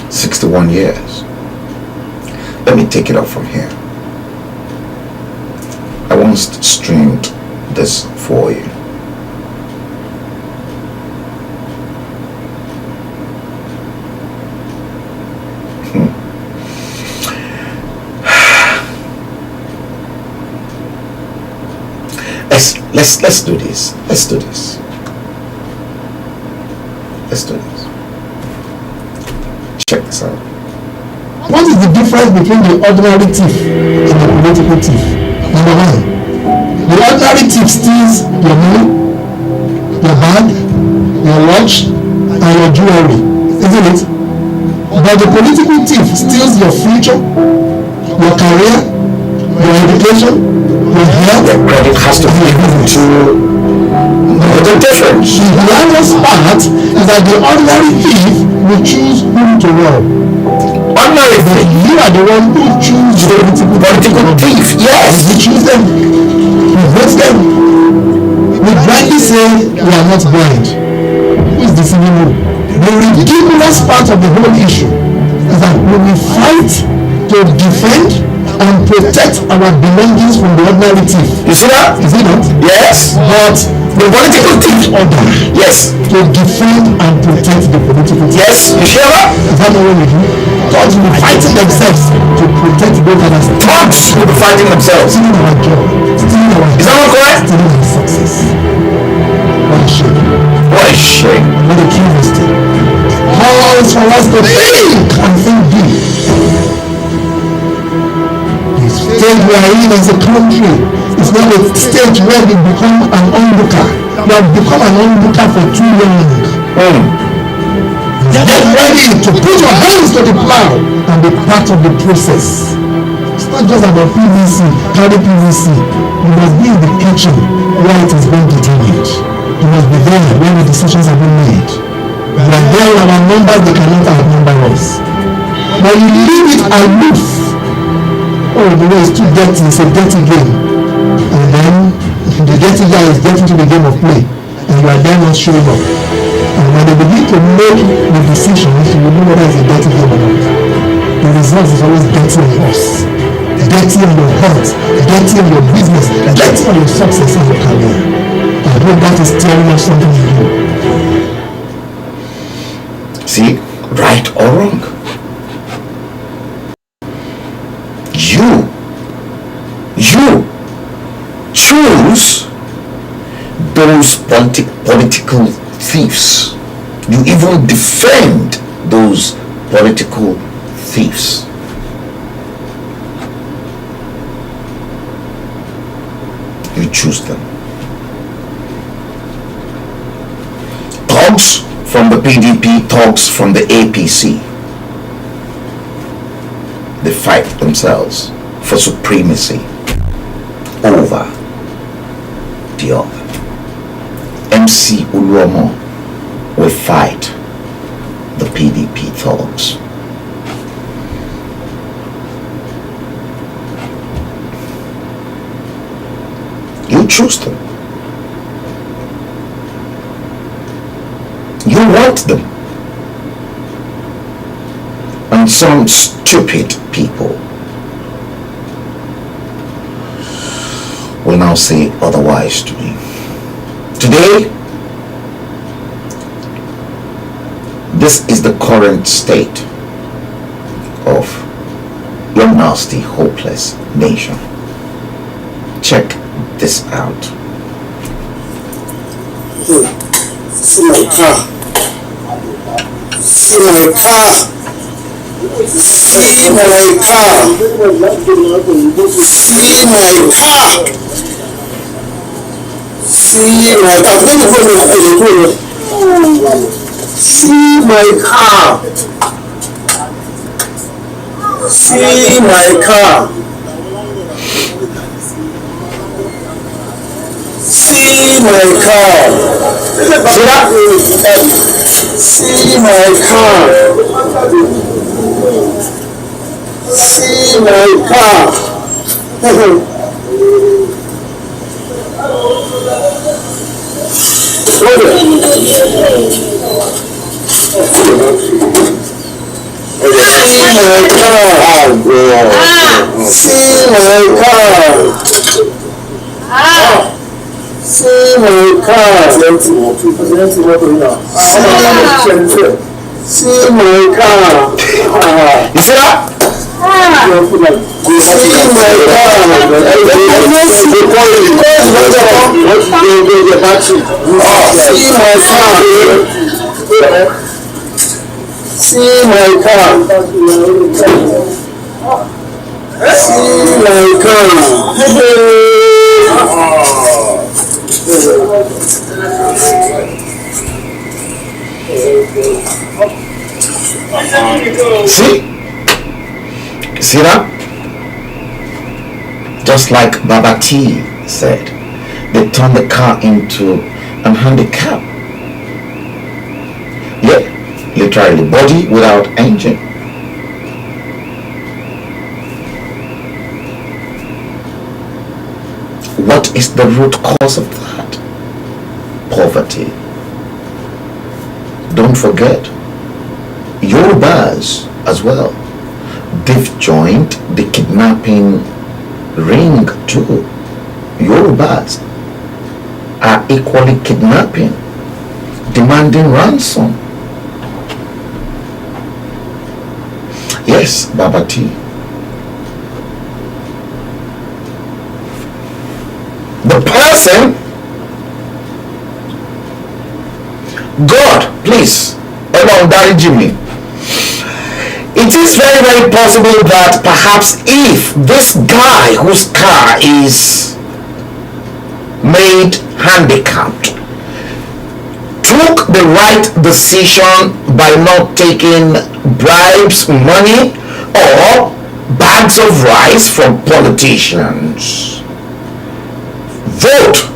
61 years. Let me take it up from here. I once streamed this for you. Let's do this. Let's do this. Let's do this. Check this out. What is the difference between the ordinary thief and the political thief? Number one, the ordinary thief steals your money, your bag, your watch, and your jewelry, isn't it? But the political thief steals your future, your career, your education, your health. The credit has to be given to What's the difference? The hardest part is that the ordinary thief will choose whom to rob. Ordinary But thief. you are the one who choose the Political thief, yes. You choose them. You vote them. We blindly say we are not blind. Who is deceiving you? The ridiculous part of the whole issue is that we will fight to defend and protect our belongings from the ordinary thief. You see that? Is it not? Yes. But The political thief. order Yes. to defend and protect the political thief. Yes. You hear that? Is that not what we do? Thugs will be fighting themselves to protect those that are Thugs will be fighting themselves. stealing our job, stealing our Is that not correct? stealing our success. What a shame. What a shame. What a travesty. Calls for us to think and think big. The stage we are in as a country is not a stage where we become an onlooker. We have become an onlooker for too long. Get ready to put your hands to the plow and be part of the process. It's not just about PVC, carry PVC. You must be in the kitchen where it is being determined. You must be there when the decisions are being made. We are there with our numbers, they cannot outnumber us. But you leave it aloof. Oh, the way is too dirty, it's a dirty game. And then the dirty guy is getting to the game of play. And you are there not showing up. And when they begin to make the decisions, you will know whether it's a dirty game or not. The result is always dirty on us. Dirty on your health, dirty on your business, dirty on your success in your career. I hope that is telling us something in you. See, right or wrong. You choose those political thieves. You even defend those political thieves. You choose them. Thugs from the PDP, thugs from the APC. They fight themselves for supremacy over the other. MC Uluomo will fight the PDP thugs. You choose them. You want them. And some stupid people will now say otherwise to me. Today, this is the current state of your nasty, hopeless nation. Check this out. See my car. See my car. See my car. See my car. See my car. See my car. See my car. See my car. See my car. See my car. See my car. See my car. See my car. See my car. You see that? See my car. See my See that? Just like Baba T said, the turn the car into an handicap. Yeah, literally body without engine. What is the root cause of that? Poverty. Don't forget, Yorubas as well. They've joined the kidnapping ring too. Yorubas are equally kidnapping, demanding ransom. Yes, Baba T. The person, God, please, Jimmy. It is very, very possible that perhaps if this guy whose car is made handicapped took the right decision by not taking bribes, money, or bags of rice from politicians, vote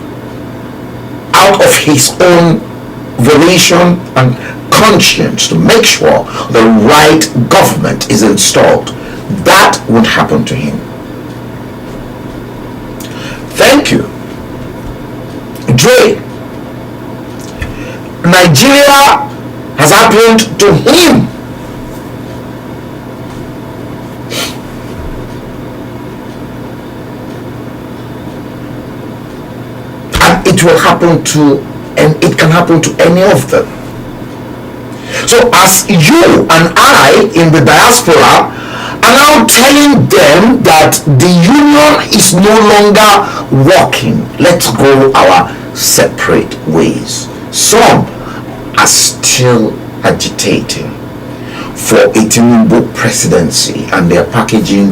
out of his own volition and conscience to make sure the right government is installed, that would happen to him. Thank you. Dre, Nigeria has happened to him. And it will happen to, and it can happen to any of them. So as you and I in the diaspora are now telling them that the union is no longer working, let's go our separate ways. Some are still agitating for a Tinubu presidency, and they're packaging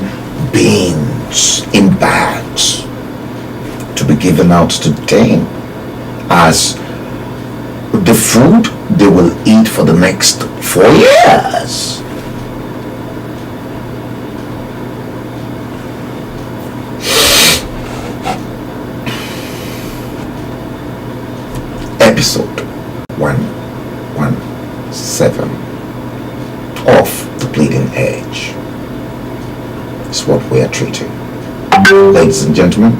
beans in bags to be given out to them as the food they will eat for the next 4 years. Episode 117 of The Bleeding Edge is what we are treating. Ladies and gentlemen,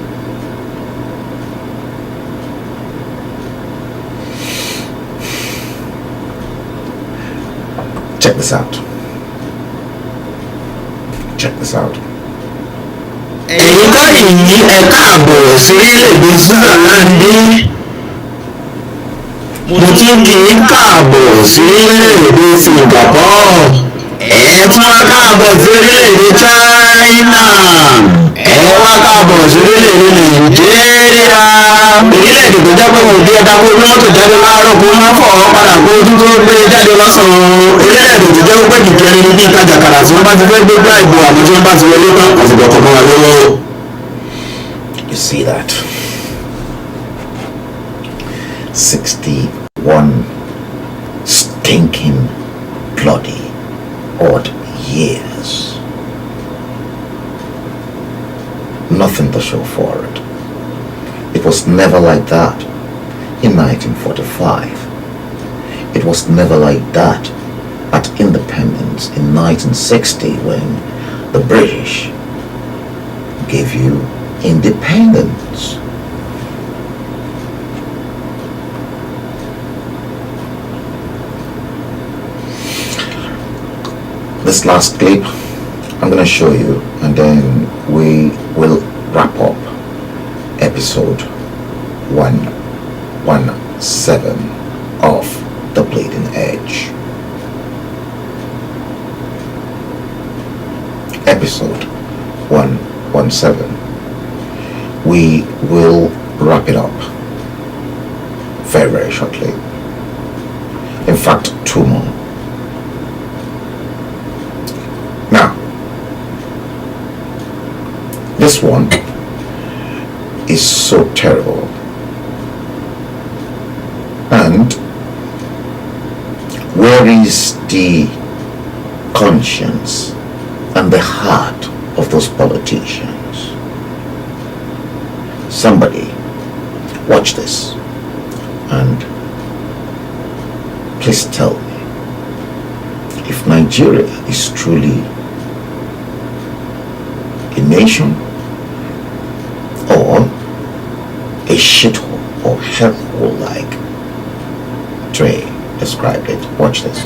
check this out. Check this out. ẹ̀yin báyìí ẹ káàbọ̀ sí èdè Switzerland. mo tún kì í káàbọ̀ sí èdè Singapore. ẹ tún wá káàbọ̀ sí èdè China. ẹ wá káàbọ̀ sí èdè Nàìjíríà. orílẹ̀-èdè tó jẹ́ pé wọ́n bí ẹ̀dá kó lọ́tò jáde láàárọ̀ kó má fọ̀ ọ́ padà kó tún tó gbé jáde lọ́sàn-án. orílẹ̀-èdè tó jẹ́ pé kìkẹ́rin ní bí ìtajà kàrà tí wọ́n bá ti fẹ́ gbé gbá ìbò àmọ́ tí wọ́n bá ti wọlé tán àti ìdọ̀kọ̀ mọ́ wa lọ́wọ́. You see that? 61 stinking bloody odd years. Nothing to show for it. It was never like that in 1945. It was never like that at independence in 1960 when the British gave you independence. This last clip I'm going to show you, and then we will wrap up episode 117 of The Bleeding Edge. Episode 117. We will wrap it up very, very shortly. In fact, 2 more. Now, this one is so terrible, and where is the conscience and the heart of those politicians? Somebody Watch this. And please tell me if Nigeria is truly a nation or a shithole or hellhole like Dre described it. Watch this.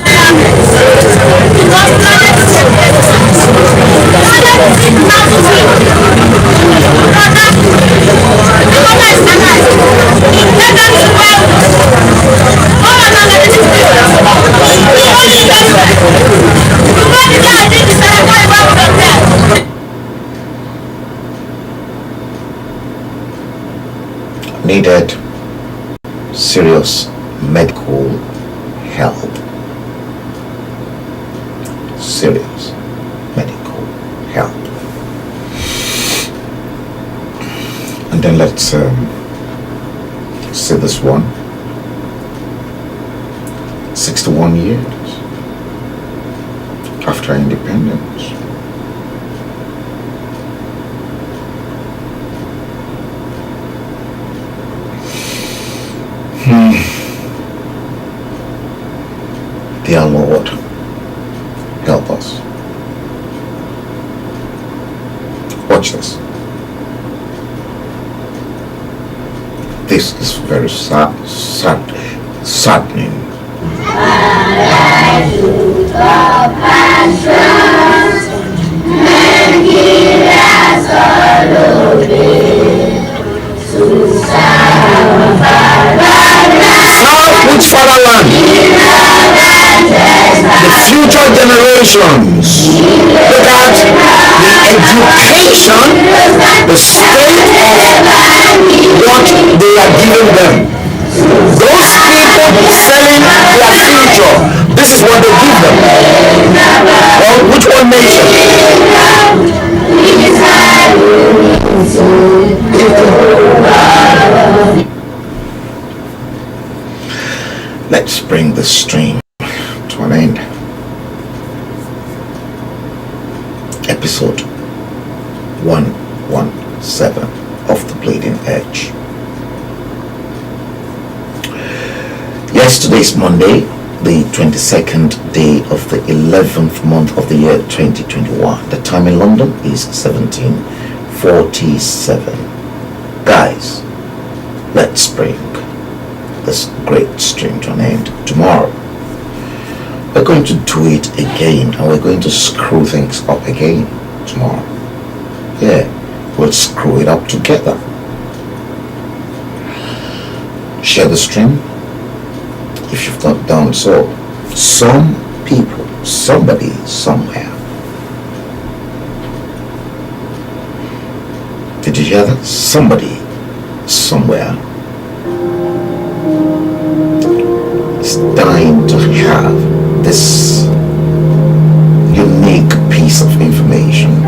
Needed serious medical help. Serious medical help. And then let's see this one. 61 years after independence. Dear Lord, help us. Watch this. This is very saddening. Which fatherland? The future generations. Look at the education, the state of what they are giving them. Those people selling their future, this is what they give them. Well, which one nation? Let's bring the stream to an end. Episode 117 of The Bleeding Edge. Yesterday is Monday, the 22nd day of the 11th month of the year 2021. The time in London is 17:47. Guys, let's bring this great stream to an end. Tomorrow we're going to do it again, and we're going to screw things up again tomorrow. Yeah, we'll screw it up together. Share the stream if you've not done so. Some people, somebody, somewhere. Did you hear that? Somebody, somewhere is dying to have this unique piece of information.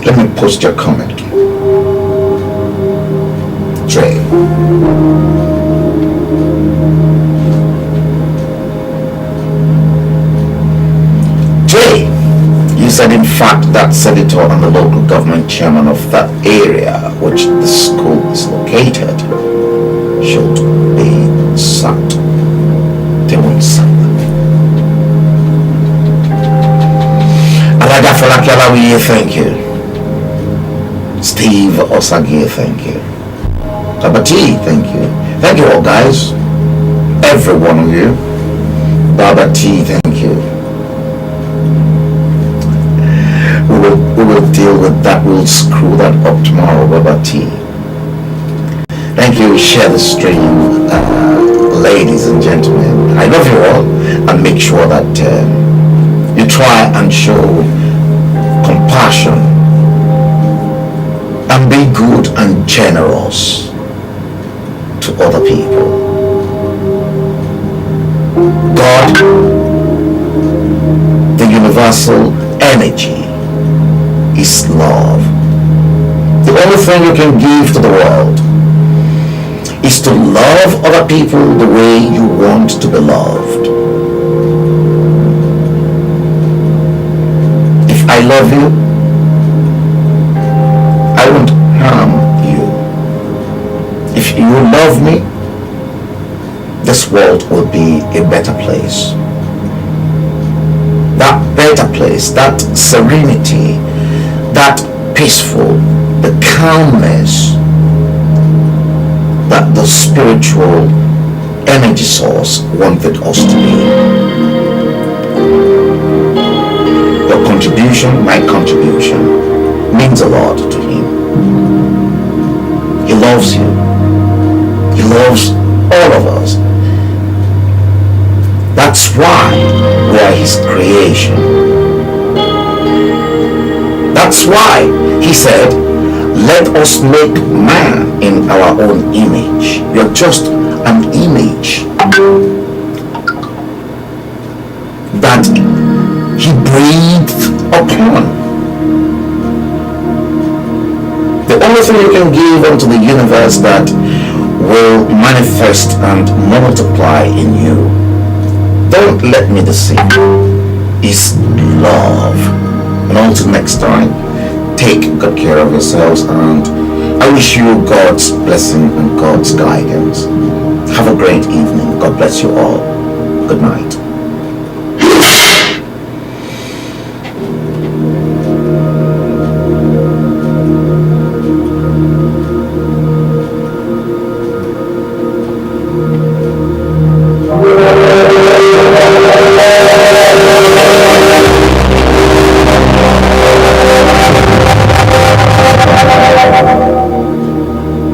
Let me post your comment. Dre. You said in fact that senator and the local government chairman of that area which the school is located should be sacked. They won't sack them. Alaga Falakialawi, thank you. Steve Osagi, thank you. Tabati, thank you. Thank you all guys. Every one of you. Baba T, thank you. We will deal with that. We'll screw that up tomorrow. Baba T. Thank you. Share the stream, ladies and gentlemen. I love you all, and make sure that you try and show compassion and be good and generous to other people. God, the universal energy, is love. The only thing you can give to the world is to love other people the way you want to be loved. If I love you, you love me, this world will be a better place. That better place, that serenity, that peaceful, the calmness that the spiritual energy source wanted us to be. Your contribution, my contribution, means a lot to him. He loves you. He loves all of us. That's why we are his creation. That's why he said, let us make man in our own image. You're just an image that he breathed upon. The only thing you can give unto the universe that will manifest and multiply in you, don't let me deceive you, is love. And until next time, take good care of yourselves, and I wish you God's blessing and God's guidance. Have a great evening. God bless you all. Good night.